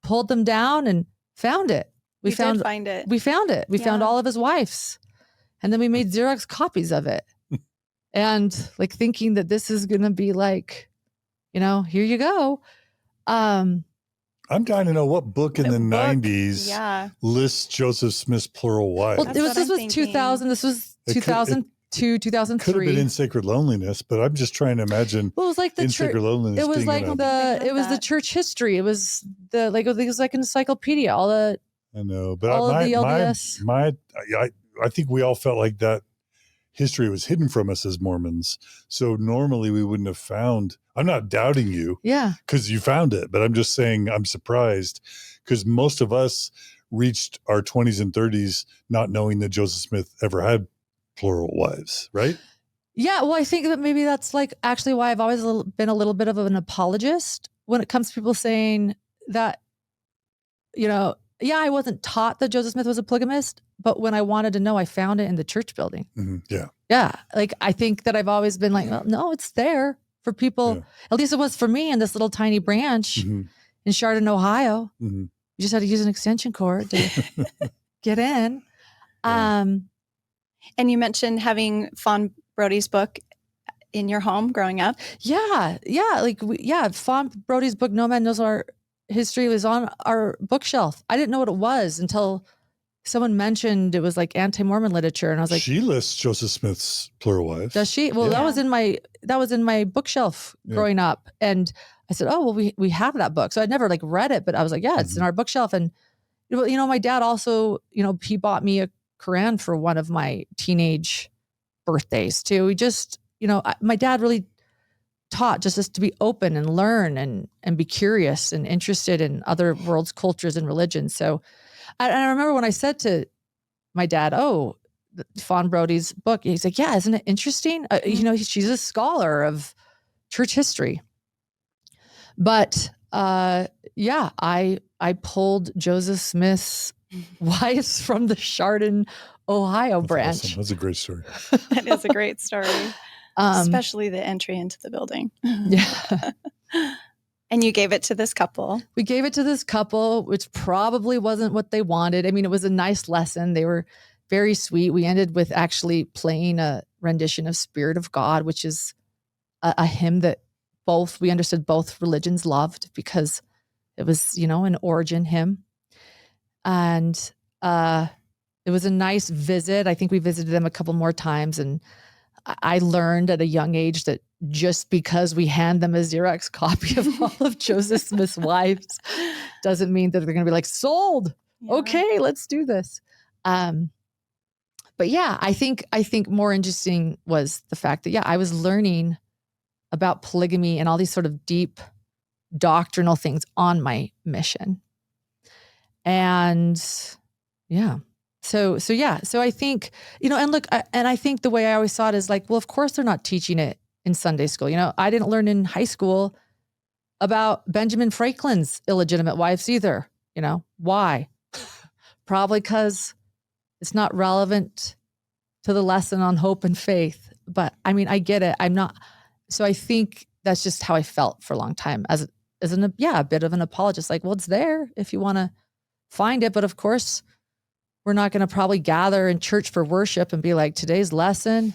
pulled them down and found it. We found it. We found it. We found all of his wives. And then we made Xerox copies of it. And like, thinking that this is going to be like, here you go. I'm dying to know what book in the 90s lists Joseph Smith's plural wives. Well, this was 2000. This was 2002, 2003. Could have been In Sacred Loneliness, but I'm just trying to imagine. Well, it was like the Sacred Loneliness. It was like the church history. It was like an encyclopedia. All the I know, but all of the LDS. I think we all felt like that history was hidden from us as Mormons. So normally we wouldn't have found, I'm not doubting you Yeah. because you found it, but I'm just saying I'm surprised because most of us reached our 20s and 30s not knowing that Joseph Smith ever had plural wives, right? Yeah. Well, I think that maybe that's like actually why I've always been a little bit of an apologist when it comes to people saying that, I wasn't taught that Joseph Smith was a polygamist, but when I wanted to know, I found it in the church building. Mm-hmm. Yeah. Yeah. Like, I think that I've always been like, well, no, it's there for people. Yeah. At least it was for me in this little tiny branch in Chardon, Ohio. You just had to use an extension cord to get in. Yeah. And you mentioned having Fawn Brody's book in your home growing up. Yeah. Yeah. Fawn Brody's book, No Man Knows Our History, was on our bookshelf. I didn't know what it was until someone mentioned it was like anti-Mormon literature. And I was like, she lists Joseph Smith's plural wives. Does she? Well, that was in my bookshelf growing up. And I said, oh, well, we have that book. So I'd never like read it, but I was like, yeah, it's in our bookshelf. And, my dad also, he bought me a Quran for one of my teenage birthdays too. He just, my dad really taught just us to be open and learn and be curious and interested in other worlds, cultures, and religions. So I remember when I said to my dad, oh, Fawn Brody's book, he's like, yeah, isn't it interesting? She's a scholar of church history. But I pulled Joseph Smith's wives from the Chardon, Ohio branch. Awesome. That's a great story. That is a great story. Especially the entry into the building. Yeah. And you gave it to this couple. We gave it to this couple, which probably wasn't what they wanted. I mean, it was a nice lesson. They were very sweet. We ended with actually playing a rendition of Spirit of God, which is a hymn that we understood both religions loved because it was, an origin hymn. And it was a nice visit. I think we visited them a couple more times. And I learned at a young age that just because we hand them a Xerox copy of all of Joseph Smith's wives doesn't mean that they're going to be like, sold. Yeah. Okay, let's do this. But yeah, I think more interesting was the fact that, I was learning about polygamy and all these sort of deep doctrinal things on my mission. And So I think, and look, I think the way I always saw it is like, well, of course they're not teaching it in Sunday school. I didn't learn in high school about Benjamin Franklin's illegitimate wives either. Why? Probably because it's not relevant to the lesson on hope and faith. But I mean, I get it. So I think that's just how I felt for a long time as a bit of an apologist. Like, well, it's there if you want to find it. But of course, we're not going to probably gather in church for worship and be like, today's lesson,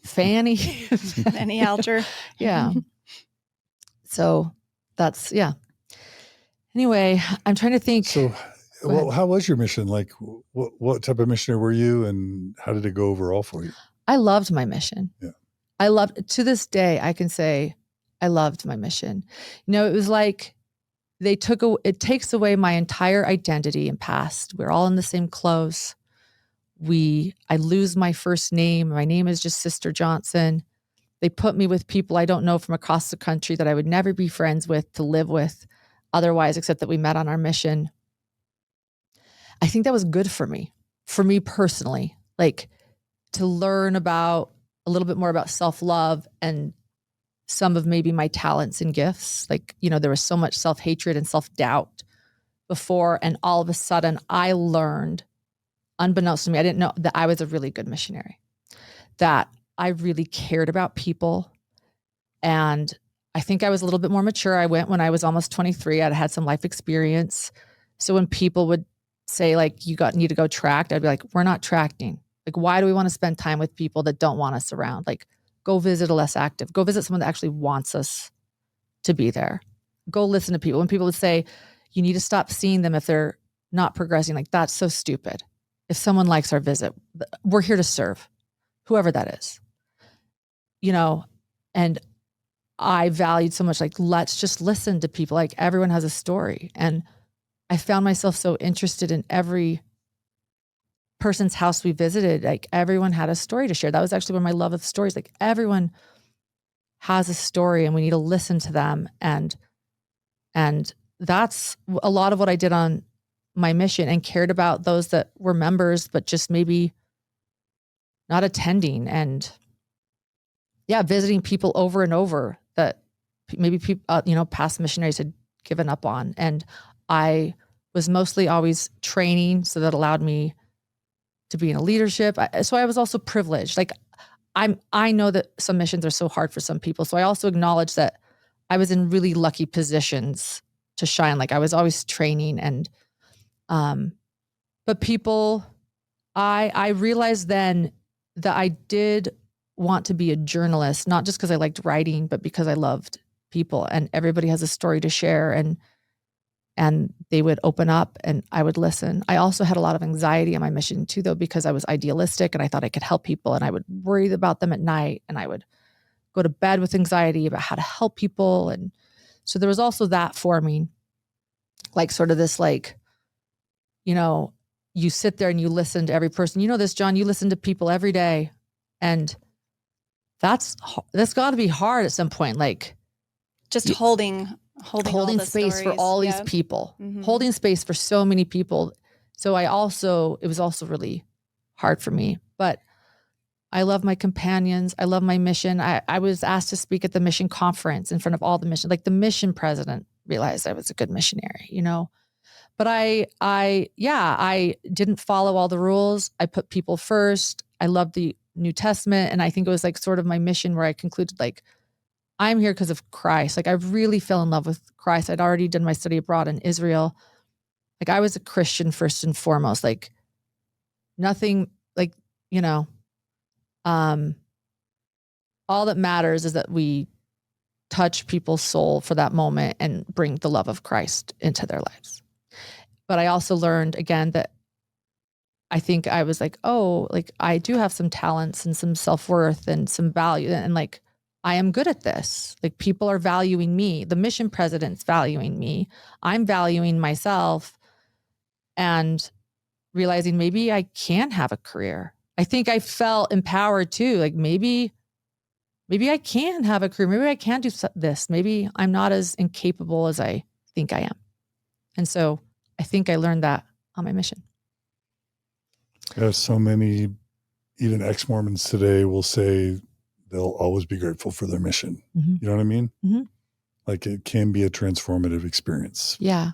Fanny. Fanny Alger. Yeah. So that's, Anyway, I'm trying to think. So, how was your mission? Like, what type of missionary were you and how did it go overall for you? I loved my mission. Yeah. To this day, I can say I loved my mission. It was like, it takes away my entire identity and past. We're all in the same clothes. I lose my first name. My name is just Sister Johnson. They put me with people I don't know from across the country that I would never be friends with, to live with otherwise, except that we met on our mission. I think that was good for me personally, like to learn a little bit more about self-love and some of maybe my talents and gifts. Like, there was so much self-hatred and self-doubt before. And all of a sudden I learned, unbeknownst to me, I didn't know that I was a really good missionary, that I really cared about people. And I think I was a little bit more mature. I went when I was almost 23. I'd had some life experience. So when people would say like, need to go tract, I'd be like, we're not tracting. Like, why do we want to spend time with people that don't want us around? Like, go visit a less active. Go visit someone that actually wants us to be there. Go listen to people. When people would say, you need to stop seeing them if they're not progressing, like, that's so stupid. If someone likes our visit, we're here to serve, whoever that is. And I valued so much, like, let's just listen to people. Like, everyone has a story. And I found myself so interested in every person's house we visited. Like everyone had a story to share. That was actually where my love of stories, like everyone has a story and we need to listen to them. And that's a lot of what I did on my mission, and cared about those that were members, but just maybe not attending, and visiting people over and over that maybe people, past missionaries had given up on. And I was mostly always training, so that allowed me to be in a leadership. So I was also privileged. Like I know that some missions are so hard for some people. So I also acknowledge that I was in really lucky positions to shine. Like I was always training, and, but people, I realized then that I did want to be a journalist, not just because I liked writing, but because I loved people, and everybody has a story to share, and they would open up and I would listen. I also had a lot of anxiety on my mission too, though, because I was idealistic and I thought I could help people, and I would worry about them at night, and I would go to bed with anxiety about how to help people. And so there was also that forming, like sort of this, like, you sit there and you listen to every person. You know this, John, you listen to people every day, and that's got to be hard at some point. Like just holding all the space stories. for all these people, holding space for so many people. So it was also really hard for me, but I love my companions. I love my mission. I was asked to speak at the mission conference in front of all the mission, like the mission president realized I was a good missionary, but I didn't follow all the rules. I put people first. I loved the New Testament. And I think it was like sort of my mission where I concluded, like, I'm here because of Christ. Like I really fell in love with Christ. I'd already done my study abroad in Israel. Like I was a Christian first and foremost, like nothing, like, all that matters is that we touch people's soul for that moment and bring the love of Christ into their lives. But I also learned again that I think I was like, oh, like I do have some talents and some self-worth and some value, and like, I am good at this. Like people are valuing me. The mission president's valuing me. I'm valuing myself, and realizing maybe I can have a career. I think I felt empowered too. Like maybe I can have a career. Maybe I can do this. Maybe I'm not as incapable as I think I am. And so I think I learned that on my mission. There's so many, even ex-Mormons today will say they'll always be grateful for their mission. Mm-hmm. You know what I mean? Mm-hmm. Like it can be a transformative experience. Yeah.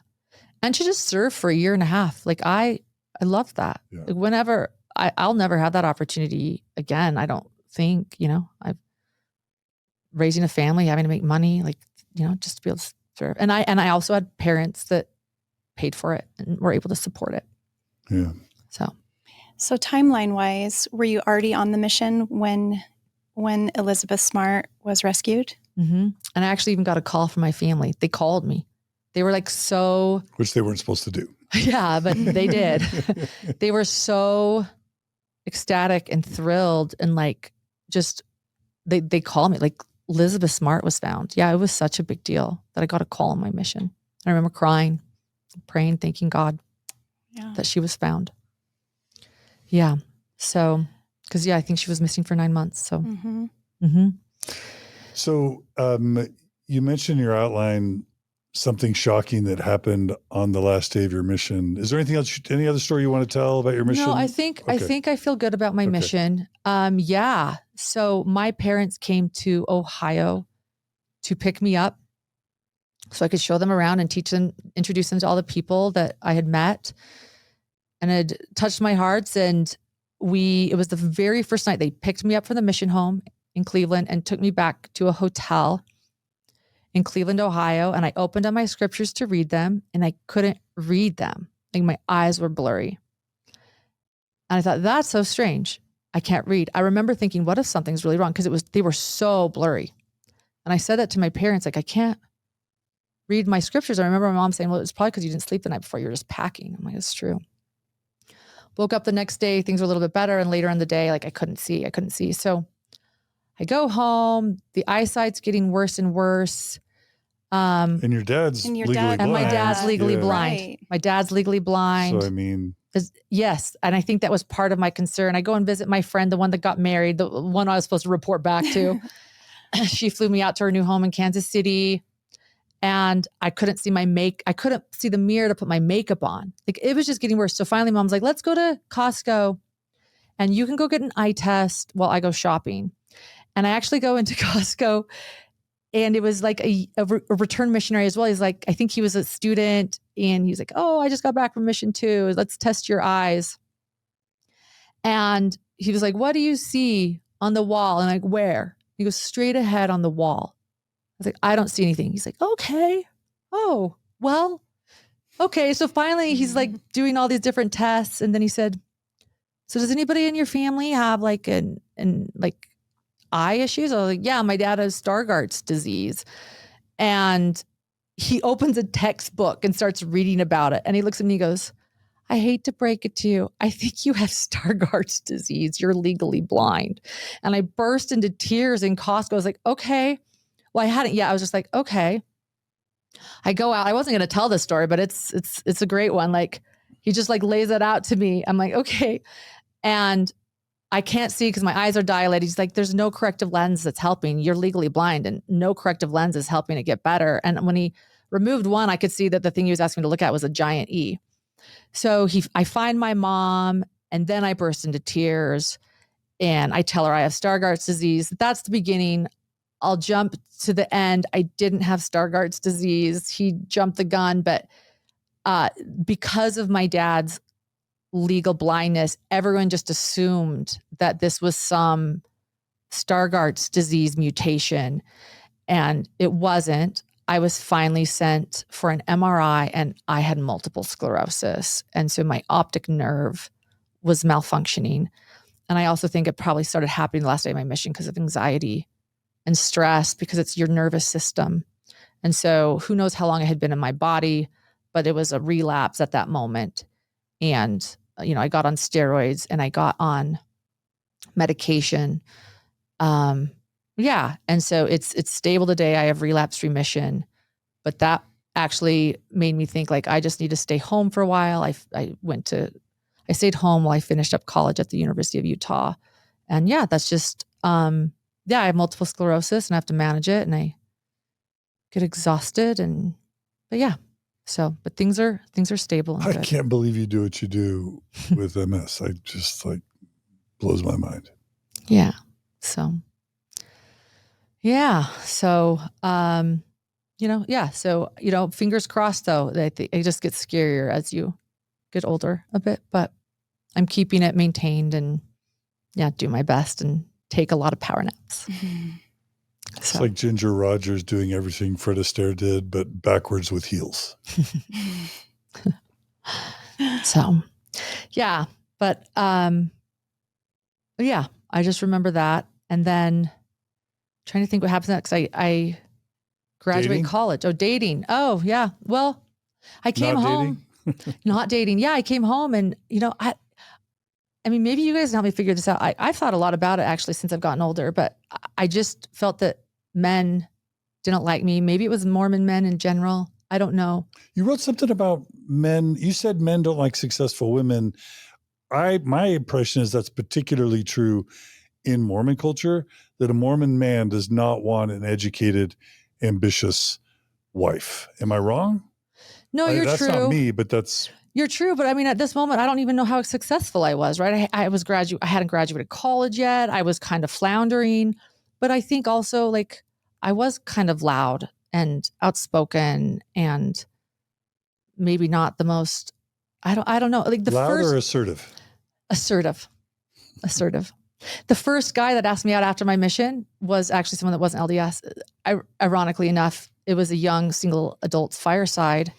And to just serve for a year and a half. Like I love that. Yeah. Like whenever I'll never have that opportunity again. I don't think, I'm raising a family, having to make money, like, just to be able to serve. And I also had parents that paid for it and were able to support it. Yeah. So timeline wise, were you already on the mission when Elizabeth Smart was rescued? Mm-hmm. And I actually even got a call from my family. They called me. They were like, so. Which they weren't supposed to do. Yeah, but they did. They were so ecstatic and thrilled, and like, just, they called me like, Elizabeth Smart was found. Yeah, it was such a big deal that I got a call on my mission. I remember crying, praying, thanking God that she was found. Yeah. So, because I think she was missing for 9 months. So, So you mentioned in your outline something shocking that happened on the last day of your mission. Is there anything else, any other story you want to tell about your mission? No, I think I feel good about my mission. Yeah. So my parents came to Ohio to pick me up so I could show them around and introduce them to all the people that I had met and had touched my hearts. And it was the very first night they picked me up from the mission home in Cleveland and took me back to a hotel in Cleveland, Ohio. And I opened up my scriptures to read them, and I couldn't read them. Like my eyes were blurry. And I thought, that's so strange. I can't read. I remember thinking, what if something's really wrong? Because they were so blurry. And I said that to my parents, like, I can't read my scriptures. I remember my mom saying, well, it's probably because you didn't sleep the night before. You were just packing. I'm like, it's true. Woke up the next day, things were a little bit better. And later in the day, like I couldn't see. So I go home. The eyesight's getting worse and worse. And your dad's And your legally dad- and blind. my dad's legally Yeah. blind. Right. My dad's legally blind. So, I mean, Yes. And I think that was part of my concern. I go and visit my friend, the one that got married, the one I was supposed to report back to. She flew me out to her new home in Kansas City. And I couldn't see I couldn't see the mirror to put my makeup on. Like, it was just getting worse. So finally mom's like, let's go to Costco and you can go get an eye test while I go shopping. And I actually go into Costco, and it was like a return missionary as well. He's like, I think he was a student, and he's like, oh, I just got back from mission 2. Let's test your eyes. And he was like, what do you see on the wall? And I'm like, where? He goes, straight ahead on the wall. I was like, I don't see anything. He's like, okay. Oh, well, okay. So finally he's like doing all these different tests. And then he said, so does anybody in your family have like an like eye issues? I was like, yeah, my dad has Stargardt's disease. And he opens a textbook and starts reading about it. And he looks at me and he goes, I hate to break it to you, I think you have Stargardt's disease. You're legally blind. And I burst into tears in Costco. I was like, okay. Well, I hadn't yet. I was just like, okay. I go out. I wasn't going to tell this story, but it's a great one. Like, he just like lays it out to me. I'm like, okay. And I can't see because my eyes are dilated. He's like, there's no corrective lens that's helping. You're legally blind, and no corrective lens is helping it get better. And when he removed one, I could see that the thing he was asking me to look at was a giant E. So I find my mom, and then I burst into tears, and I tell her I have Stargardt's disease. That's the beginning. I'll jump to the end. I didn't have Stargardt's disease. He jumped the gun, but because of my dad's legal blindness, everyone just assumed that this was some Stargardt's disease mutation, and it wasn't. I was finally sent for an MRI, and I had multiple sclerosis. And so my optic nerve was malfunctioning. And I also think it probably started happening the last day of my mission because of anxiety and stress, because it's your nervous system. And so who knows how long it had been in my body, but it was a relapse at that moment. And, I got on steroids and I got on medication. Yeah. And so it's stable today. I have relapse remission, but that actually made me think like, I just need to stay home for a while. I stayed home while I finished up college at the University of Utah. And yeah, that's just, I have multiple sclerosis and I have to manage it, and I get exhausted, but yeah. So, but things are stable. And I good. can't believe you do what you do with MS. I just blows my mind. Yeah. So, yeah. So, So, fingers crossed though. It just gets scarier as you get older a bit, but I'm keeping it maintained and do my best and take a lot of power naps. Mm-hmm. It's like Ginger Rogers doing everything Fred Astaire did, but backwards with heels. So, yeah. But, yeah, I just remember that. And then trying to think what happens next. I graduate college. Oh, dating. Oh, yeah. Well, I came home. Not dating. Yeah, I came home and, I mean, maybe you guys can help me figure this out. I've thought a lot about it actually since I've gotten older, but I just felt that men didn't like me. Maybe it was Mormon men in general. I don't know. You wrote something about men. You said men don't like successful women. My impression is that's particularly true in Mormon culture, that a Mormon man does not want an educated, ambitious wife. Am I wrong? No, you're that's true. That's not me, but that's... You're true. But I mean, at this moment, I don't even know how successful I was, right? I hadn't graduated college yet. I was kind of floundering, but I think also I was kind of loud and outspoken and maybe not the most, I don't know. Like loud or assertive? Assertive. The first guy that asked me out after my mission was actually someone that wasn't LDS. Ironically enough, it was a young single adult fireside,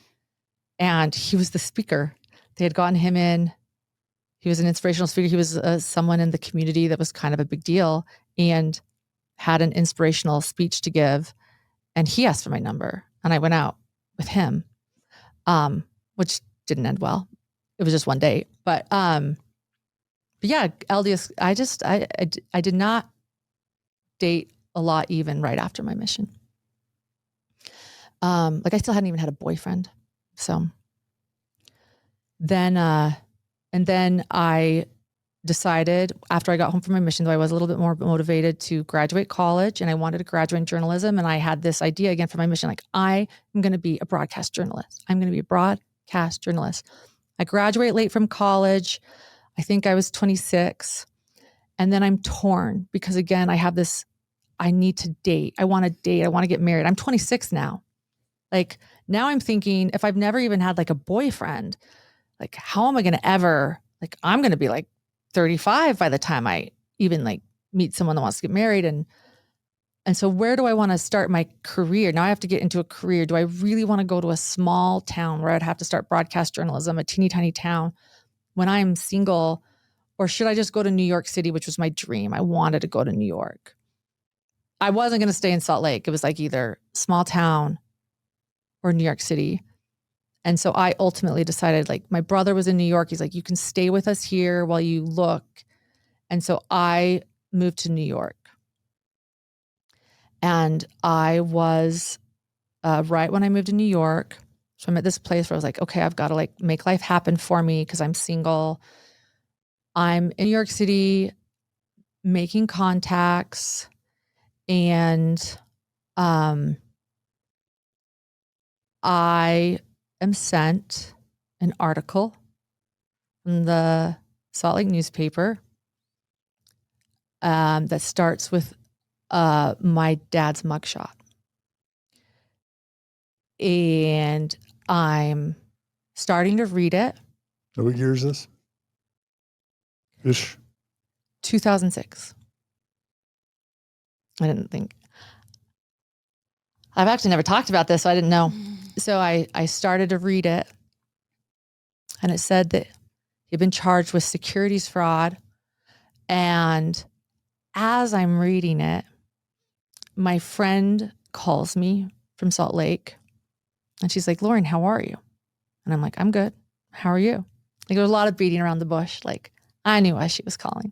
and he was the speaker. They had gotten him in. He was an inspirational speaker. He was someone in the community that was kind of a big deal and had an inspirational speech to give. And he asked for my number, and I went out with him, which didn't end well. It was just one date, but yeah, LDS. I did not date a lot even right after my mission. Like I still hadn't even had a boyfriend. So then, and then I decided after I got home from my mission, though I was a little bit more motivated to graduate college, and I wanted to graduate in journalism. And I had this idea again for my mission, like I am going to be a broadcast journalist. I'm going to be a broadcast journalist. I graduate late from college. I think I was 26. And then I'm torn because again, I have this, I need to date. I want to date. I want to get married. I'm 26 now. Like now I'm thinking if I've never even had like a boyfriend, like how am I going to ever, like I'm going to be like 35 by the time I even like meet someone that wants to get married. And so where do I want to start my career? Now I have to get into a career. Do I really want to go to a small town where I'd have to start broadcast journalism, a teeny tiny town when I'm single? Or should I just go to New York City, which was my dream? I wanted to go to New York. I wasn't going to stay in Salt Lake. It was like either small town or New York City. And so I ultimately decided, like my brother was in New York. He's like, you can stay with us here while you look. And so I moved to New York. And I was right when I moved to New York. So I'm at this place where I was like, okay, I've got to like make life happen for me because I'm single. I'm in New York City making contacts, and I am sent an article from the Salt Lake newspaper that starts with my dad's mugshot. And I'm starting to read it. So what year is this? Ish. 2006. I didn't think. I've actually never talked about this, so I didn't know. So I started to read it, and it said that he'd been charged with securities fraud. And as I'm reading it, my friend calls me from Salt Lake, and she's like, Lauren, how are you? And I'm like, I'm good. How are you? Like there was a lot of beating around the bush. Like I knew why she was calling,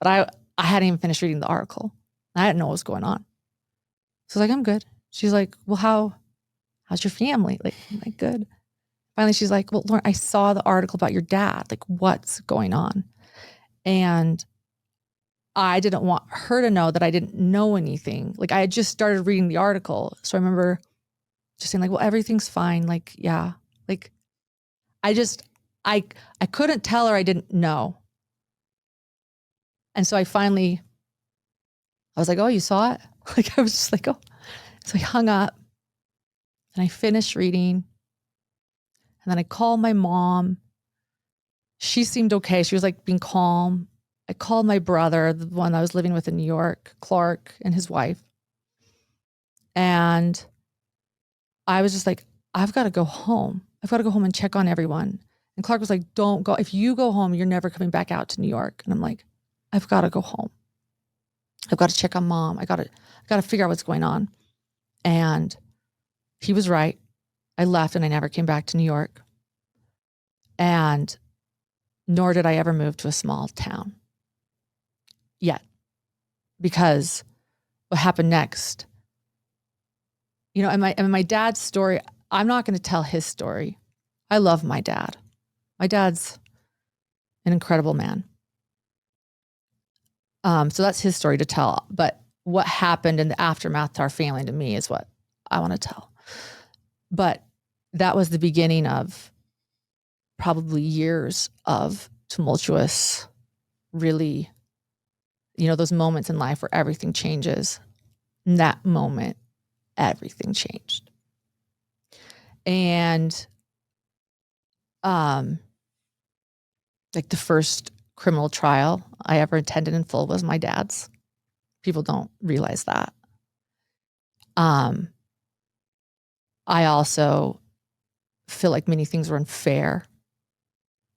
but I hadn't even finished reading the article. I didn't know what was going on. So I was like, I'm good. She's like, well, how's your family? Like, I'm like, good. Finally, she's like, well, Lauren, I saw the article about your dad. Like, what's going on? And I didn't want her to know that I didn't know anything. Like, I had just started reading the article. So I remember just saying like, well, everything's fine. Like, yeah. Like, I couldn't tell her I didn't know. And so I was like, oh, you saw it? Like, I was just like, oh. So I hung up and I finished reading. And then I called my mom. She seemed okay. She was like being calm. I called my brother, the one I was living with in New York, Clark, and his wife. And I was just like, I've got to go home. I've got to go home and check on everyone. And Clark was like, don't go. If you go home, you're never coming back out to New York. And I'm like, I've got to go home. I've got to check on mom. I got to figure out what's going on. And he was right. I left and I never came back to New York. And nor did I ever move to a small town yet. Because what happened next, you know, and my dad's story, I'm not going to tell his story. I love my dad. My dad's an incredible man. So that's his story to tell. But what happened in the aftermath to our family and to me is what I want to tell. But that was the beginning of probably years of tumultuous, really, you know, those moments in life where everything changes. In that moment, everything changed. And like the first criminal trial I ever attended in full was my dad's. People don't realize that. I also feel like many things were unfair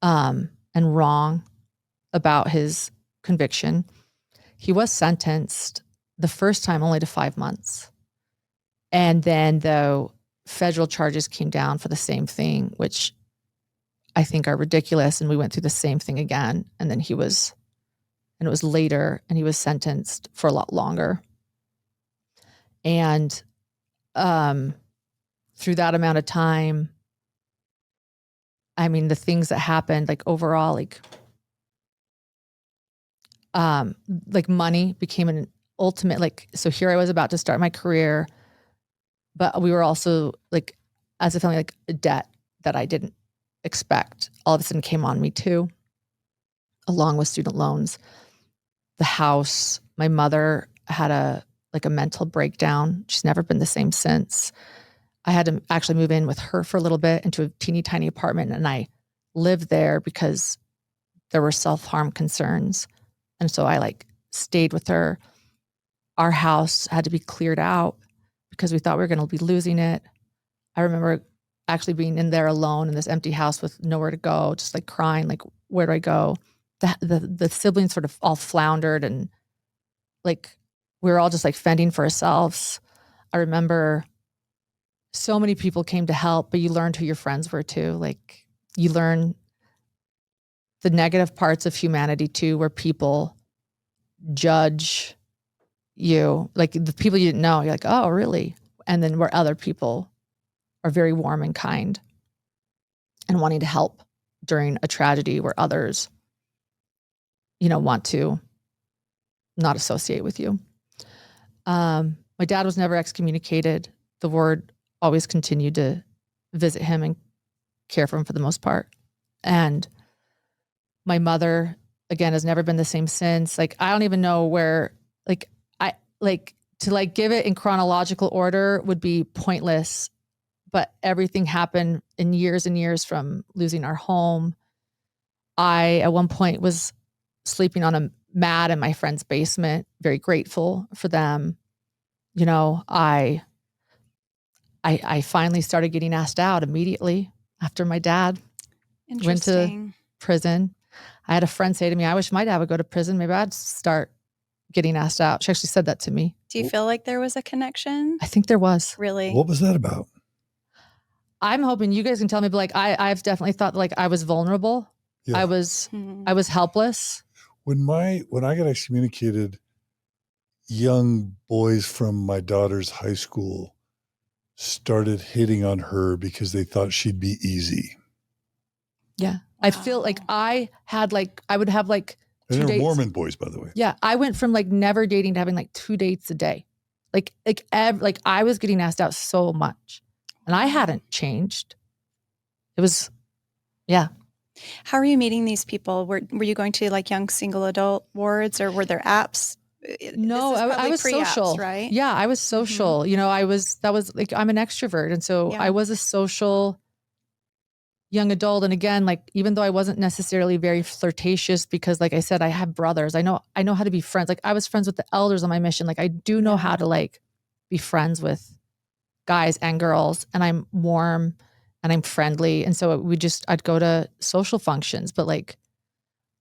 and wrong about his conviction. He was sentenced the first time only to 5 months. And then though federal charges came down for the same thing, which I think are ridiculous. And we went through the same thing again. And then it was later and he was sentenced for a lot longer. And through that amount of time, I mean, the things that happened, like overall, like money became an ultimate, like, so here I was about to start my career, but we were also like, as a family, like a debt that I didn't expect all of a sudden came on me too, along with student loans. The house, my mother had a mental breakdown. She's never been the same since. I had to actually move in with her for a little bit into a teeny tiny apartment, and I lived there because there were self-harm concerns. And so I like stayed with her. Our house had to be cleared out because we thought we were going to be losing it. I remember actually being in there alone in this empty house with nowhere to go, just like crying, like, where do I go? The siblings sort of all floundered, and like we were all just like fending for ourselves. I remember so many people came to help, but you learned who your friends were too. Like you learn the negative parts of humanity too, where people judge you, like the people you didn't know, you're like, oh, really? And then where other people are very warm and kind and wanting to help during a tragedy where others, want to not associate with you. My dad was never excommunicated. The word always continued to visit him and care for him for the most part. And my mother, again, has never been the same since. Like, I don't even know where, to give it in chronological order would be pointless, but everything happened in years and years from losing our home. I, at one point, was sleeping on a mat in my friend's basement, very grateful for them. I finally started getting asked out immediately after my dad went to prison. I had a friend say to me, I wish my dad would go to prison. Maybe I'd start getting asked out. She actually said that to me. Do you feel like there was a connection? I think there was. Really? What was that about? I'm hoping you guys can tell me, but like, I've definitely thought like I was vulnerable. Yeah. I was helpless. When I got excommunicated, young boys from my daughter's high school started hitting on her because they thought she'd be easy. Yeah. Wow. I feel like I would have like 2 and they're dates. Mormon boys, by the way. Yeah. I went from like never dating to having like 2 dates a day. Like I was getting asked out so much and I hadn't changed. It was, yeah. How are you meeting these people? Were you going to like young single adult wards, or were there apps? No, I was social, right? Yeah, I was social. Mm-hmm. That was like, I'm an extrovert. And so Yeah. I was a social young adult. And again, like, even though I wasn't necessarily very flirtatious, because like I said, I have brothers, I know how to be friends. Like I was friends with the elders on my mission. Like I do know how to like be friends with guys and girls, and I'm warm and I'm friendly. And so I'd go to social functions, but like,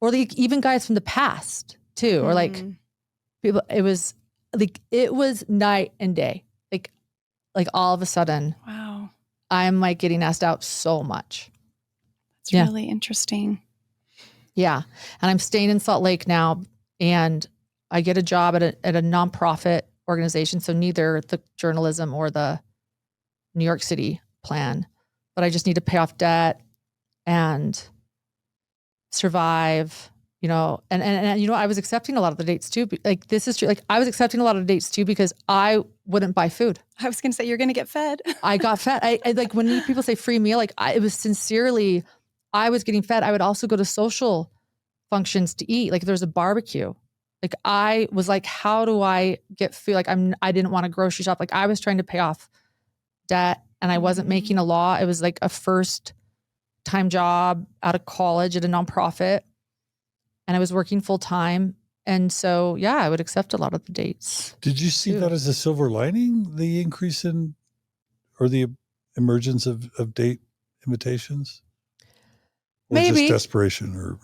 or like even guys from the past too, or like people, it was night and day. Like all of a sudden, wow, I'm like getting asked out so much. That's really interesting. Yeah. And I'm staying in Salt Lake now, and I get a job at a nonprofit organization. So neither the journalism or the New York City plan, but I just need to pay off debt and survive, and I was accepting a lot of the dates too. Like, this is true. Like, I was accepting a lot of dates too, because I wouldn't buy food. I was going to say, you're going to get fed. I got fed. I like, when people say free meal, like it was sincerely, I was getting fed. I would also go to social functions to eat. Like, if there's a barbecue, like I was like, how do I get food? Like I didn't want to grocery shop. Like I was trying to pay off debt, and I wasn't making a law. It was like a first time job out of college at a nonprofit, and I was working full time. And so, yeah, I would accept a lot of the dates. Did you see that as a silver lining, the increase in, or the emergence of date invitations? Or maybe just desperation, or,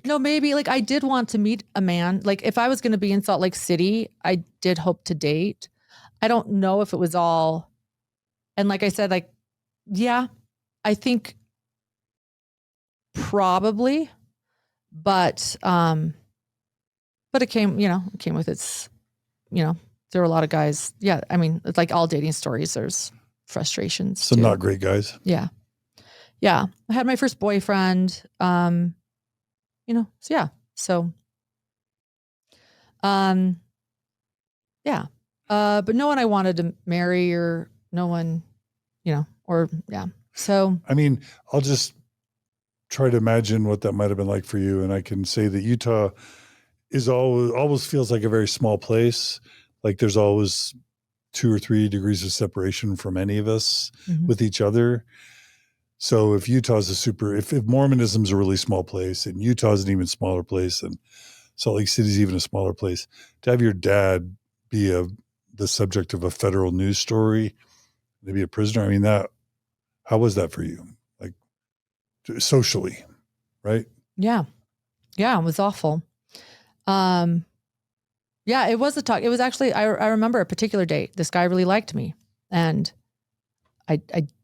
no, maybe like I did want to meet a man. Like if I was going to be in Salt Lake City, I did hope to date. I don't know if it was all, and like I said, like, yeah, I think probably, but it came with its, there were a lot of guys. Yeah. I mean, it's like all dating stories. There's frustrations. Some too. not great guys. Yeah. Yeah. I had my first boyfriend, so yeah. So, yeah. But no one I wanted to marry or no one, yeah. So, I mean, I'll just try to imagine what that might have been like for you. And I can say that Utah is always feels like a very small place. Like there's always 2 or 3 degrees of separation from any of us with each other. So if if Mormonism's a really small place and Utah's an even smaller place and Salt Lake City's even a smaller place, to have your dad be the subject of a federal news story, to be a prisoner, I mean, how was that for you? Like socially, right? yeah. Yeah. It was awful. Yeah, it was a talk. It was actually, I remember a particular date. This guy really liked me and I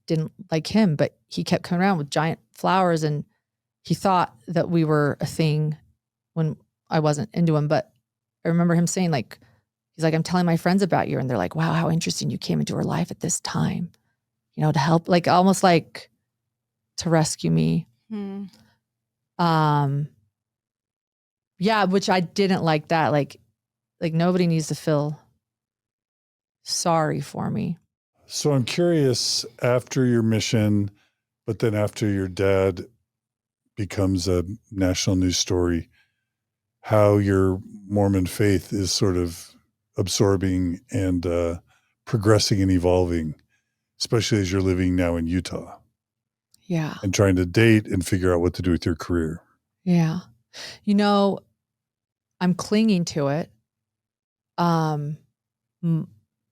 didn't like him, but he kept coming around with giant flowers and he thought that we were a thing when I wasn't into him. But I remember him saying he's like, I'm telling my friends about you. And they're like, wow, how interesting you came into her life at this time, to help, almost like to rescue me. Yeah, which I didn't like that. Like nobody needs to feel sorry for me. So I'm curious, after your mission, but then after your dad becomes a national news story, how your Mormon faith is sort of absorbing and progressing and evolving, especially as you're living now in Utah. Yeah. And trying to date and figure out what to do with your career. Yeah. I'm clinging to it.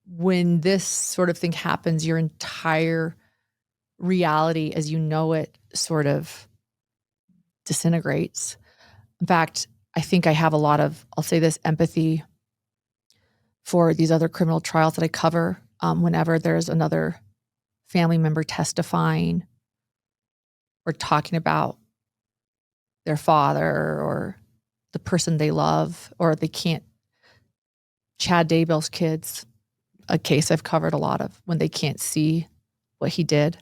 When this sort of thing happens, your entire reality as you know it sort of disintegrates. In fact, I think I have a lot of, I'll say this, empathy for these other criminal trials that I cover. Whenever there's another family member testifying or talking about their father or the person they love, or they can't, Chad Daybell's kids, a case I've covered a lot of, when they can't see what he did.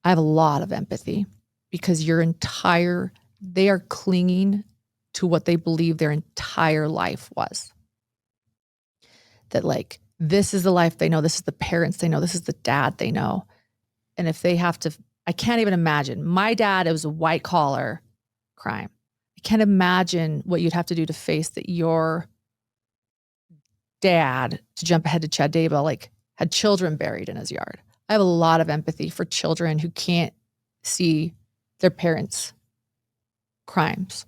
I have a lot of empathy because they are clinging to what they believe their entire life was. That this is the life they know, this is the parents they know, this is the dad they know. And if they have to, I can't even imagine. My dad, it was a white collar crime. I can't imagine what you'd have to do to face that your dad, to jump ahead to Chad Daybell, had children buried in his yard. I have a lot of empathy for children who can't see their parents' crimes.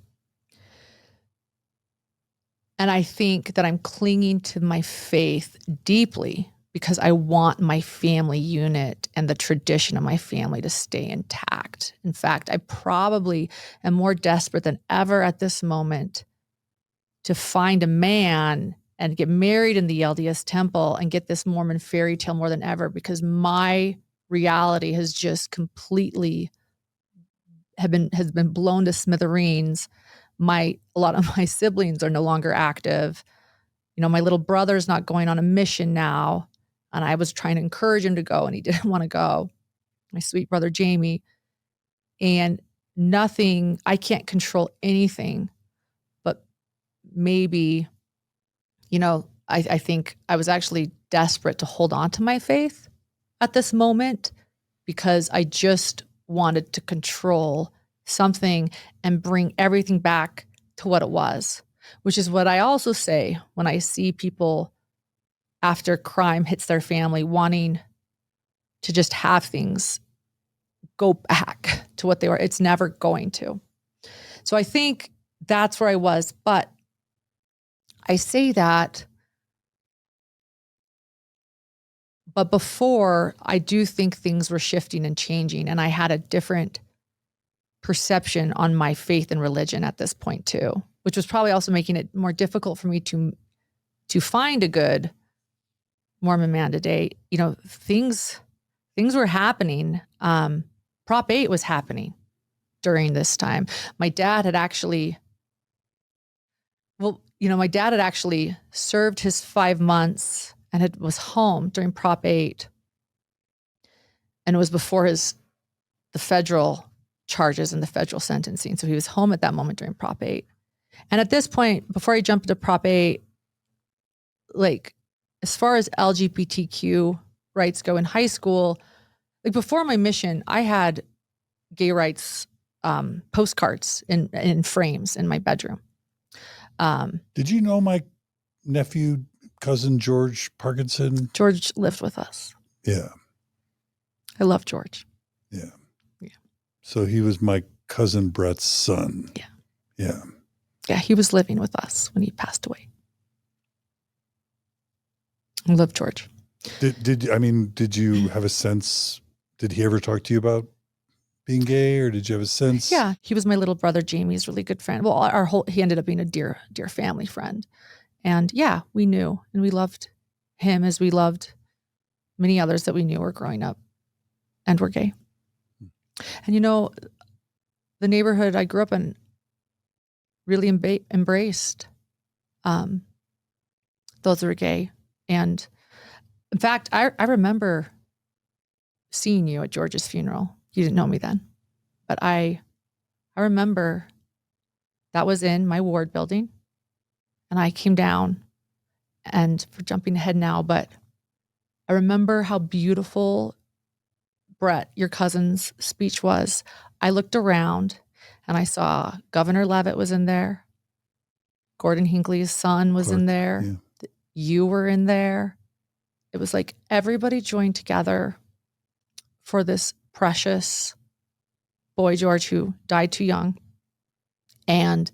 And I think that I'm clinging to my faith deeply because I want my family unit and the tradition of my family to stay intact. In fact, I probably am more desperate than ever at this moment to find a man and get married in the LDS temple and get this Mormon fairy tale more than ever, because my reality has just completely has been blown to smithereens. A lot of my siblings are no longer active. My little brother's not going on a mission now. And I was trying to encourage him to go and he didn't want to go. My sweet brother, Jamie. And I can't control anything, but maybe, I think I was actually desperate to hold on to my faith at this moment because I just wanted to control something and bring everything back to what it was, which is what I also say when I see people after crime hits their family wanting to just have things go back to what they were. It's never going to. So I think that's where I was. But I say that, but before, I do think things were shifting and changing, and I had a different perception on my faith and religion at this point too, which was probably also making it more difficult for me to find a good Mormon man to date. Things were happening. Prop 8 was happening during this time. My dad had actually served his 5 months and was home during Prop 8. And it was before the federal charges and the federal sentencing. So he was home at that moment during Prop 8. And at this point, before I jumped into Prop 8, like as far as LGBTQ rights go in high school, like before my mission, I had gay rights postcards in frames in my bedroom. Did you know my nephew, cousin George Parkinson? George lived with us. Yeah. I love George. Yeah. Yeah. So he was my cousin Brett's son. Yeah. Yeah. Yeah, he was living with us when he passed away. I love George. Did you have a sense, did he ever talk to you about being gay, or did you have a sense? Yeah, he was my little brother Jamie's really good friend. Well, he ended up being a dear family friend. And yeah, we knew and we loved him as we loved many others that we knew were growing up and were gay. And the neighborhood I grew up in really embraced those who were gay. And in fact, I remember seeing you at George's funeral. You didn't know me then, but I remember that was in my ward building, and I came down, and we're jumping ahead now, but I remember how beautiful Brett, your cousin's speech was. I looked around and I saw Governor Levitt was in there. Gordon Hinckley's son was in there. Yeah. You were in there. It was like everybody joined together for this precious boy, George, who died too young. And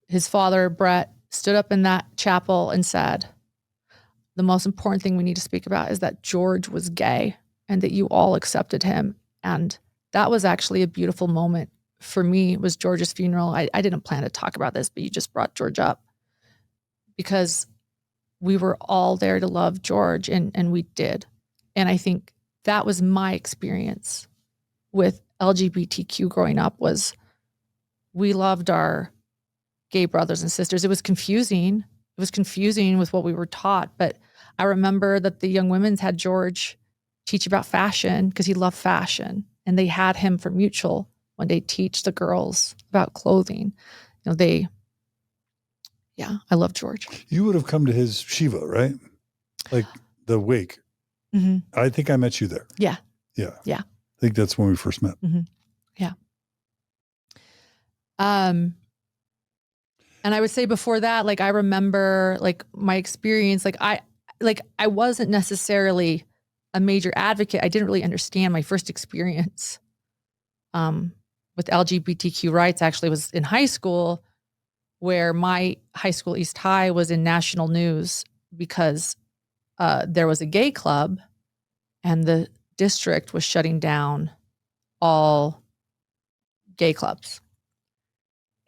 his father, Brett, stood up in that chapel and said, the most important thing we need to speak about is that George was gay and that you all accepted him. And that was actually a beautiful moment for me. It was George's funeral. I didn't plan to talk about this, but you just brought George up because we were all there to love George, and we did. And I think that was my experience with LGBTQ growing up, was we loved our gay brothers and sisters. It was confusing. It was confusing with what we were taught. But I remember that the young women's had George teach about fashion because he loved fashion. And they had him for mutual when they teach the girls about clothing. I love George. You would have come to his Shiva, right? Like the wake. Mm-hmm. I think I met you there. Yeah. Yeah. Yeah. I think that's when we first met. Mm-hmm. Yeah. And I would say before that, like, I remember like my experience, I wasn't necessarily a major advocate. I didn't really understand my first experience with LGBTQ rights actually was in high school, where my high school, East High, was in national news because there was a gay club and the district was shutting down all gay clubs.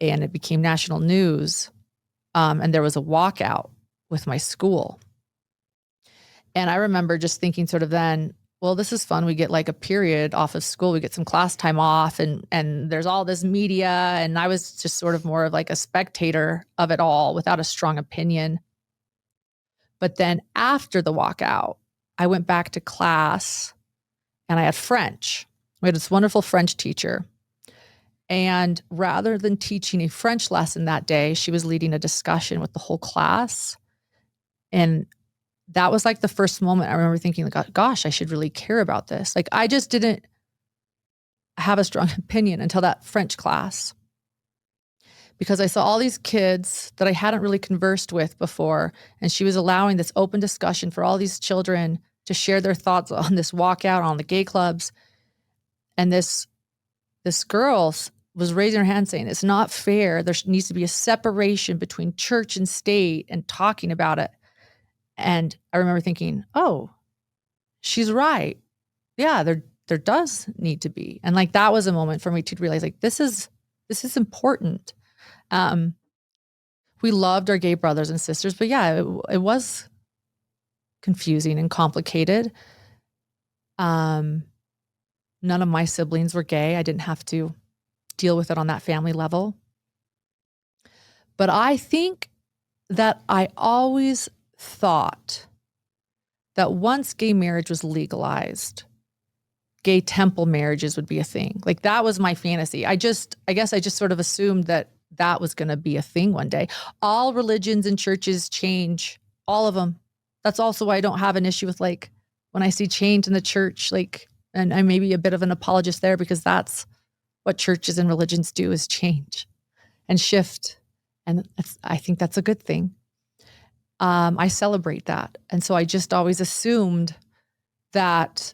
And it became national news. And there was a walkout with my school. And I remember just thinking sort of then, well, this is fun. We get like a period off of school. We get some class time off, and there's all this media. And I was just sort of more of like a spectator of it all without a strong opinion. But then after the walkout, I went back to class and I had French. We had this wonderful French teacher. And rather than teaching a French lesson that day, she was leading a discussion with the whole class. And that was like the first moment I remember thinking, like, gosh, I should really care about this. Like, I just didn't have a strong opinion until that French class, because I saw all these kids that I hadn't really conversed with before. And she was allowing this open discussion for all these children to share their thoughts on this walkout, on the gay clubs. And this girl was raising her hand saying, it's not fair. There needs to be a separation between church and state, and talking about it. And I remember thinking, oh, she's right. Yeah, there does need to be. And like, that was a moment for me to realize, like, this is important. We loved our gay brothers and sisters, but yeah, it was confusing and complicated. None of my siblings were gay. I didn't have to deal with it on that family level. But I think that I always thought that once gay marriage was legalized, gay temple marriages would be a thing. Like that was my fantasy. I guess I just sort of assumed that was going to be a thing one day. All religions and churches change, all of them. That's also why I don't have an issue with like when I see change in the church, like, and I may be a bit of an apologist there because that's what churches and religions do is change and shift. And I think that's a good thing. I celebrate that. And so I just always assumed that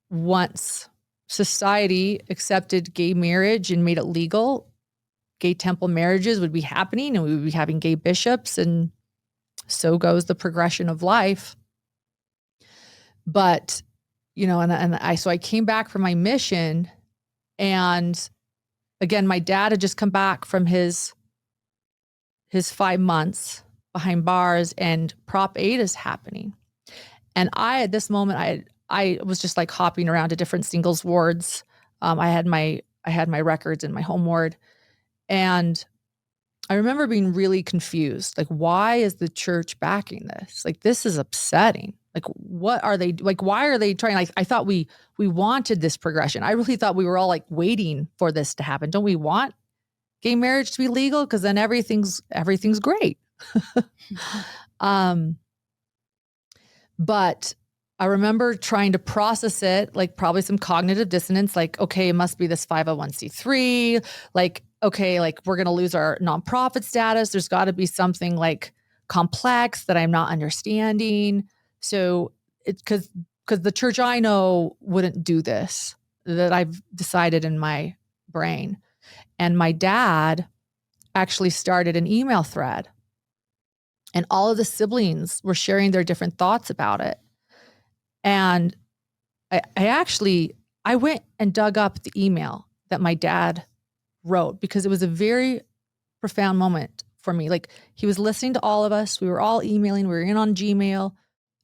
once society accepted gay marriage and made it legal, gay temple marriages would be happening and we would be having gay bishops, and so goes the progression of life. But, you know, so I came back from my mission, and again, my dad had just come back from his 5 months behind bars, and Prop 8 is happening. And at this moment, I was just like hopping around to different singles wards. I had my records in my home ward. And I remember being really confused. Like, why is the church backing this? Like, this is upsetting. Like, what are they, like, why are they trying? Like, I thought we wanted this progression. I really thought we were all like waiting for this to happen. Don't we want gay marriage to be legal? Because then everything's great. But I remember trying to process it, like probably some cognitive dissonance, like, okay, it must be this 501c3. Like, okay, like we're going to lose our nonprofit status. There's got to be something like complex that I'm not understanding. So it's because the church I know wouldn't do this, that I've decided in my brain. And my dad actually started an email thread, and all of the siblings were sharing their different thoughts about it. And I went and dug up the email that my dad wrote because it was a very profound moment for me. Like, he was listening to all of us. We were all emailing. We were in on Gmail.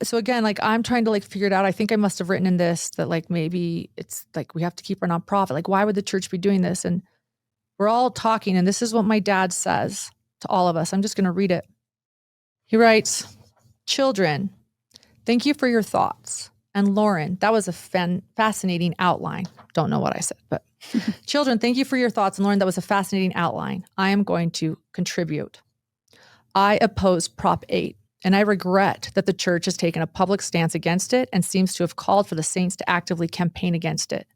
So again, like, I'm trying to like figure it out. I think I must have written in this that like maybe it's like we have to keep our nonprofit. Like, why would the church be doing this? And we're all talking, and this is what my dad says to all of us. I'm just going to read it. He writes, "Children, thank you for your thoughts." And Lauren, that was a fascinating outline. Don't know what I said, but children, thank you for your thoughts. And Lauren, that was a fascinating outline. I am going to contribute. I oppose Prop 8, and I regret that the church has taken a public stance against it and seems to have called for the saints to actively campaign against it.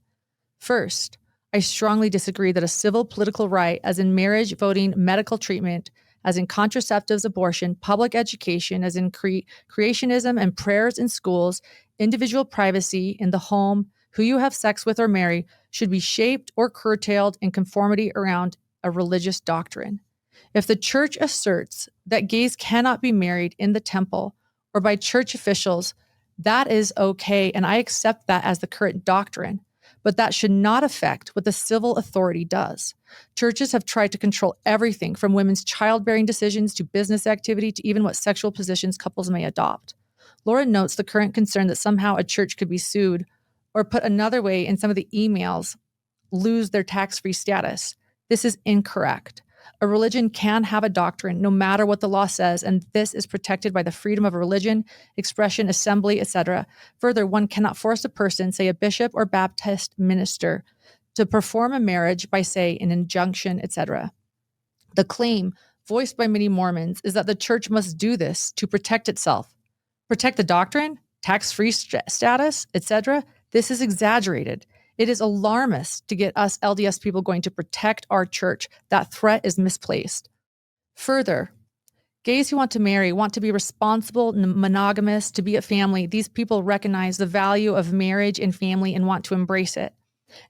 First, I strongly disagree that a civil political right, as in marriage, voting, medical treatment, as in contraceptives, abortion, public education, as in creationism and prayers in schools, individual privacy in the home, who you have sex with or marry, should be shaped or curtailed in conformity around a religious doctrine. If the church asserts that gays cannot be married in the temple or by church officials, that is okay, and I accept that as the current doctrine. But that should not affect what the civil authority does. Churches have tried to control everything from women's childbearing decisions to business activity to even what sexual positions couples may adopt. Lauren notes the current concern that somehow a church could be sued, or put another way, in some of the emails, lose their tax-free status. This is incorrect. A religion can have a doctrine no matter what the law says, and this is protected by the freedom of religion, expression, assembly, etc. Further, one cannot force a person, say a bishop or Baptist minister, to perform a marriage by, say, an injunction, etc. The claim voiced by many Mormons is that the church must do this to protect itself. Protect the doctrine, tax-free status, etc. This is exaggerated. It is alarmist to get us LDS people going to protect our church. That threat is misplaced. Further, gays who want to marry, want to be responsible, monogamous, to be a family, these people recognize the value of marriage and family and want to embrace it.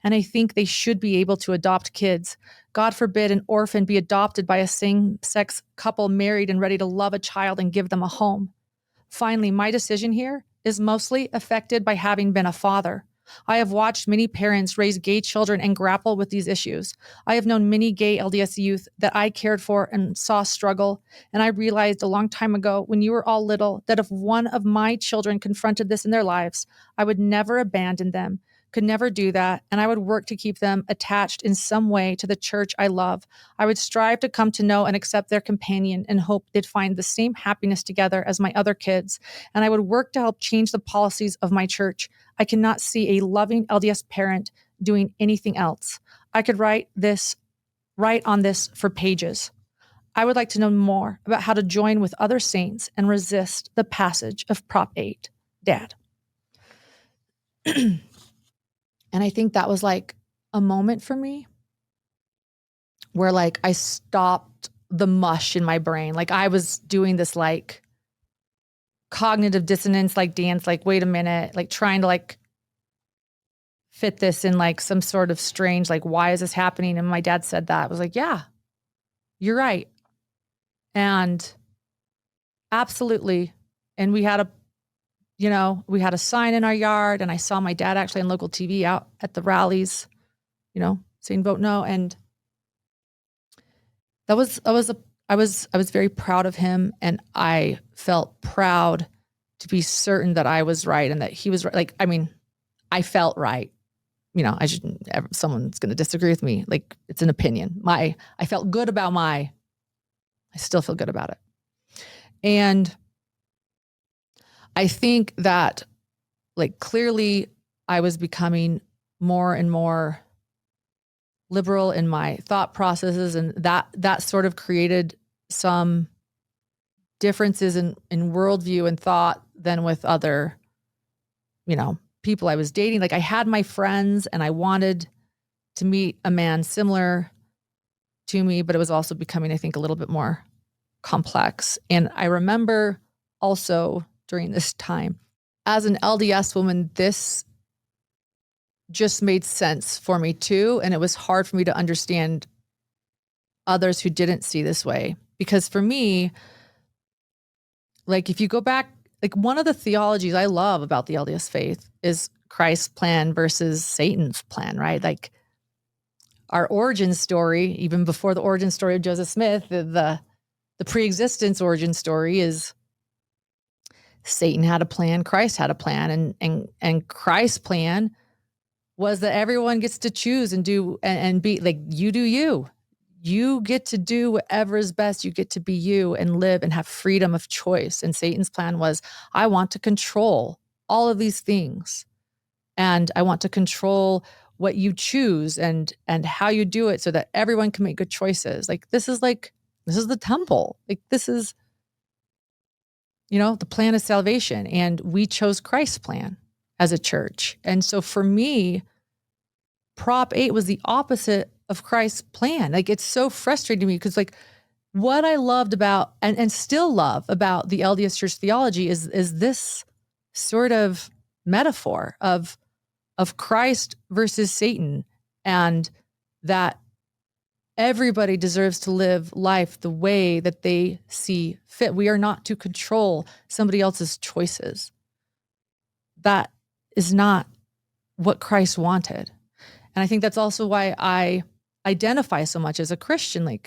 And I think they should be able to adopt kids. God forbid an orphan be adopted by a same-sex couple married and ready to love a child and give them a home. Finally, my decision here is mostly affected by having been a father. I have watched many parents raise gay children and grapple with these issues. I have known many gay LDS youth that I cared for and saw struggle. And I realized a long time ago, when you were all little, that if one of my children confronted this in their lives, I would never abandon them, could never do that, and I would work to keep them attached in some way to the church I love. I would strive to come to know and accept their companion and hope they'd find the same happiness together as my other kids, and I would work to help change the policies of my church. I cannot see a loving LDS parent doing anything else. I could write on this for pages. I would like to know more about how to join with other saints and resist the passage of Prop 8. Dad. And I think that was like a moment for me where like I stopped the mush in my brain. Like I was doing this like cognitive dissonance, like dance, like, wait a minute, like trying to like fit this in like some sort of strange, like, why is this happening? And my dad said that. I was like, yeah, you're right. And absolutely. And we had a sign in our yard, and I saw my dad actually on local TV out at the rallies, saying vote no. And I was very proud of him, and I felt proud to be certain that I was right and that he was right. Like, I mean, I felt right. Someone's going to disagree with me. Like, it's an opinion. I felt good about I still feel good about it. And I think that like clearly I was becoming more and more liberal in my thought processes, and that sort of created some differences in worldview and thought than with other, people I was dating. Like I had my friends and I wanted to meet a man similar to me, but it was also becoming, I think, a little bit more complex. And I remember also during this time, as an LDS woman, this just made sense for me too. And it was hard for me to understand others who didn't see this way. Because for me, like if you go back, like one of the theologies I love about the LDS faith is Christ's plan versus Satan's plan, right? Like our origin story, even before the origin story of Joseph Smith, the pre-existence origin story is Satan had a plan, Christ had a plan, and Christ's plan was that everyone gets to choose and do and be like, you do you. You get to do whatever is best. You get to be you and live and have freedom of choice. And Satan's plan was, I want to control all of these things. And I want to control what you choose and how you do it so that everyone can make good choices. This is the temple. Like this is, the plan of salvation. And we chose Christ's plan as a church. And so for me, Prop 8 was the opposite of Christ's plan. Like it's so frustrating to me because like what I loved about and still love about the LDS Church theology is this sort of metaphor of Christ versus Satan, and that everybody deserves to live life the way that they see fit. We are not to control somebody else's choices. That is not what Christ wanted. And I think that's also why I identify so much as a Christian.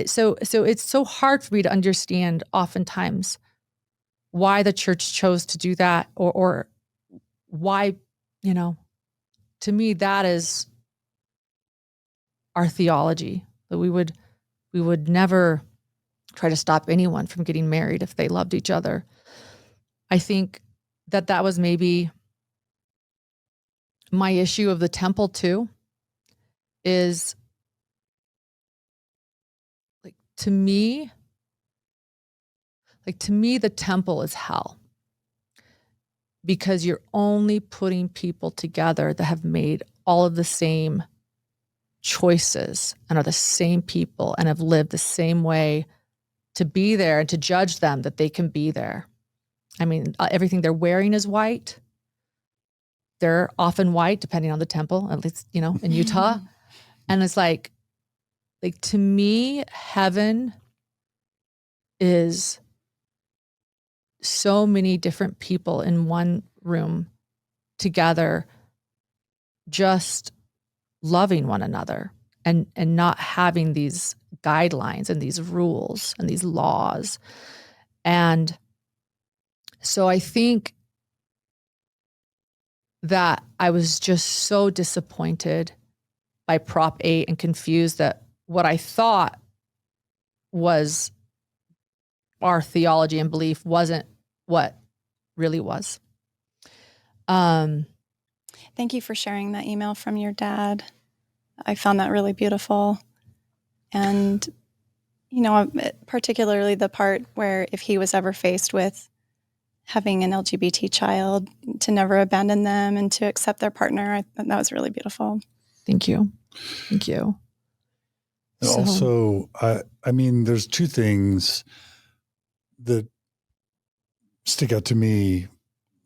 So it's so hard for me to understand oftentimes why the church chose to do that, or why, to me, that is our theology, that we would never try to stop anyone from getting married if they loved each other. I think that was maybe my issue of the temple too, is to me, the temple is hell, because you're only putting people together that have made all of the same choices and are the same people and have lived the same way to be there, and to judge them that they can be there. I mean, everything they're wearing is white. They're often white, depending on the temple, at least, in Utah. And it's like to me, heaven is so many different people in one room together, just loving one another and not having these guidelines and these rules and these laws. And so I think that I was just so disappointed by Prop 8 and confused that what I thought was our theology and belief wasn't what really was. Thank you for sharing that email from your dad. I found that really beautiful. And, particularly the part where if he was ever faced with having an LGBT child, to never abandon them and to accept their partner, that was really beautiful. Thank you. Thank you. And also, I mean, there's two things that stick out to me.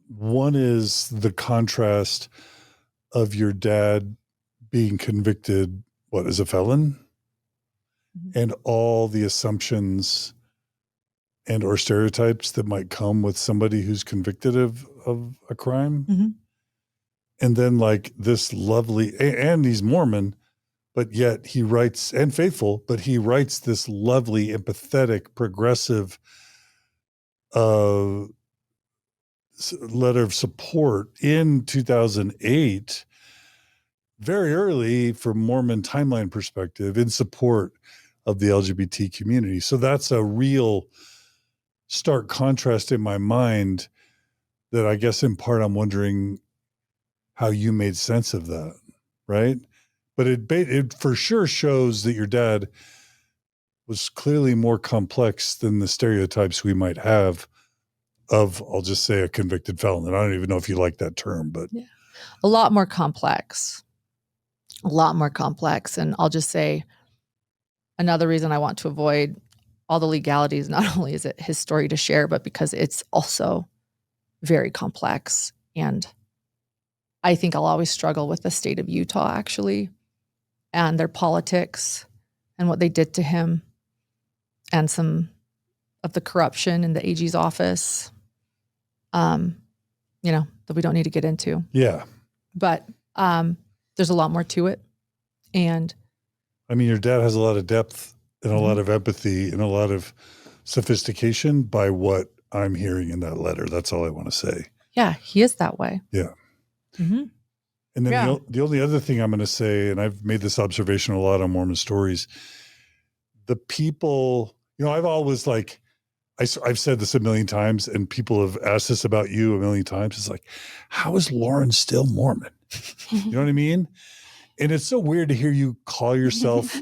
One is the contrast of your dad being convicted, as a felon, and all the assumptions and or stereotypes that might come with somebody who's convicted of a crime. Mm-hmm. And then like this lovely, and he's Mormon, but yet he writes, and faithful, but he writes this lovely, empathetic, progressive letter of support in 2008, very early from Mormon timeline perspective, in support of the LGBT community. So that's a real stark contrast in my mind that I guess in part I'm wondering how you made sense of that, right? But it for sure shows that your dad was clearly more complex than the stereotypes we might have of, I'll just say, a convicted felon. And I don't even know if you like that term, but yeah, a lot more complex. And I'll just say another reason I want to avoid all the legalities, not only is it his story to share, but because it's also very complex. And I think I'll always struggle with the state of Utah, actually, and their politics and what they did to him and some of the corruption in the AG's office, that we don't need to get into. yeah. But there's a lot more to it. And I mean, your dad has a lot of depth and a lot of empathy and a lot of sophistication by what I'm hearing in that letter. That's all I want to say. yeah, he is that way. Yeah. Mm-hmm. And then Yeah. the only other thing I'm going to say, and I've made this observation a lot on Mormon Stories, the people, I've always I've said this a million times, and people have asked this about you a million times. It's like, how is Lauren still Mormon? You know what I mean? And it's so weird to hear you call yourself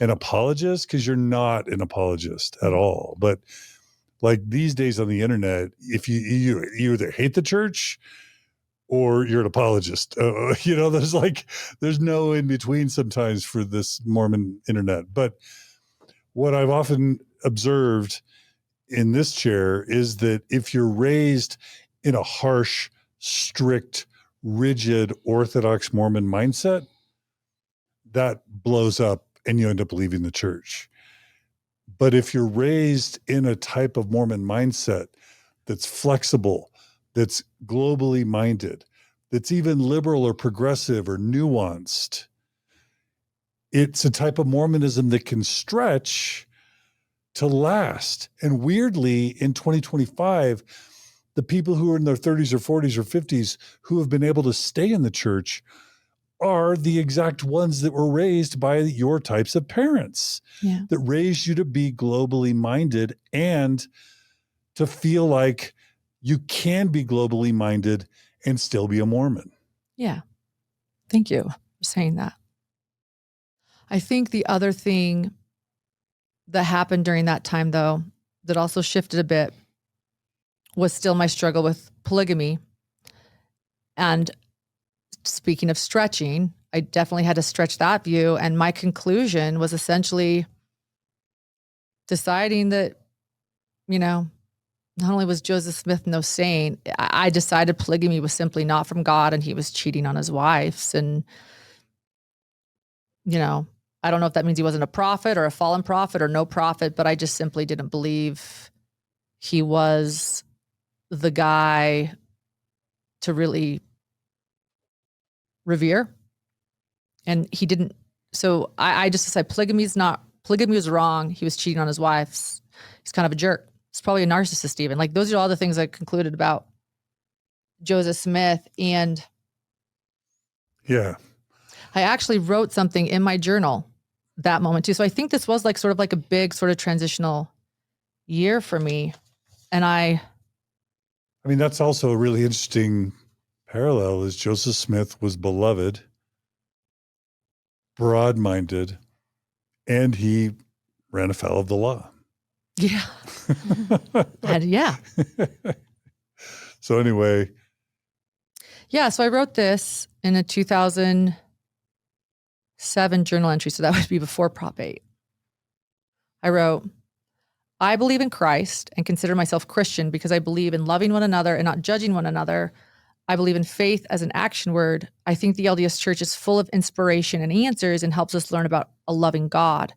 an apologist, because you're not an apologist at all. But like these days on the internet, if you either hate the church or you're an apologist, there's no in between sometimes for this Mormon internet. But what I've often observed in this chair is that if you're raised in a harsh, strict, rigid, Orthodox Mormon mindset, that blows up and you end up leaving the church. But if you're raised in a type of Mormon mindset that's flexible, that's globally minded, that's even liberal or progressive or nuanced, it's a type of Mormonism that can stretch to last. And weirdly, in 2025, the people who are in their 30s or 40s or 50s who have been able to stay in the church are the exact ones that were raised by your types of parents, that raised you to be globally minded and to feel like you can be globally minded and still be a Mormon. Yeah. Thank you for saying that. I think the other thing that happened during that time, though, that also shifted a bit was still my struggle with polygamy. And speaking of stretching, I definitely had to stretch that view. And my conclusion was essentially deciding that, not only was Joseph Smith no saint, I decided polygamy was simply not from God and he was cheating on his wives. And, I don't know if that means he wasn't a prophet or a fallen prophet or no prophet, but I just simply didn't believe he was the guy to really revere. And he didn't. So I just decided polygamy was wrong. He was cheating on his wives. He's kind of a jerk. He's probably a narcissist even. Like those are all the things I concluded about Joseph Smith. And Yeah. I actually wrote something in my journal that moment too. So I think this was like sort of like a big sort of transitional year for me. And I mean, that's also a really interesting parallel is Joseph Smith was beloved, broad-minded, and he ran afoul of the law. Yeah. Yeah. So anyway. Yeah. So I wrote this in a 2007 journal entry. So that would be before Prop 8. I wrote, I believe in Christ and consider myself Christian because I believe in loving one another and not judging one another. I believe in faith as an action word. I think the LDS Church is full of inspiration and answers and helps us learn about a loving God.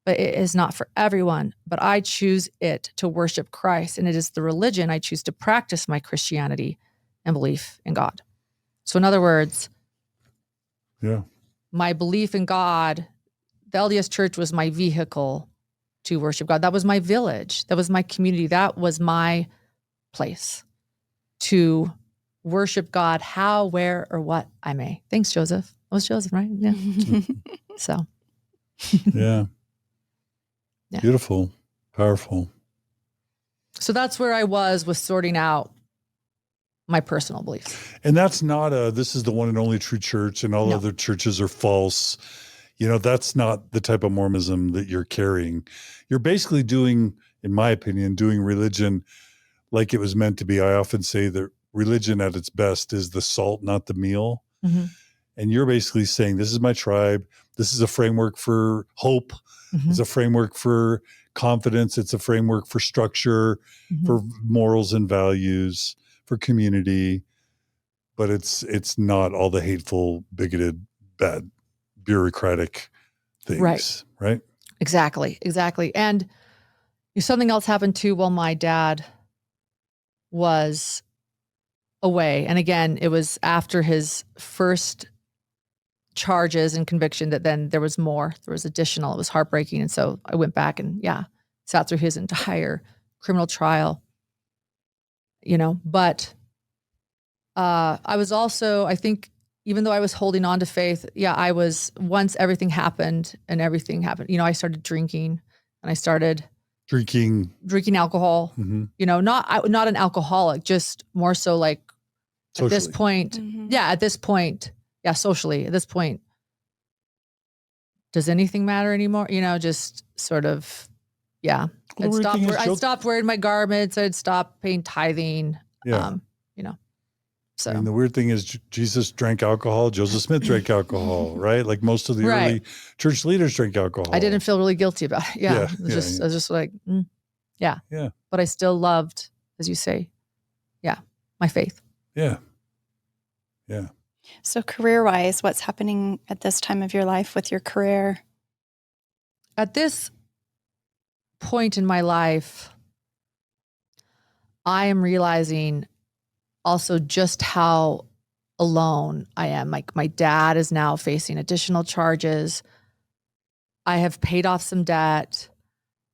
But it is not for everyone. But I choose it to worship Christ, and it is the religion I choose to practice my Christianity and belief in God. So in other words, my belief in God, the LDS Church was my vehicle to worship God. That was my village. That was my community. That was my place to worship God how, where, or what I may. Thanks, Joseph. That was Joseph, right? Yeah. So. Yeah. Beautiful. Powerful. So that's where I was with sorting out my personal beliefs. And that's not this is the one and only true church and all other churches are false. You know, that's not the type of Mormonism that you're carrying. You're basically doing, in my opinion, doing religion like it was meant to be. I often say that religion at its best is the salt, not the meal. Mm-hmm. And you're basically saying, this is my tribe. This is a framework for hope. Mm-hmm. It's a framework for confidence. It's a framework for structure, for morals and values, for community. But it's not all the hateful, bigoted, bad, bureaucratic things, right? Exactly. And something else happened too while my dad was away. And again, it was after his first charges and conviction that then there was more. There was additional. It was heartbreaking. And so I went back and sat through his entire criminal trial, but I was also, I think, even though I was holding on to faith, I was, once everything happened, I started drinking and I started drinking alcohol, not an alcoholic, just more so like socially. At this point, socially, at this point, does anything matter anymore? Just sort of, I stopped wearing my garments. I'd stopped paying tithing, So I mean, the weird thing is Jesus drank alcohol. Joseph Smith drank alcohol, right? Like most of the early church leaders drank alcohol. I didn't feel really guilty about it. I was just like, But I still loved, as you say, my faith. Yeah. So career-wise, what's happening at this time of your life with your career? At this point in my life, I am realizing also just how alone I am. Like my dad is now facing additional charges. I have paid off some debt.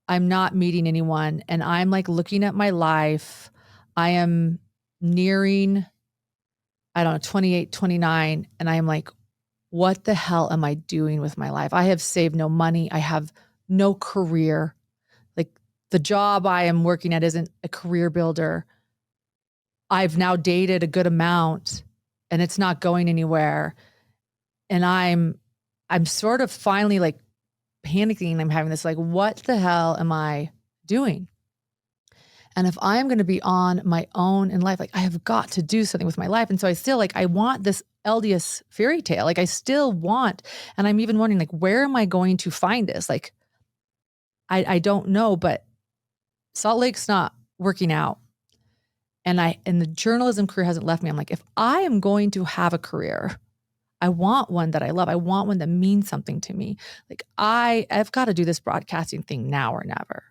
I'm not meeting anyone. And I'm like looking at my life. I am nearing, 28, 29. And I am like, what the hell am I doing with my life? I have saved no money. I have no career. Like the job I am working at isn't a career builder. I've now dated a good amount and it's not going anywhere. And I'm sort of finally like panicking. I'm having this like, what the hell am I doing? And if I'm going to be on my own in life, like I have got to do something with my life. And so I still I want this LDS fairy tale. Like I still want, and I'm even wondering like, where am I going to find this? Like, I don't know, but Salt Lake's not working out. And the journalism career hasn't left me. I'm like, if I am going to have a career, I want one that I love. I want one that means something to me. Like I've got to do this broadcasting thing now or never.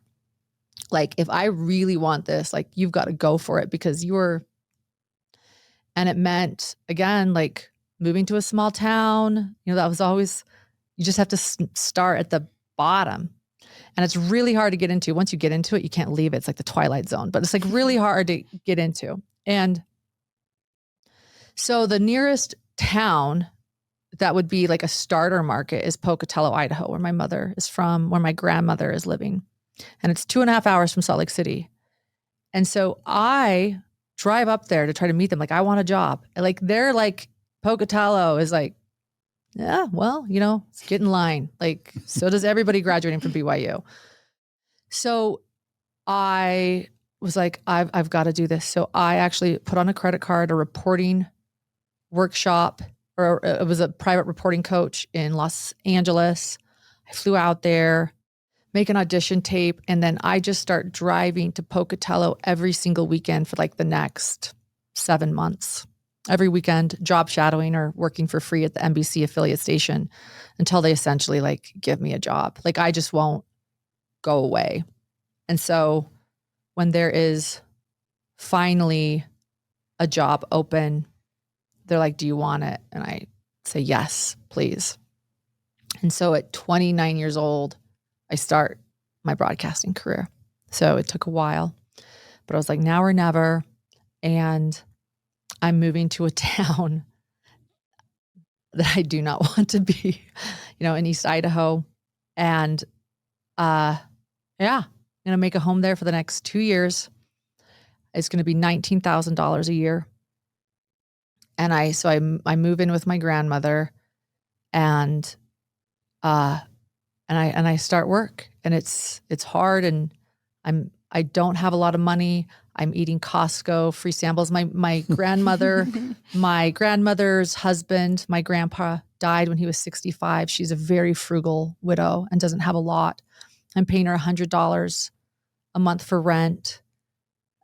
Like if I really want this, like you've got to go for it because and it meant again, like moving to a small town, that was always, you just have to start at the bottom. And it's really hard to get into. Once you get into it, you can't leave it. It's like the Twilight Zone, but it's like really hard to get into. And so the nearest town that would be like a starter market is Pocatello, Idaho, where my mother is from, where my grandmother is living. And it's 2.5 hours from Salt Lake City. And so I drive up there to try to meet them. Like, I want a job. And like, they're like, Pocatello is like, yeah, well, let's get in line. Like, so does everybody graduating from BYU. So I was like, I've got to do this. So I actually put on a credit card, a reporting workshop, or it was a private reporting coach in Los Angeles. I flew out there, make an audition tape, and then I just start driving to Pocatello every single weekend for like the next 7 months. Every weekend, job shadowing or working for free at the NBC affiliate station until they essentially like give me a job. Like, I just won't go away. And so when there is finally a job open, they're like, do you want it? And I say, yes, please. And so at 29 years old, I start my broadcasting career. So it took a while, but I was like, now or never. And I'm moving to a town that I do not want to be, in East Idaho. And I'm going to make a home there for the next 2 years. It's going to be $19,000 a year. And I move in with my grandmother, and I start work, and it's hard, and I don't have a lot of money. I'm eating Costco free samples. My grandmother, my grandmother's husband, my grandpa died when he was 65. She's a very frugal widow and doesn't have a lot. I'm paying her $100 a month for rent.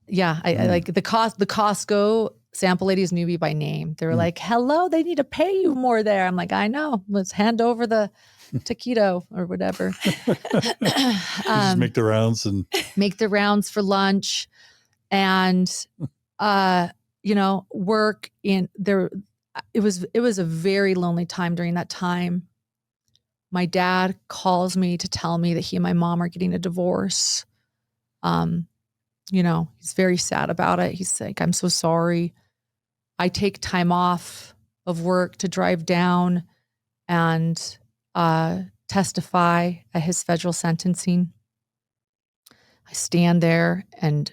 Yeah, I like the Costco sample ladies knew me by name. They were like, hello, they need to pay you more there. I'm like, I know. Let's hand over the taquito or whatever. Just make the rounds and make the rounds for lunch, and work in there. It was a very lonely time during that time. My dad calls me to tell me that he and my mom are getting a divorce. He's very sad about it. He's like, I'm so sorry. I take time off of work to drive down and testify at his federal sentencing. I stand there, and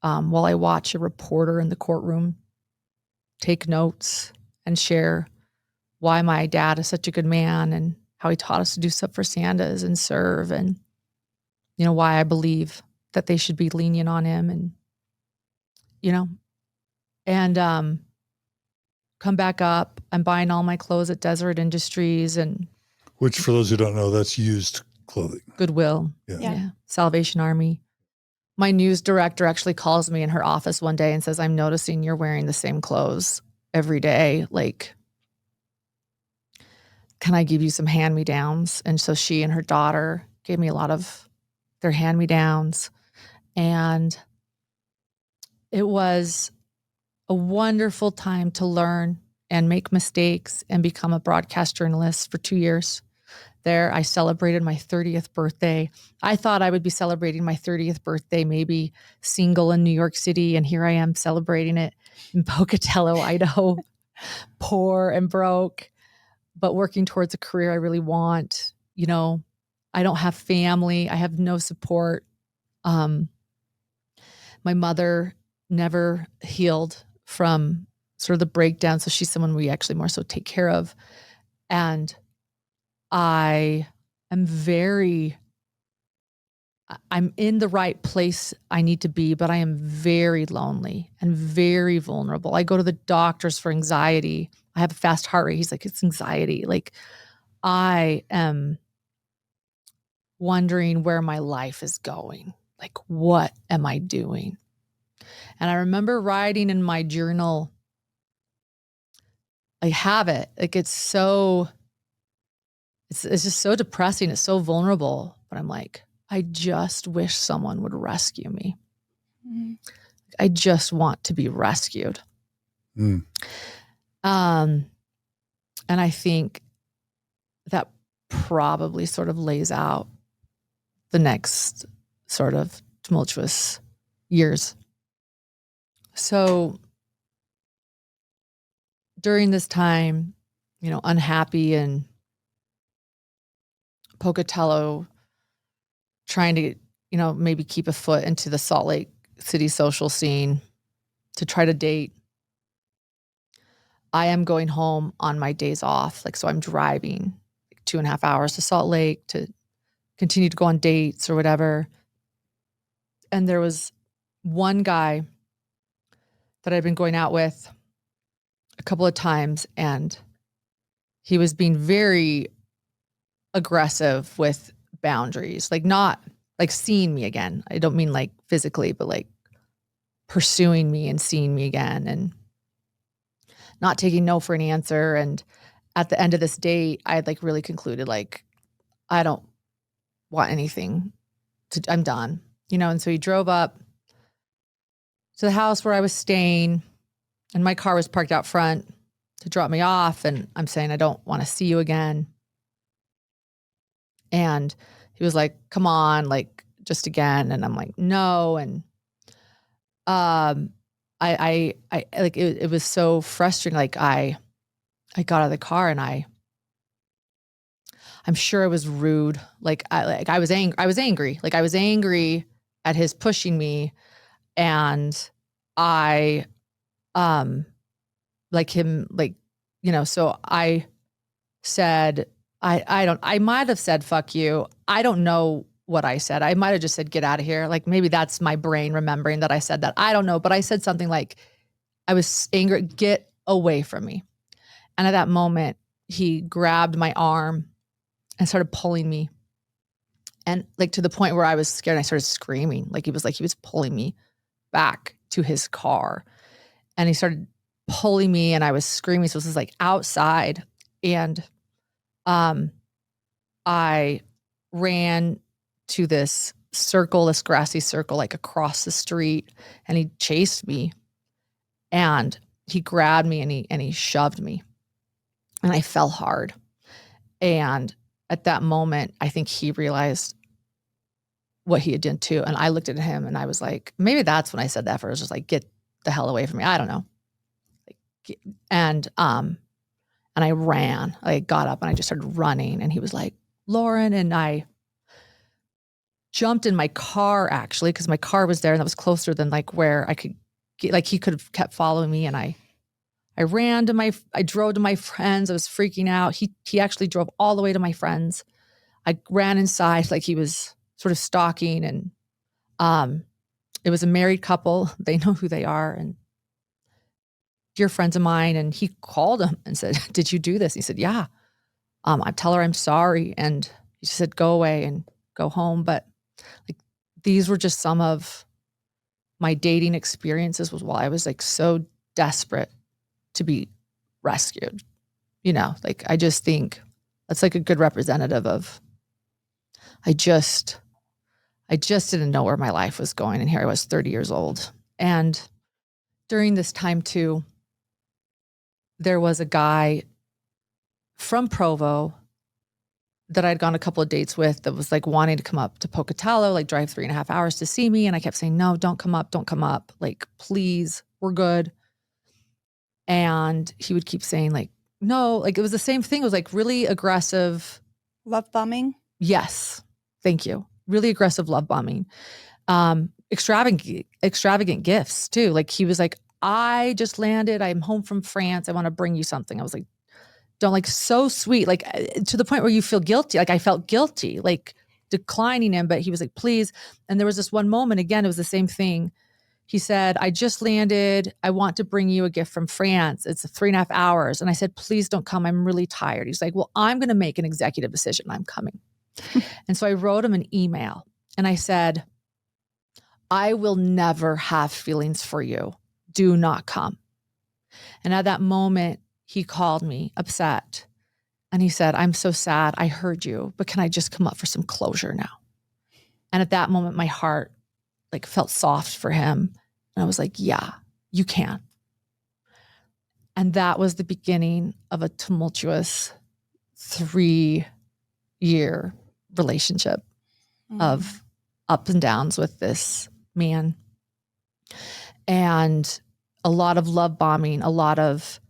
while I watch a reporter in the courtroom take notes and share why my dad is such a good man and how he taught us to do stuff for Santas and serve, and why I believe that they should be lenient on him, and come back up. I'm buying all my clothes at Deseret Industries, and which, for those who don't know, that's used clothing. Goodwill. Yeah. Salvation Army. My news director actually calls me in her office one day and says, I'm noticing you're wearing the same clothes every day. Like, can I give you some hand-me-downs? And so she and her daughter gave me a lot of their hand-me-downs. And it was a wonderful time to learn and make mistakes and become a broadcast journalist for 2 years. There, I celebrated my 30th birthday. I thought I would be celebrating my 30th birthday, maybe single in New York City. And here I am celebrating it in Pocatello, Idaho, poor and broke, but working towards a career I really want. I don't have family. I have no support. My mother never healed from sort of the breakdown. So she's someone we actually more so take care of. And I'm in the right place I need to be, but I am very lonely and very vulnerable. I go to the doctors for anxiety. I have a fast heart rate. He's like, it's anxiety. Like, I am wondering where my life is going. Like, what am I doing? And I remember writing in my journal, I have it. Like, it's just so depressing. It's so vulnerable. But I'm like, I just wish someone would rescue me. Mm-hmm. I just want to be rescued. And I think that probably sort of lays out the next sort of tumultuous years. So during this time, unhappy in Pocatello, trying to, maybe keep a foot into the Salt Lake City social scene to try to date. I am going home on my days off. So I'm driving 2.5 hours to Salt Lake to continue to go on dates or whatever. And there was one guy that I'd been going out with a couple of times, and he was being very aggressive with boundaries, not seeing me again. I don't mean physically, but pursuing me and seeing me again and not taking no for an answer. And at the end of this date, I had really concluded, I don't want anything I'm done, and so he drove up to the house where I was staying, and my car was parked out front to drop me off. And I'm saying, I don't want to see you again. And he was like, come on, just again. And I'm like, no. And, I it was so frustrating. I got out of the car and I'm sure I was rude. I was angry. I was angry at his pushing me. And I, so I said, I might have said, fuck you. I don't know what I said. I might have just said, get out of here. Maybe that's my brain remembering that I said that. I don't know. But I said something I was angry, get away from me. And at that moment, he grabbed my arm and started pulling me. And to the point where I was scared and I started screaming. He was pulling me back to his car. And he started pulling me and I was screaming. So this is outside. And I ran to this circle, this grassy circle, across the street, and he chased me and he grabbed me and he shoved me and I fell hard. And at that moment, I think he realized what he had done too. And I looked at him and I was like, maybe that's when I said that first, just get the hell away from me. I don't know. And I ran, I got up and I just started running and he was like, Lauren, and I jumped in my car actually, because my car was there and that was closer than where I could get, he could have kept following me. And I drove to my friends. I was freaking out. He actually drove all the way to my friends. I ran inside he was sort of stalking, and it was a married couple. They know who they are and dear friends of mine. And he called him and said, did you do this? He said, yeah. I tell her I'm sorry. And he said, go away and go home. But these were just some of my dating experiences while I was so desperate to be rescued. I just think that's a good representative of, I just didn't know where my life was going. And here I was 30 years old. And during this time too, there was a guy from Provo that I'd gone a couple of dates with that was wanting to come up to Pocatello, drive 3.5 hours to see me. And I kept saying, no, don't come up. Please, we're good. And he would keep saying no, it was the same thing. It was really aggressive. Love bombing? Yes. Thank you. Really aggressive love bombing. Extravagant gifts too. He was I just landed. I'm home from France. I want to bring you something. I was don't so sweet. To the point where you feel guilty. I felt guilty, declining him, but he was please. And there was this one moment, again, it was the same thing. He said, I just landed. I want to bring you a gift from France. It's 3.5 hours. And I said, please don't come. I'm really tired. He's well, I'm going to make an executive decision. I'm coming. And so I wrote him an email and I said, I will never have feelings for you. Do not come. And at that moment, he called me upset and he said, I'm so sad. I heard you, but can I just come up for some closure now? And at that moment, my heart felt soft for him. And I was yeah, you can. And that was the beginning of a tumultuous 3-year relationship of ups and downs with this man. And a lot of love bombing, a lot of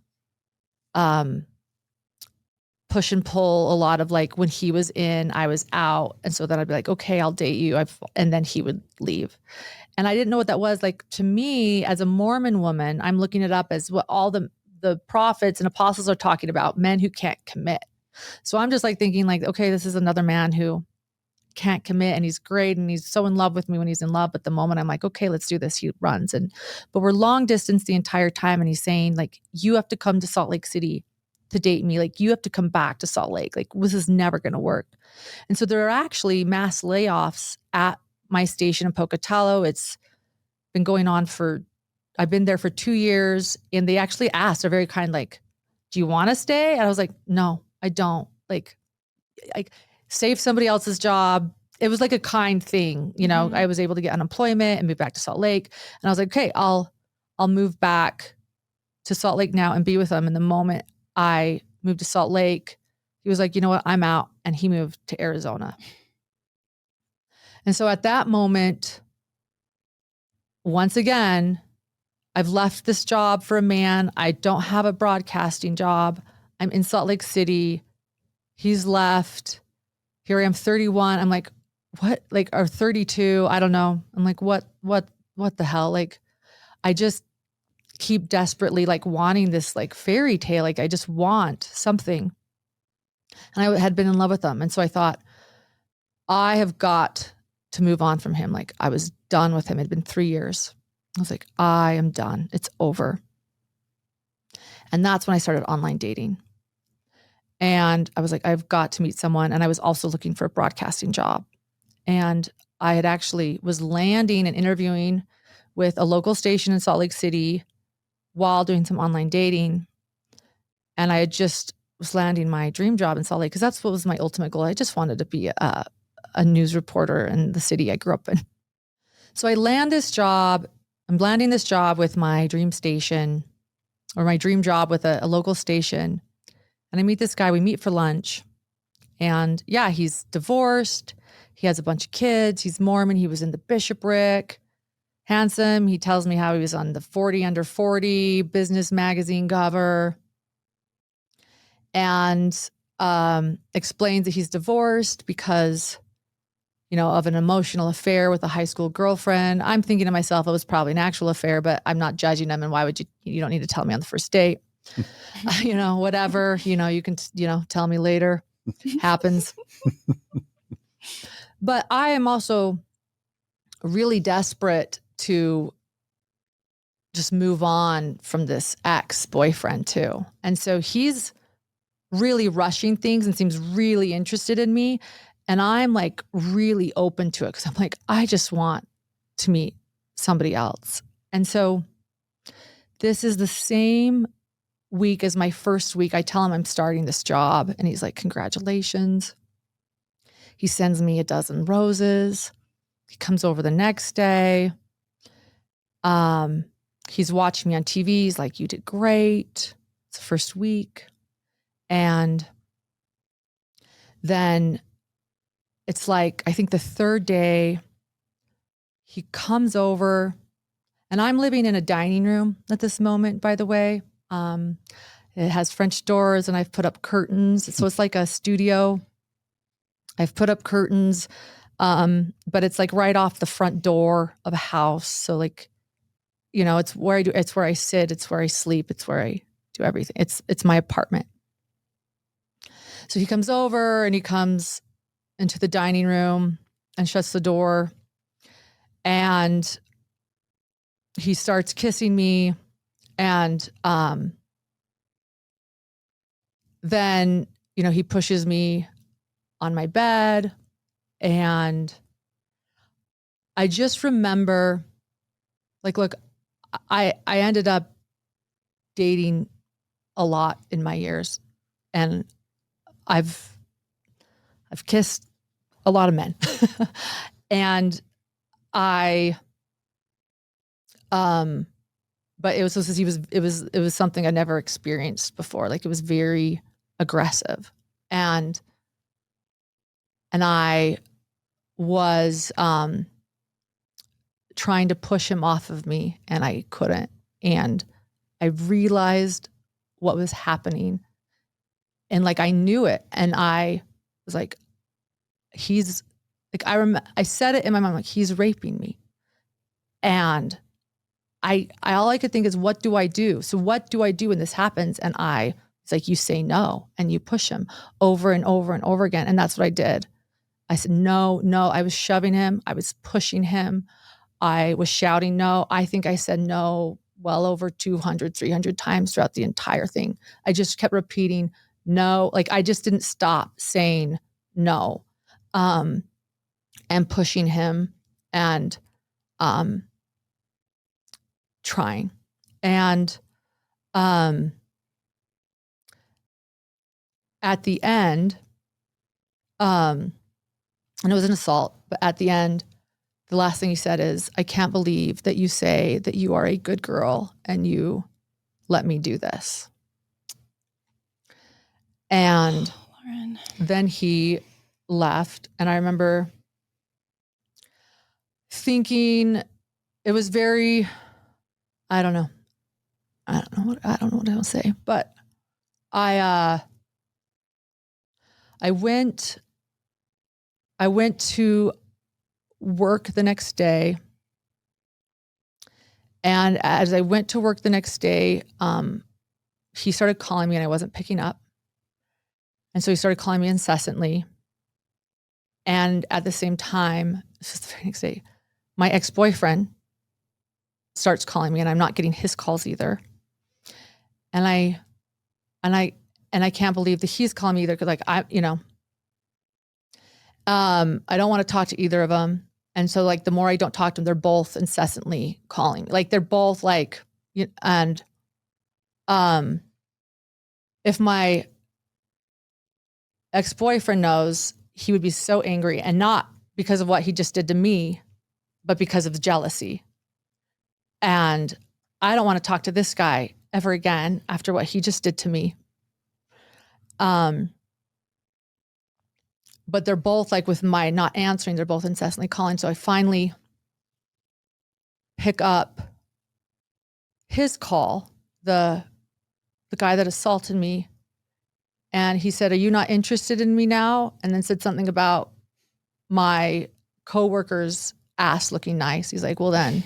push and pull a lot of like when he was in, I was out. And so then I'd be like, okay, I'll date you. And then he would leave. And I didn't know what that was. Like to me, as a Mormon woman, I'm looking it up as what all the prophets and apostles are talking about, men who can't commit. So I'm just like thinking like, okay, this is another man who can't commit and he's great and he's so in love with me when he's in love. But the moment I'm like, okay, let's do this, he runs. But we're long distance the entire time. And he's saying like, you have to come to Salt Lake City to date me. Like you have to come back to Salt Lake. Like this is never going to work. And so there are actually mass layoffs at my station in Pocatello. It's been going on I've been there for 2 years, and they actually asked, they're very kind, like, do you want to stay? And I was like, no, I don't. Like save somebody else's job. It was like a kind thing. You know, I was able to get unemployment and move back to Salt Lake. And I was like, okay, I'll move back to Salt Lake now and be with them. And the moment I moved to Salt Lake, he was like, you know what, I'm out. And he moved to Arizona. And so at that moment, once again, I've left this job for a man. I don't have a broadcasting job. I'm in Salt Lake City. He's left. Here I am, 31. I'm like, what? Like, or 32. I don't know. I'm like, what the hell? Like, I just keep desperately like wanting this like fairy tale. Like, I just want something. And I had been in love with him. And so I thought, I have got to move on from him. Like, I was done with him. It had been 3 years. I was like, I am done. It's over. And that's when I started online dating. And I was like, I've got to meet someone. And I was also looking for a broadcasting job. And I had actually was landing and interviewing with a local station in Salt Lake City while doing some online dating. And I had just was landing my dream job in Salt Lake because that's what was my ultimate goal. I just wanted to be a news reporter in the city I grew up in. So I land this job. I'm landing this job with my dream station, or my dream job with a local station. And I meet this guy. We meet for lunch. And yeah, he's divorced. He has a bunch of kids. He's Mormon. He was in the bishopric. Handsome. He tells me how he was on the 40 under 40 business magazine cover. And explains that he's divorced because, you know, of an emotional affair with a high school girlfriend. I'm thinking to myself, it was probably an actual affair, but I'm not judging him. And why would you don't need to tell me on the first date, you know, whatever, you know, you can, you know, tell me later. Happens. But I am also really desperate to just move on from this ex-boyfriend too. And so he's really rushing things and seems really interested in me. And I'm like really open to it because I'm like, I just want to meet somebody else. And so this is the same week as my first week. I tell him I'm starting this job and he's like, congratulations. He sends me a dozen roses. He comes over the next day. He's watching me on TV. He's like, you did great. It's the first week. And then it's like, I think the third day, he comes over, and I'm living in a dining room at this moment, by the way. It has French doors, and I've put up curtains. So it's like a studio. I've put up curtains, but it's like right off the front door of a house. So like, you know, it's where I sit, it's where I sleep, it's where I do everything. It's my apartment. So he comes over and he comes into the dining room and shuts the door, and he starts kissing me. And then, you know, he pushes me on my bed, and I just remember, like, look, I ended up dating a lot in my years, and I've kissed a lot of men. And but it was something I never experienced before. Like, it was very aggressive. And I was trying to push him off of me, and I couldn't. And I realized what was happening. And like, I knew it. And I was like, he's like, I said it in my mind, like, he's raping me. And I all I could think is, what do I do? So what do I do when this happens? And it's like, you say no and you push him over and over and over again. And that's what I did. I said, no, no. I was shoving him. I was pushing him. I was shouting no. I think I said no well over 200, 300 times throughout the entire thing. I just kept repeating no. Like, I just didn't stop saying no, and pushing him and trying. And at the end, and it was an assault, but at the end, the last thing he said is, I can't believe that you say that you are a good girl and you let me do this. And Lauren. Then he left. And I remember thinking, it was very, I don't know what I'll say, but I went to work the next day. And as I went to work the next day, he started calling me and I wasn't picking up. And so he started calling me incessantly. And at the same time, this is the very next day, my ex-boyfriend starts calling me and I'm not getting his calls either. And I can't believe that he's calling me either, because I don't want to talk to either of them. And so like, the more I don't talk to them, they're both incessantly calling me. Like, they're both like, and if my ex-boyfriend knows, he would be so angry, and not because of what he just did to me, but because of the jealousy. And I don't want to talk to this guy ever again after what he just did to me. But they're both like, with my not answering, they're both incessantly calling. So I finally pick up his call, the guy that assaulted me. And he said, are you not interested in me now? And then said something about my coworker's ass looking nice. He's like, well then,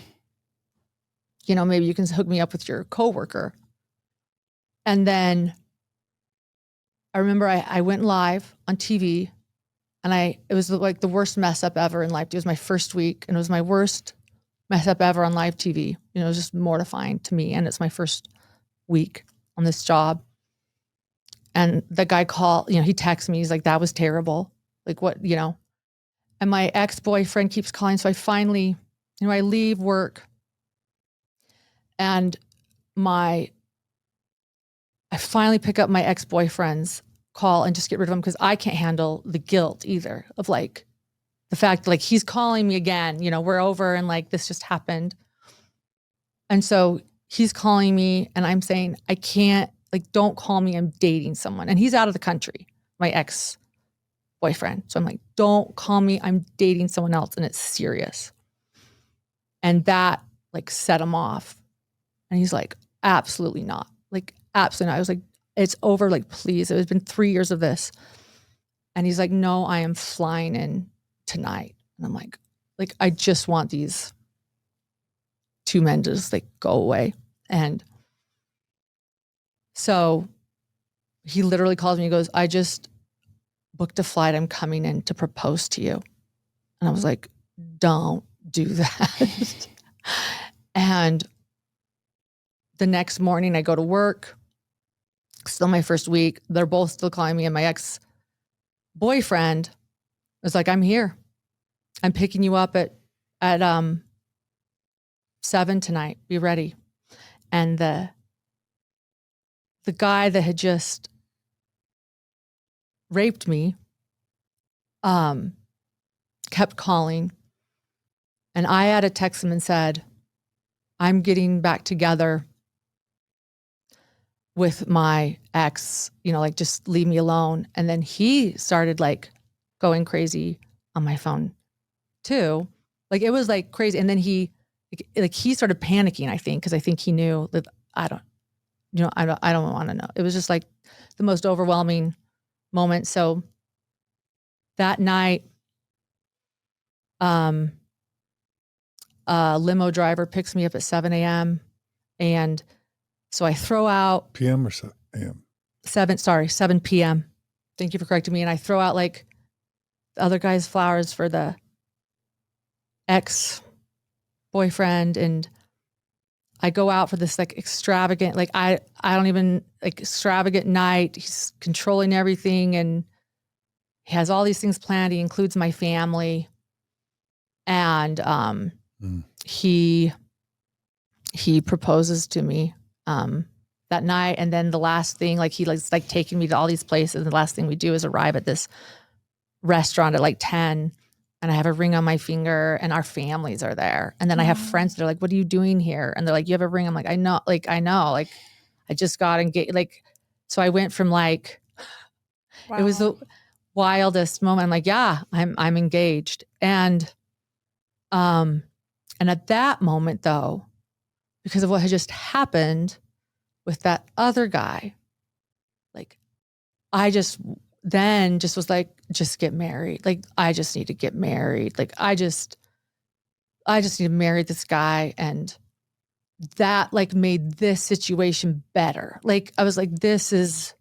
maybe you can hook me up with your coworker. And then I remember I went live on TV, and it was like the worst mess up ever in life. It was my first week, and it was my worst mess up ever on live TV. It was just mortifying to me. And it's my first week on this job. And the guy called, he texts me. He's like, that was terrible. Like, what, and my ex-boyfriend keeps calling. So I finally, I leave work, and I finally pick up my ex-boyfriend's call and just get rid of him, because I can't handle the guilt either of like the fact like he's calling me again, we're over and like this just happened. And so he's calling me and I'm saying, I can't, like, don't call me, I'm dating someone. And he's out of the country, my ex-boyfriend. So I'm like, don't call me, I'm dating someone else and it's serious. And that like set him off. And he's like, absolutely not. Like, absolutely not. I was like, it's over. Like, please. It has been 3 years of this. And he's like, no, I am flying in tonight. And I'm like, I just want these two men to just like go away. And so he literally calls me, he goes, I just booked a flight. I'm coming in to propose to you. And I was like, don't do that. And the next morning I go to work, still my first week. They're both still calling me, and my ex-boyfriend was like, I'm here. I'm picking you up at 7 tonight. Be ready. And the guy that had just raped me kept calling. And I had to text him and said, I'm getting back together with my ex, like, just leave me alone. And then he started like going crazy on my phone too. Like, it was like crazy. And then he started panicking, I think, because I think he knew that I don't want to know. It was just like the most overwhelming moment. So that night, a limo driver picks me up at 7 a.m. And so I throw out PM or AM? 7 p.m. Thank you for correcting me. And I throw out like the other guy's flowers for the ex-boyfriend. And I go out for this like extravagant, like I don't even like extravagant night. He's controlling everything and he has all these things planned. He includes my family. And he proposes to me that night. And then the last thing, like he likes like taking me to all these places. The last thing we do is arrive at this restaurant at like 10. And I have a ring on my finger and our families are there. And then I have friends that are like, what are you doing here? And they're like, you have a ring. I'm like, I know, like I just got engaged. Like, so I went from like, It was the wildest moment. I'm like, yeah, I'm engaged. And at that moment though, because of what had just happened with that other guy, like I just was like, just get married. Like, I just need to get married. Like, I just need to marry this guy. And that like made this situation better. Like, I was like, this is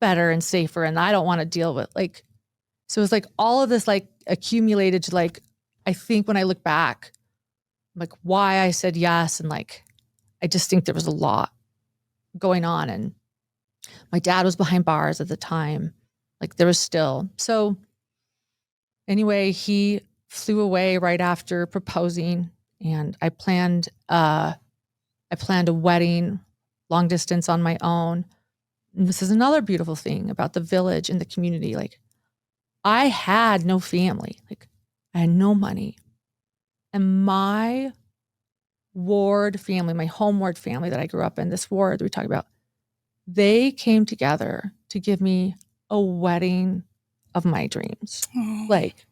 better and safer. And I don't want to deal with like, so it was like all of this like accumulated to like, I think when I look back, like why I said yes. And like, I just think there was a lot going on. And my dad was behind bars at the time. Like there was still. So anyway, he flew away right after proposing and I planned a wedding long distance on my own. And this is another beautiful thing about the village and the community. Like I had no family, like I had no money. And my ward family, my home ward family that I grew up in, this ward that we talk about, they came together to give me a wedding of my dreams. Like,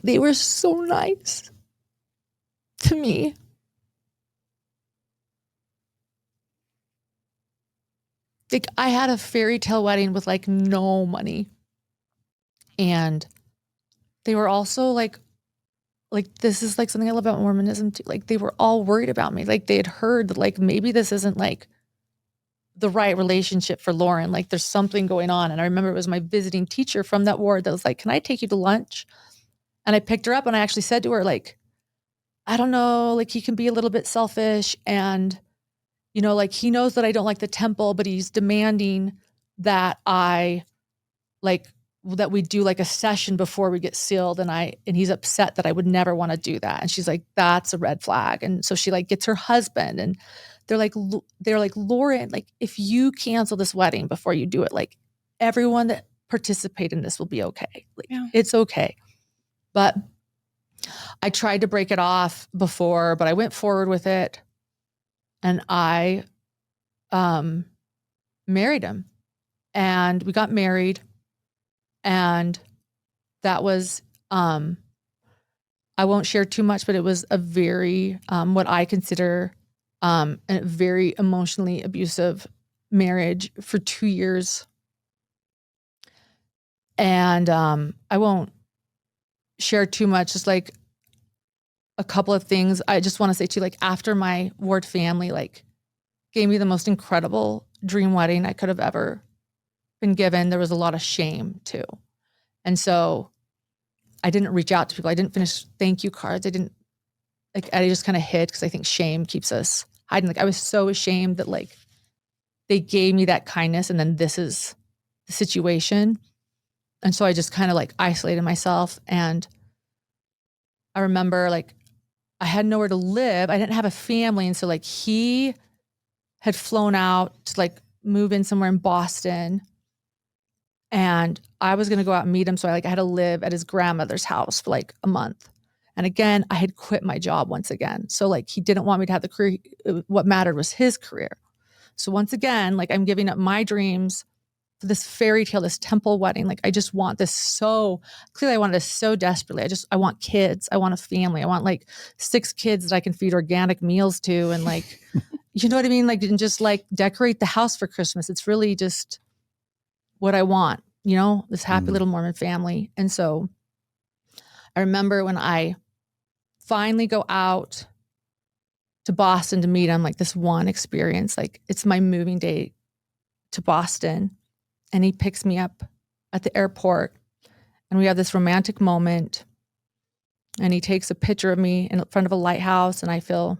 they were so nice to me. Like, I had a fairy tale wedding with like no money. And they were also like this is like something I love about Mormonism too. Like they were all worried about me. Like they had heard that like maybe this isn't like the right relationship for Lauren. Like there's something going on. And I remember it was my visiting teacher from that ward that was like, can I take you to lunch? And I picked her up and I actually said to her, like, I don't know, like he can be a little bit selfish and, you know, like he knows that I don't like the temple, but he's demanding that that we do like a session before we get sealed. And he's upset that I would never want to do that. And she's like, that's a red flag. And so she like gets her husband and they're like, Lauren, like if you cancel this wedding before you do it, like everyone that participated in this will be okay. Like It's okay. But I tried to break it off before, but I went forward with it and I married him and we got married. And that was, I won't share too much, but it was a very, what I consider a very emotionally abusive marriage for 2 years. And I won't share too much, just like a couple of things. I just want to say too, like after my ward family, like gave me the most incredible dream wedding I could have ever been given, there was a lot of shame too. And so I didn't reach out to people. I didn't finish thank you cards. I just kind of hid because I think shame keeps us hiding. Like I was so ashamed that like they gave me that kindness and then this is the situation. And so I just kind of like isolated myself. And I remember like I had nowhere to live. I didn't have a family. And so like he had flown out to like move in somewhere in Boston. And I was going to go out and meet him. So I had to live at his grandmother's house for like a month. And again, I had quit my job once again. So like he didn't want me to have the career. What mattered was his career. So once again, like I'm giving up my dreams for this fairy tale, this temple wedding. Like, I just want this so clearly. I wanted this so desperately. I want kids. I want a family. I want like 6 kids that I can feed organic meals to. And like, you know what I mean? Like, didn't just like decorate the house for Christmas. It's really just what I want, this happy little Mormon family. And so I remember when I finally go out to Boston to meet him, like this one experience, like it's my moving day to Boston, and he picks me up at the airport, and we have this romantic moment, and he takes a picture of me in front of a lighthouse, and I feel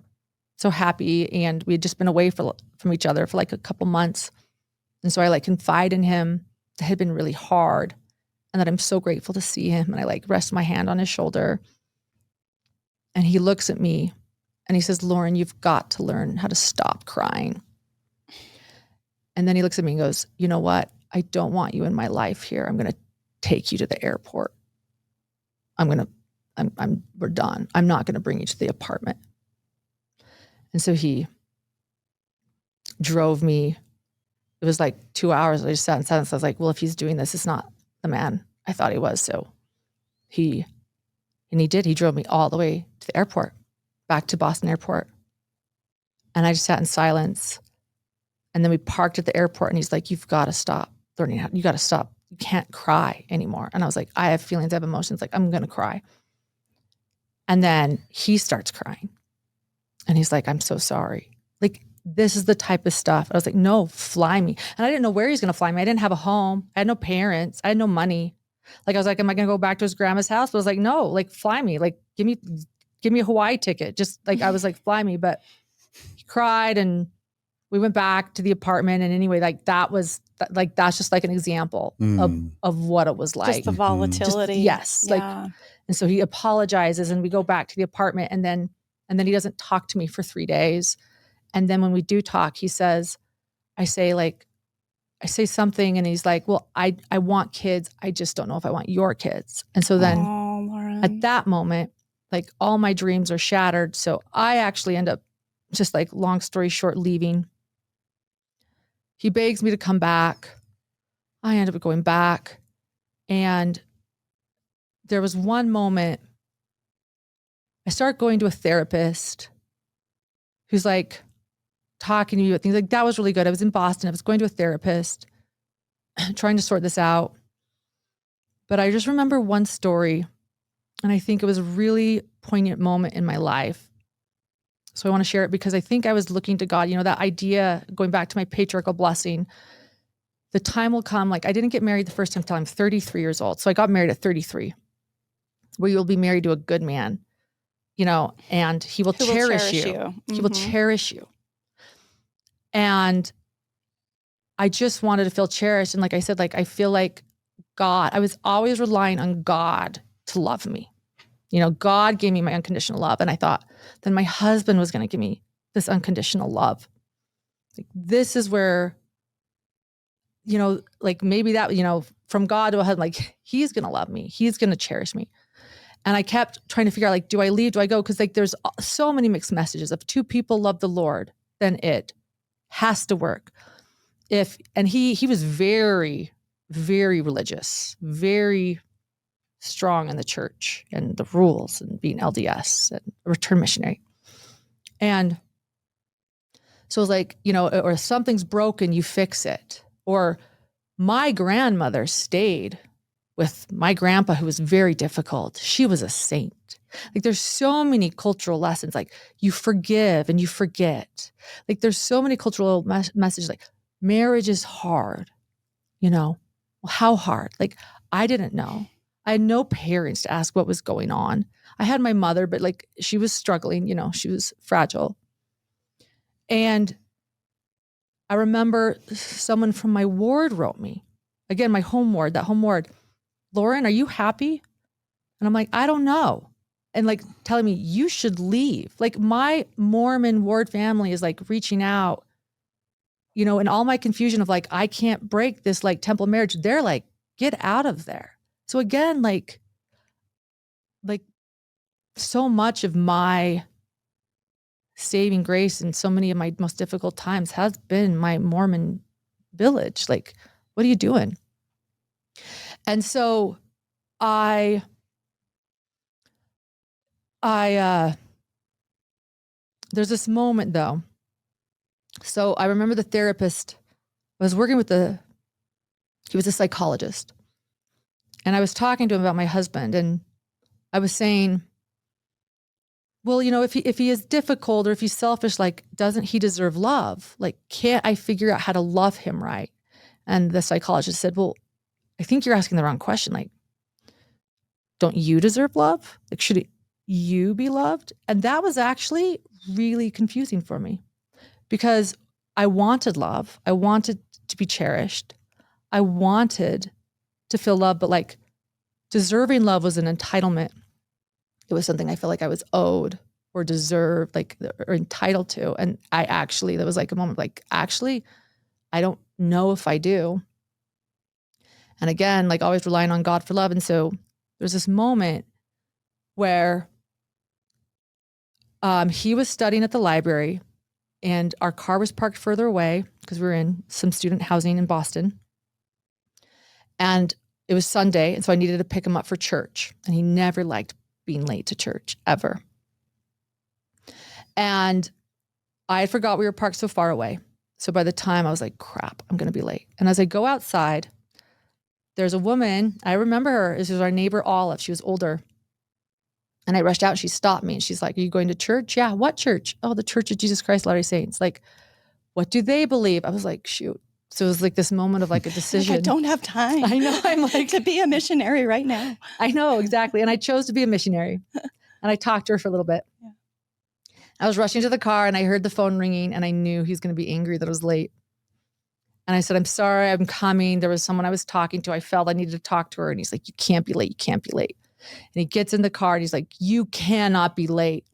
so happy. And we had just been away from each other for like a couple months. And so I like confide in him that it had been really hard and that I'm so grateful to see him. And I like rest my hand on his shoulder, and he looks at me and he says, "Lauren, you've got to learn how to stop crying." And then he looks at me and goes, "You know what? I don't want you in my life here. I'm going to take you to the airport. We're done. I'm not going to bring you to the apartment." And so he drove me. It was like 2 hours. I just sat in silence. I was like, well, if he's doing this, it's not the man I thought he was. So he did. He drove me all the way to the airport, back to Boston Airport. And I just sat in silence. And then we parked at the airport, and he's like, "You've got to stop learning how, you got to stop. You can't cry anymore." And I was like, I have feelings, I have emotions. Like, I'm going to cry. And then he starts crying. And he's like, "I'm so sorry." Like, this is the type of stuff. I was like, no, fly me. And I didn't know where he's going to fly me. I didn't have a home. I had no parents. I had no money. Like, I was like, am I going to go back to his grandma's house? But I was like, no, like, fly me. Like, give me a Hawaii ticket. Just like, I was like, fly me. But he cried, and we went back to the apartment. And anyway, like, that's just like an example of what it was like. Just the volatility. Yes. Yeah. Like, and so he apologizes, and we go back to the apartment, and then he doesn't talk to me for 3 days. And then when we do talk, he says, I say something, and he's like, "Well, I want kids. I just don't know if I want your kids." And so then at that moment, like, all my dreams are shattered. So I actually end up, just like, long story short, leaving. He begs me to come back. I end up going back. And there was one moment I start going to a therapist who's like talking to me about things. Like, that was really good. I was in Boston. I was going to a therapist trying to sort this out. But I just remember one story, and I think it was a really poignant moment in my life. So I want to share it because I think I was looking to God, that idea, going back to my patriarchal blessing, the time will come. Like, I didn't get married the first time until I'm 33 years old. So I got married at 33, where you'll be married to a good man, and he will cherish you. Mm-hmm. He will cherish you. And I just wanted to feel cherished. And like I said, like, I feel like God, I was always relying on God to love me. God gave me my unconditional love. And I thought then my husband was going to give me this unconditional love. Like, this is where, like, maybe that, from God to a husband, like, he's going to love me. He's going to cherish me. And I kept trying to figure out, like, do I leave? Do I go? Because, like, there's so many mixed messages. If 2 people love the Lord, then it has to work. And he was very, very religious, very strong in the church and the rules and being LDS and a return missionary. And so it was like, or if something's broken, you fix it. Or my grandmother stayed with my grandpa, who was very difficult. She was a saint. Like, there's so many cultural lessons, like, you forgive and you forget. Like, there's so many cultural messages, like, marriage is hard, well, how hard? Like, I didn't know. I had no parents to ask what was going on. I had my mother, but like, she was struggling, she was fragile. And I remember someone from my ward wrote me, again, my home ward, "Lauren, are you happy?" And I'm like, "I don't know." And like, telling me, "You should leave." Like, my Mormon ward family is like reaching out, and all my confusion of like, I can't break this like temple marriage. They're like, "Get out of there." So again, like so much of my saving grace and so many of my most difficult times has been my Mormon village, like What are you doing? And so there's this moment though. So I remember the therapist, I was working with he was a psychologist. And I was talking to him about my husband, and I was saying, well, if he is difficult or if he's selfish, like, doesn't he deserve love? Like, can't I figure out how to love him right? And the psychologist said, well, I think you're asking the wrong question. Like, don't you deserve love? Like, should you be loved? And that was actually really confusing for me because I wanted love. I wanted to be cherished. I wanted to feel love, but like deserving love was an entitlement. It was something I felt like I was owed or deserved, like, or entitled to. And there was like a moment like, actually, I don't know if I do. And again, like always relying on God for love. And so there's this moment where he was studying at the library and our car was parked further away because we were in some student housing in Boston. And it was Sunday. And so I needed to pick him up for church. And he never liked being late to church, ever. And I forgot we were parked so far away. So by the time I was like, crap, I'm going to be late. And as I go outside, there's a woman, I remember her, this was our neighbor Olive. She was older. And I rushed out and she stopped me and she's like, are you going to church? Yeah. What church? Oh, the Church of Jesus Christ Latter-day Saints. Like, what do they believe? I was like, shoot. So it was like this moment of like a decision. Like, I don't have time. I know. I'm like to be a missionary right now. I know, exactly. And I chose to be a missionary. And I talked to her for a little bit. Yeah. I was rushing to the car and I heard the phone ringing and I knew he was going to be angry that I was late. And I said, I'm sorry, I'm coming. There was someone I was talking to. I felt I needed to talk to her. And he's like, you can't be late. You can't be late. And he gets in the car and he's like, you cannot be late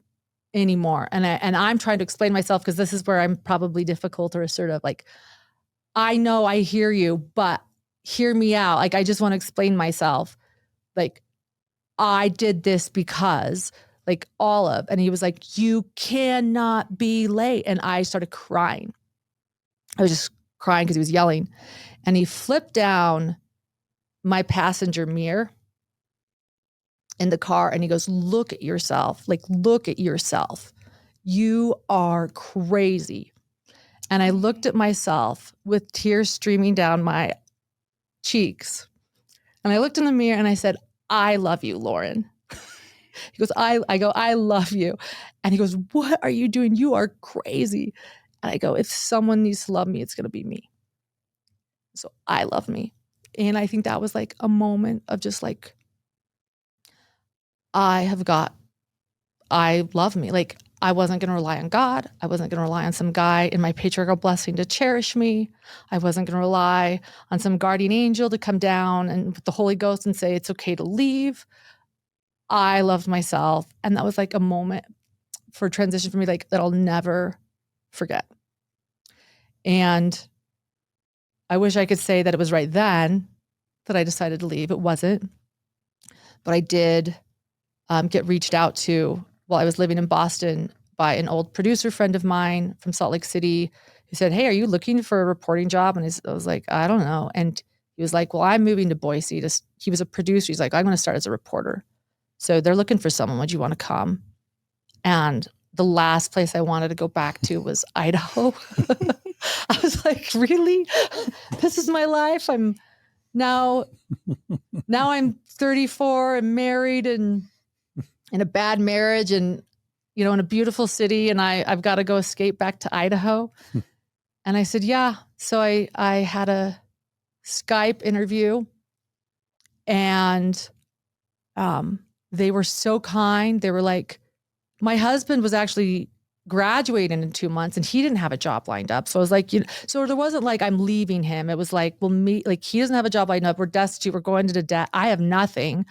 anymore. And I'm trying to explain myself because this is where I'm probably difficult or assertive. Like, I know I hear you, but hear me out. Like, I just want to explain myself. Like, I did this because, like, Olive. And he was like, you cannot be late. And I started crying. I was just crying because he was yelling. And he flipped down my passenger mirror in the car and he goes, look at yourself. Like, look at yourself. You are crazy. And I looked at myself with tears streaming down my cheeks. And I looked in the mirror and I said, I love you, Lauren. He goes, I go, I love you. And he goes, what are you doing? You are crazy. And I go, if someone needs to love me, it's going to be me. So I love me. And I think that was like a moment of just like, I love me. Like, I wasn't going to rely on God. I wasn't going to rely on some guy in my patriarchal blessing to cherish me. I wasn't going to rely on some guardian angel to come down and with the Holy Ghost and say, it's okay to leave. I loved myself. And that was like a moment for transition for me, like, that I'll never forget. And I wish I could say that it was right then that I decided to leave. It wasn't. But I did get reached out to while I was living in Boston by an old producer friend of mine from Salt Lake City who said, hey, are you looking for a reporting job? And I was like, I don't know. And he was like, well, I'm moving to Boise. He was a producer. He's like, I'm going to start as a reporter. So they're looking for someone. Would you want to come? And the last place I wanted to go back to was Idaho. I was like, really? This is my life. I'm now I'm 34 and married and in a bad marriage and, in a beautiful city. And I've got to go escape back to Idaho. And I said, yeah. So I had a Skype interview and they were so kind. They were like, my husband was actually graduating in 2 months and he didn't have a job lined up. So I was like, so there wasn't like, I'm leaving him. It was like, well, he doesn't have a job lined up. We're destitute. We're going into debt. I have nothing,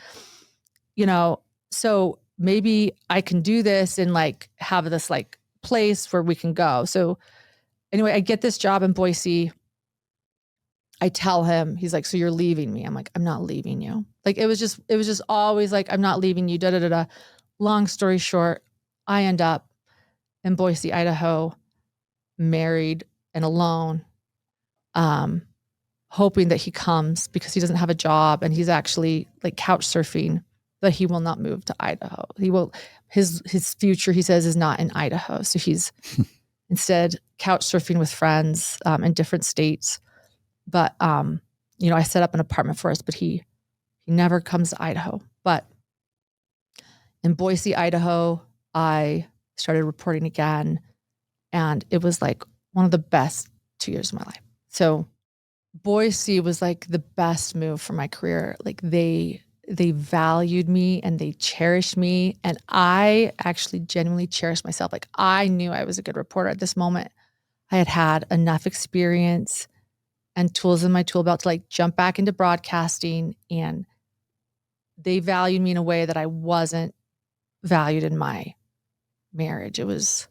so maybe I can do this and like have this like place where we can go. So anyway, I get this job in Boise. I tell him, he's like, so you're leaving me. I'm like, I'm not leaving you. Like, it was just always like, I'm not leaving you, da, da, da, da. Long story short, I end up in Boise, Idaho, married and alone, hoping that he comes because he doesn't have a job and he's actually like couch surfing, but he will not move to Idaho. He will, his future, he says, is not in Idaho. So he's instead couch surfing with friends in different states. But, you know, I set up an apartment for us, but he never comes to Idaho. But in Boise, Idaho, I started reporting again. And it was like one of the best 2 years of my life. So Boise was like the best move for my career. Like they valued me and they cherished me. And I actually genuinely cherished myself. Like I knew I was a good reporter at this moment. I had had enough experience and tools in my tool belt to like jump back into broadcasting, and they valued me in a way that I wasn't valued in my marriage. It was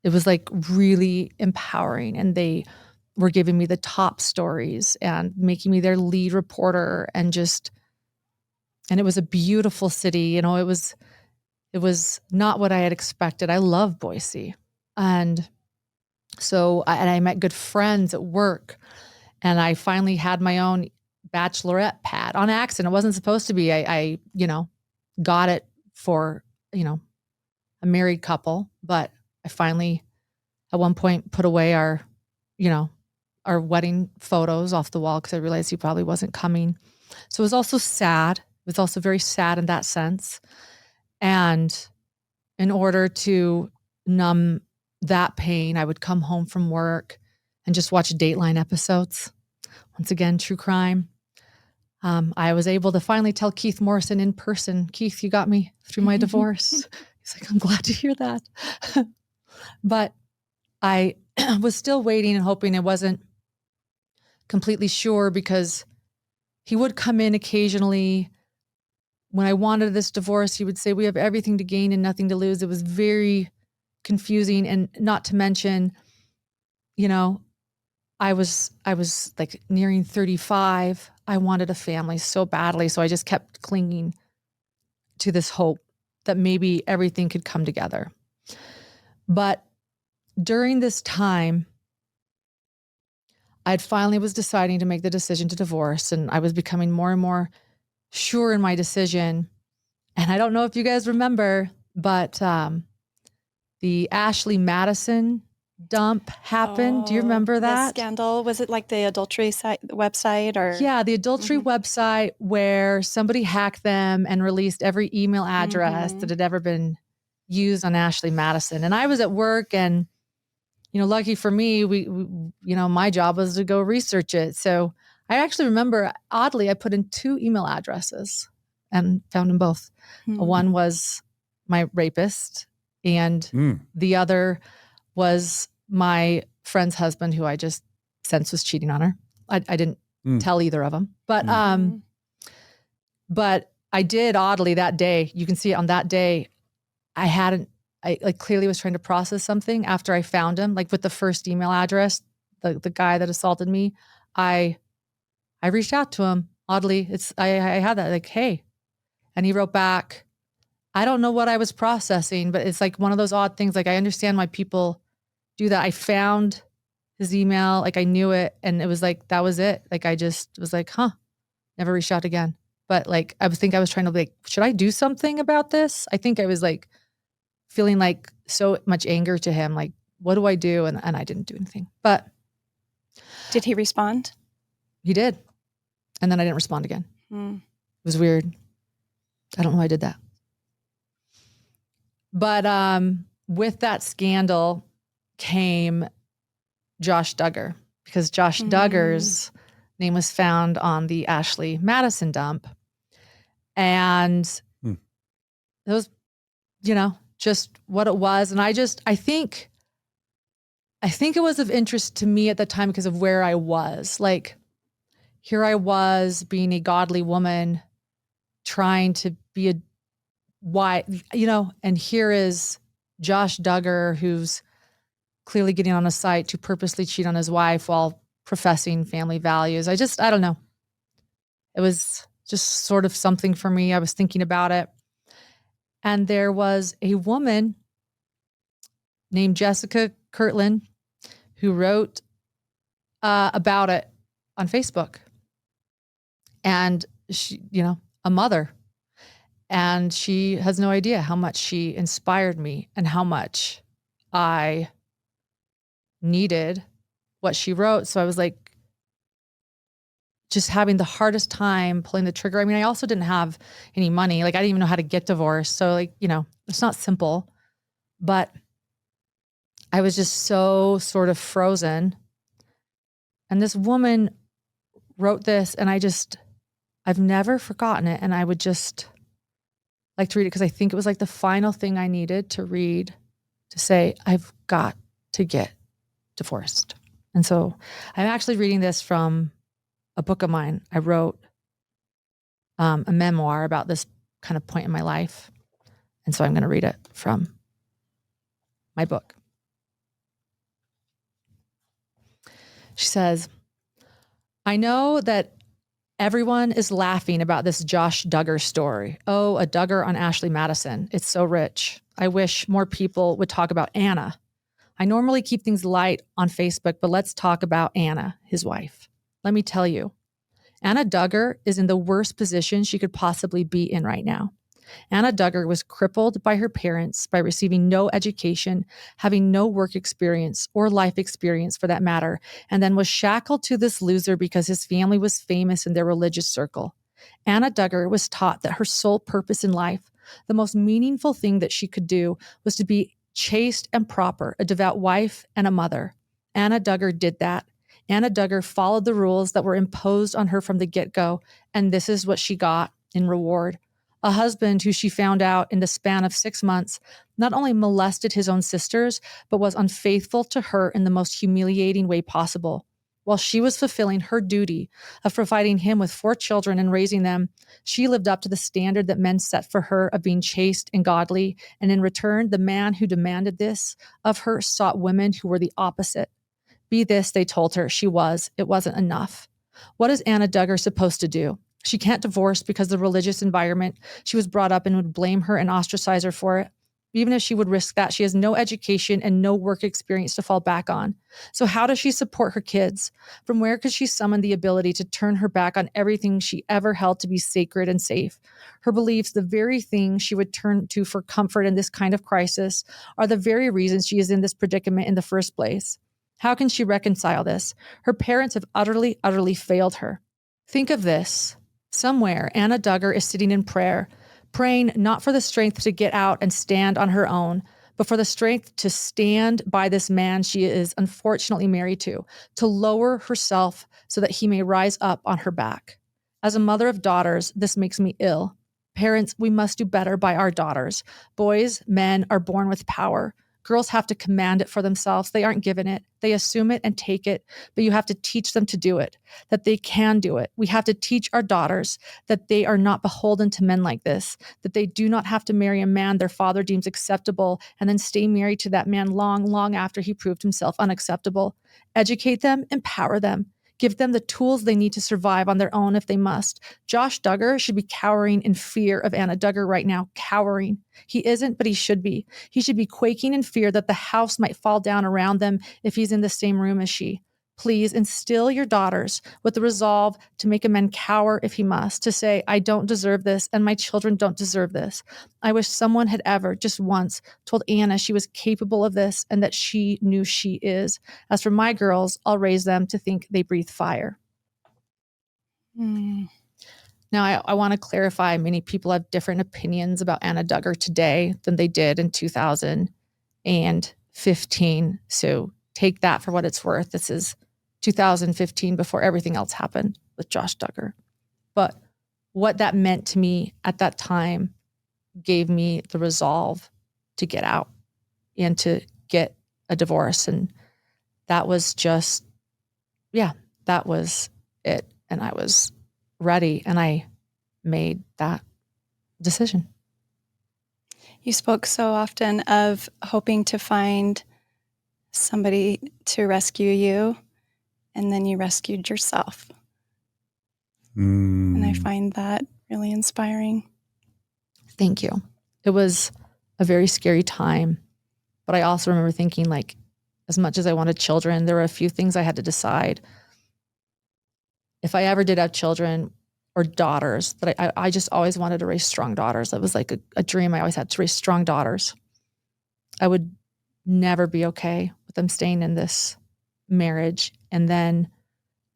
like really empowering, and they were giving me the top stories and making me their lead reporter, and it was a beautiful city. You know, it was not what I had expected. I love Boise. And so, I met good friends at work, and I finally had my own bachelorette pad on accident. It wasn't supposed to be. I you know, got it for, you know, a married couple, but I finally at one point put away our, you know, our wedding photos off the wall because I realized he probably wasn't coming. So it was also sad. It was also very sad in that sense. And in order to numb that pain, I would come home from work and just watch Dateline episodes. Once again, true crime. I was able to finally tell Keith Morrison in person, Keith, you got me through my divorce. He's like, I'm glad to hear that. But I was still waiting and hoping. It wasn't completely sure because he would come in occasionally. When I wanted this divorce, he would say, we have everything to gain and nothing to lose. It was very confusing. And not to mention, you know, I was like nearing 35. I wanted a family so badly. So I just kept clinging to this hope that maybe everything could come together. But during this time, I finally was deciding to make the decision to divorce, and I was becoming more and more sure in my decision. And I don't know if you guys remember, but the Ashley Madison dump happened. Do you remember that? The scandal? Was it like the adultery website or? Yeah, the adultery website where somebody hacked them and released every email address that had ever been used on Ashley Madison. And I was at work, and, you know, lucky for me, we you know, my job was to go research it. So I actually remember, oddly, I put in 2 email addresses and found them both. One was my rapist, and the other was my friend's husband, who I just sensed was cheating on her. I didn't tell either of them, but I did, oddly, that day. You can see it on that day. I like clearly was trying to process something after I found him, like with the first email address, the guy that assaulted me. I reached out to him. Oddly, I had that, like, hey, and he wrote back. I don't know what I was processing, but it's like one of those odd things. Like, I understand why people do that. I found his email, like I knew it, and it was like, that was it. Like, I just was like, never reached out again. But like, I was trying to be like, should I do something about this? I think I was like feeling like so much anger to him. Like, what do I do? And I didn't do anything, but. Did he respond? He did. And then I didn't respond again. It was weird. I don't know why I did that. But with that scandal came Josh Duggar, because Josh Duggar's name was found on the Ashley Madison dump. And it was, you know, just what it was. And I think it was of interest to me at the time because of where I was. Like, here I was being a godly woman, trying to be a wife, you know, and here is Josh Duggar, who's clearly getting on a site to purposely cheat on his wife while professing family values. I don't know. It was just sort of something for me. I was thinking about it. And there was a woman named Jessica Kirtland who wrote about it on Facebook. And she, a mother. And she has no idea how much she inspired me and how much I needed what she wrote. So I was like, just having the hardest time pulling the trigger. I mean, I also didn't have any money. Like, I didn't even know how to get divorced. So like, it's not simple, but I was just so sort of frozen. And this woman wrote this, and I've never forgotten it. And I would just like to read it because I think it was like the final thing I needed to read to say, I've got to get divorced. And so I'm actually reading this from a book of mine. I wrote a memoir about this kind of point in my life. And so I'm going to read it from my book. She says, I know that everyone is laughing about this Josh Duggar story. Oh, a Duggar on Ashley Madison. It's so rich. I wish more people would talk about Anna. I normally keep things light on Facebook, but let's talk about Anna, his wife. Let me tell you, Anna Duggar is in the worst position she could possibly be in right now. Anna Duggar was crippled by her parents by receiving no education, having no work experience or life experience for that matter, and then was shackled to this loser because his family was famous in their religious circle. Anna Duggar was taught that her sole purpose in life, the most meaningful thing that she could do, was to be chaste and proper, a devout wife and a mother. Anna Duggar did that. Anna Duggar followed the rules that were imposed on her from the get-go, and this is what she got in reward. A husband who she found out in the span of 6 months not only molested his own sisters, but was unfaithful to her in the most humiliating way possible. While she was fulfilling her duty of providing him with 4 children and raising them, she lived up to the standard that men set for her of being chaste and godly, and in return, the man who demanded this of her sought women who were the opposite. Be this, they told her, she was. It wasn't enough. What is Anna Duggar supposed to do? She can't divorce because the religious environment she was brought up in would blame her and ostracize her for it. Even if she would risk that, she has no education and no work experience to fall back on. So how does she support her kids? From where could she summon the ability to turn her back on everything she ever held to be sacred and safe? Her beliefs, the very thing she would turn to for comfort in this kind of crisis, are the very reasons she is in this predicament in the first place. How can she reconcile this? Her parents have utterly, utterly failed her. Think of this. Somewhere, Anna Duggar is sitting in prayer, praying not for the strength to get out and stand on her own, but for the strength to stand by this man she is unfortunately married to lower herself so that he may rise up on her back. As a mother of daughters, this makes me ill. Parents, we must do better by our daughters. Boys, men are born with power. Girls have to command it for themselves. They aren't given it. They assume it and take it, but you have to teach them to do it, that they can do it. We have to teach our daughters that they are not beholden to men like this, that they do not have to marry a man their father deems acceptable and then stay married to that man long, long after he proved himself unacceptable. Educate them, empower them. Give them the tools they need to survive on their own if they must. Josh Duggar should be cowering in fear of Anna Duggar right now, cowering. He isn't, but he should be. He should be quaking in fear that the house might fall down around them if he's in the same room as she. Please instill your daughters with the resolve to make a man cower if he must, to say, I don't deserve this and my children don't deserve this. I wish someone had ever, just once, told Anna she was capable of this and that she knew she is. As for my girls, I'll raise them to think they breathe fire. Now, I want to clarify, many people have different opinions about Anna Duggar today than they did in 2015. So take that for what it's worth. This is 2015 before everything else happened with Josh Duggar. But what that meant to me at that time gave me the resolve to get out and to get a divorce. And that was just, that was it. And I was ready and I made that decision. You spoke so often of hoping to find somebody to rescue you, and then you rescued yourself. And I find that really inspiring. Thank you. It was a very scary time, but I also remember thinking, like, as much as I wanted children, there were a few things I had to decide. if I ever did have children or daughters, that I just always wanted to raise strong daughters. It was like a dream I always had, to raise strong daughters. I would never be okay with them staying in this marriage. And then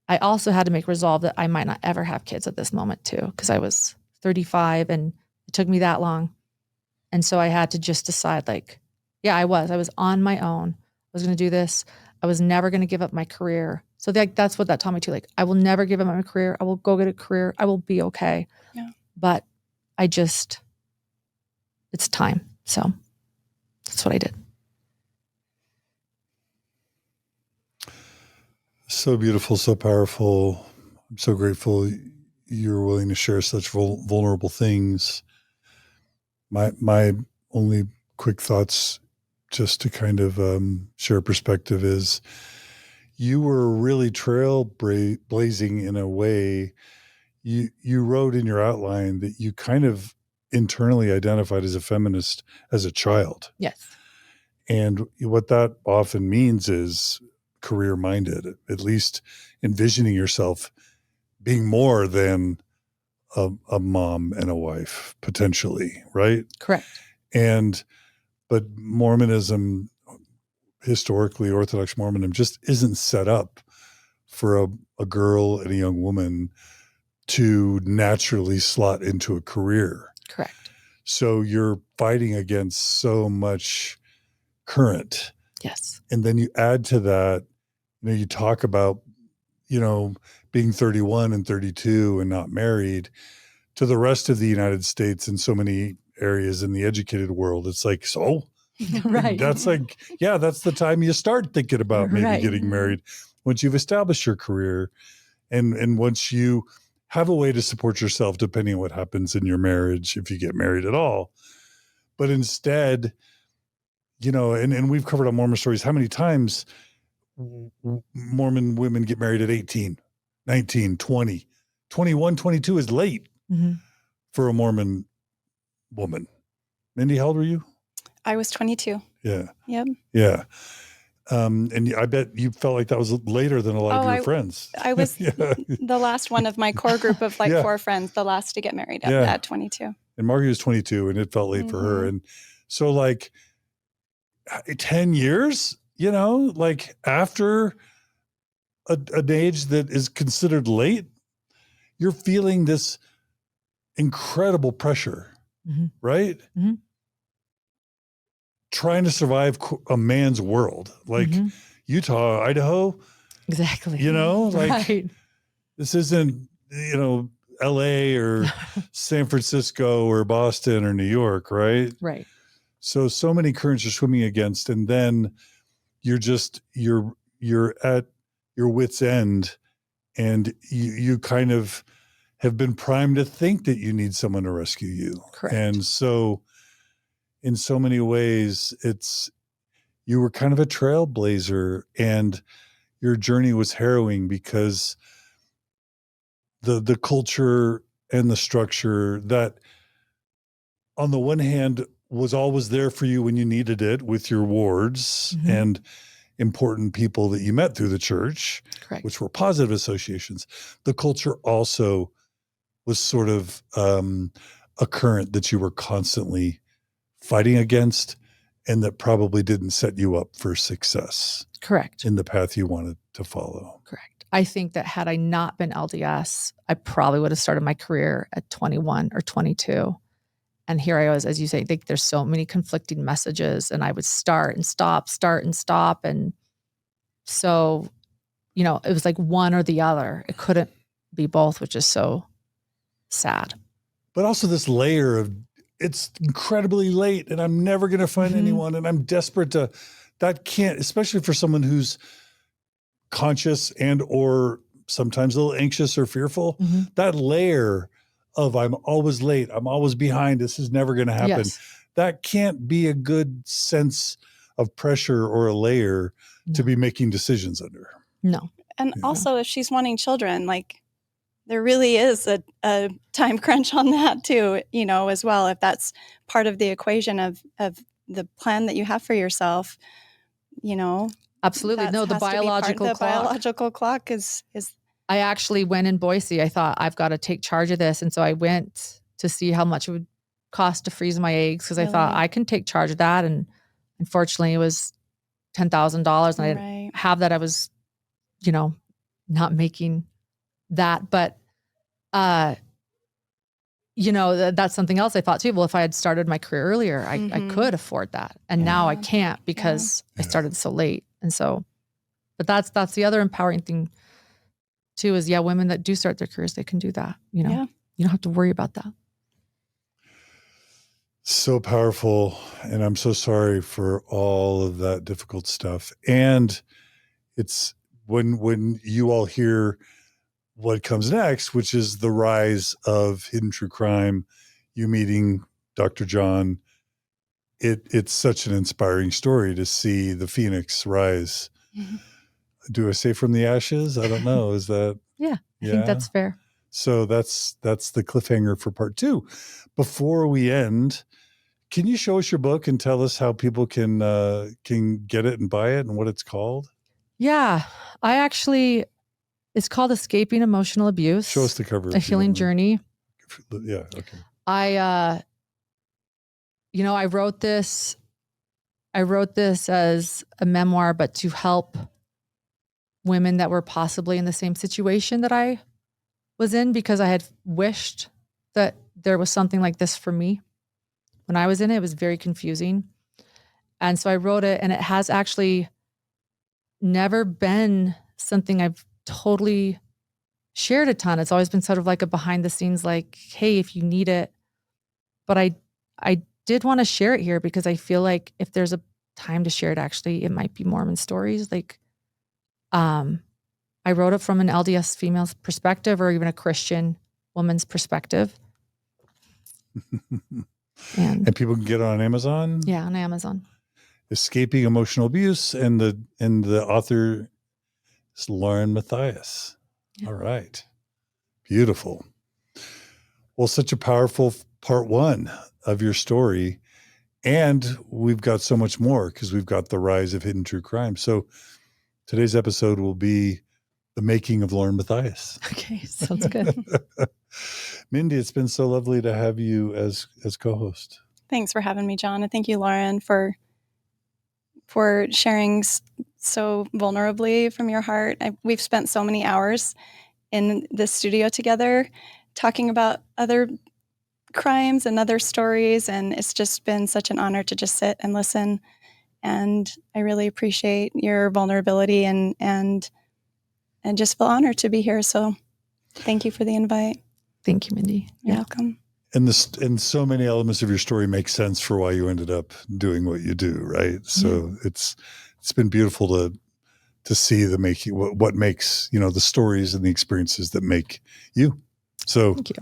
I also had to make resolve that I might not ever have kids at this moment too, because I was 35 and it took me that long. And so I had to just decide, like, yeah, I was on my own. I was going to do this. I was never going to give up my career. So that's what that taught me too. Like, I will never give up my career. I will go get a career. I will be okay. Yeah. But it's time. So that's what I did. So beautiful, so powerful. I'm so grateful you're willing to share such vulnerable things. My only quick thoughts, just to kind of share perspective, is you were really trailblazing in a way. You wrote in your outline that you kind of internally identified as a feminist as a child. Yes. And what that often means is career-minded, at least envisioning yourself being more than a mom and a wife, potentially, right? Correct. But Mormonism, historically, Orthodox Mormonism, just isn't set up for a girl and a young woman to naturally slot into a career. Correct. So you're fighting against so much current. Yes. And then you add to that, you talk about, being 31 and 32 and not married. To the rest of the United States and so many areas in the educated world, it's like, so Right. that's like, yeah, that's the time you start thinking about maybe Right. getting married, once you've established your career and once you have a way to support yourself, depending on what happens in your marriage, if you get married at all. But instead, and we've covered on Mormon Stories how many times Mormon women get married at 18, 19, 20, 21, 22 is late for a Mormon woman. Mindy, how old were you? I was 22. Yeah. Yep. Yeah. And I bet you felt like that was later than a lot of your friends. I was the last one of my core group of 4 friends, the last to get married at 22. And Margie was 22 and it felt late for her. And so 10 years, after an age that is considered late, you're feeling this incredible pressure, right? Mm-hmm. Trying to survive a man's world, like Utah, Idaho. Exactly. Right. This isn't, LA or San Francisco or Boston or New York, right? Right. So many currents you're swimming against, and then you're at your wit's end, and you kind of have been primed to think that you need someone to rescue you. Correct. And so in so many ways, you were kind of a trailblazer, and your journey was harrowing because the culture and the structure that on the one hand was always there for you when you needed it, with your wards and important people that you met through the church, correct, which were positive associations. The culture also was sort of a current that you were constantly fighting against, and that probably didn't set you up for success. Correct. In the path you wanted to follow. Correct. I think that had I not been LDS, I probably would have started my career at 21 or 22. And here I was, as you say, there's so many conflicting messages, and I would start and stop. And so, it was like one or the other. It couldn't be both, which is so sad. But also this layer of, it's incredibly late and I'm never going to find anyone, and I'm desperate to, that can't, especially for someone who's conscious and or sometimes a little anxious or fearful, that layer of I'm always late, I'm always behind, this is never going to happen. Yes. That can't be a good sense of pressure or a layer to be making decisions under. No. And also, if she's wanting children, there really is a time crunch on that too, as well. If that's part of the equation of the plan that you have for yourself, Absolutely. No, the biological clock. The biological clock is I actually went in Boise. I thought I've got to take charge of this. And so I went to see how much it would cost to freeze my eggs because I thought Really? I can take charge of that. And unfortunately, it was $10,000 and I didn't Right. have that. I was, not making that. But, that's something else I thought too. Well, if I had started my career earlier, I could afford that. And now I Yeah. can't because I started so late. And so, but that's the other empowering thing too is, women that do start their careers, they can do that. You don't have to worry about that. So powerful. And I'm so sorry for all of that difficult stuff. And it's when you all hear what comes next, which is the rise of hidden true crime, you meeting Dr. John, it's such an inspiring story to see the phoenix rise. Mhm. Do I say from the ashes? I don't know. Is that? I think that's fair. So that's the cliffhanger for part 2. Before we end, can you show us your book and tell us how people can get it and buy it and what it's called? Yeah, it's called Escaping Emotional Abuse. Show us the cover. A Healing Journey. Yeah. Okay. I wrote this as a memoir, but to help women that were possibly in the same situation that I was in, because I had wished that there was something like this for me. When I was in it, it was very confusing. And so I wrote it, and it has actually never been something I've totally shared a ton. It's always been sort of like a behind the scenes, like, hey, if you need it. But I did want to share it here because I feel like if there's a time to share it, actually, it might be Mormon stories. Like, I wrote it from an LDS female's perspective or even a Christian woman's perspective. And people can get it on Amazon? Yeah, on Amazon. Escaping Emotional Abuse, and the author is Lauren Matthias. Yeah. All right. Beautiful. Well, such a powerful part 1 of your story. And we've got so much more because we've got the rise of hidden true crime. So today's episode will be the making of Lauren Matthias. Okay, sounds good. Mindy, it's been so lovely to have you as co-host. Thanks for having me, John. And thank you, Lauren, for sharing so vulnerably from your heart. We've spent so many hours in the studio together talking about other crimes and other stories, and it's just been such an honor to just sit and listen. And I really appreciate your vulnerability and just feel honored to be here. So thank you for the invite. Thank you, Mindy. You're welcome. And so many elements of your story make sense for why you ended up doing what you do, right? So it's been beautiful to see the making, what makes, the stories and the experiences that make you. So thank you.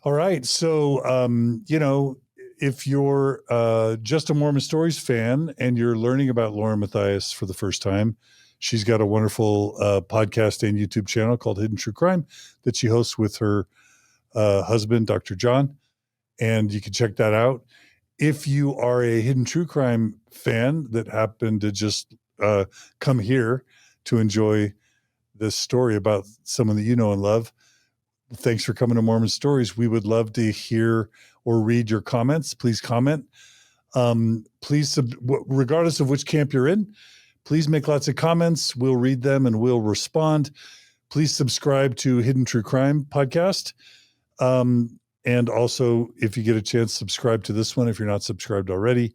All right. So, if you're just a Mormon Stories fan and you're learning about Lauren Matthias for the first time, she's got a wonderful podcast and YouTube channel called Hidden True Crime that she hosts with her husband, Dr. John, and you can check that out. If you are a Hidden True Crime fan that happened to just come here to enjoy this story about someone that you know and love, thanks for coming to Mormon Stories. We would love to hear or read your comments. Please comment. Please, regardless of which camp you're in, please make lots of comments. We'll read them and we'll respond. Please subscribe to Hidden True Crime podcast. And also, if you get a chance, subscribe to this one if you're not subscribed already.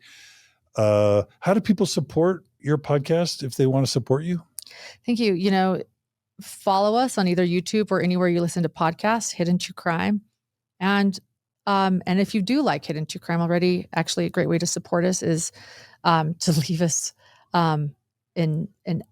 How do people support your podcast if they want to support you? Thank you. Follow us on either YouTube or anywhere you listen to podcasts, Hidden True Crime. And if you do like Hidden True Crime already, actually a great way to support us is to leave us an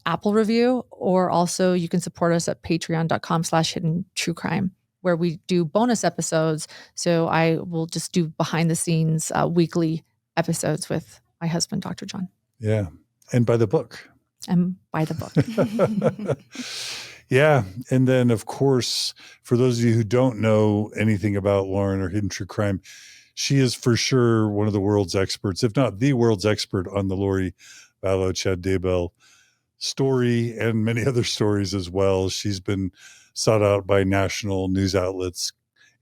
Apple review, or also you can support us at patreon.com/hidden true crime, where we do bonus episodes. So I will just do behind the scenes weekly episodes with my husband, Dr. John. Yeah. And by the book. And by the book. Yeah. And then, of course, for those of you who don't know anything about Lauren or Hidden True Crime, she is for sure one of the world's experts, if not the world's expert on the Lori Vallow Daybell story and many other stories as well. She's been sought out by national news outlets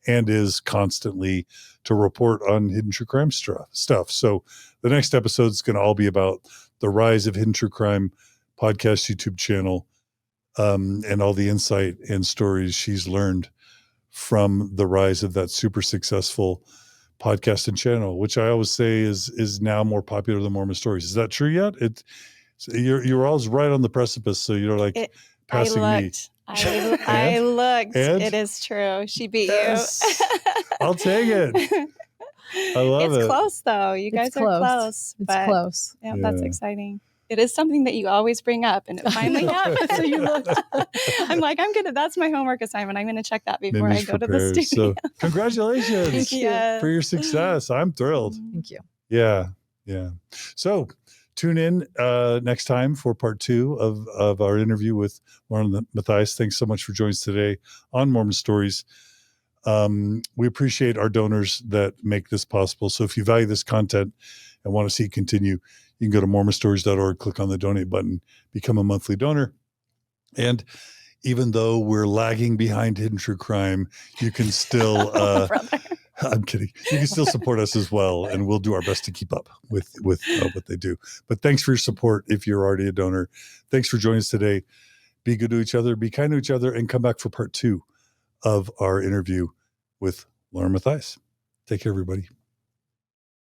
and is constantly to report on hidden true crime stuff. So the next episode is going to all be about the rise of Hidden True Crime podcast YouTube channel, and all the insight and stories she's learned from the rise of that super successful podcast and channel, which I always say is now more popular than Mormon Stories. Is that true yet? You're always right on the precipice, so you're like passing me. I looked. And? It is true. She beat Yes. you. I'll take it. I love it. It's close though. You guys It's are close. It's but close. Yeah, that's exciting. It is something that you always bring up, and it finally happened. So you looked. I'm like, that's my homework assignment. I'm gonna check that before Mimi's I go prepared. to the studio. So congratulations Thank you. for your success. I'm thrilled. Thank you. Yeah. So tune in next time for part 2 of our interview with Lauren and Matthias. Thanks so much for joining us today on Mormon Stories. We appreciate our donors that make this possible. So if you value this content and want to see it continue, you can go to mormonstories.org, click on the donate button, become a monthly donor. And even though we're lagging behind Hidden True Crime, you can still, I'm kidding. You can still support us as well. And we'll do our best to keep up with what they do. But thanks for your support if you're already a donor. Thanks for joining us today. Be good to each other, be kind to each other, and come back for part 2 of our interview with Lauren Matthias. Take care, everybody.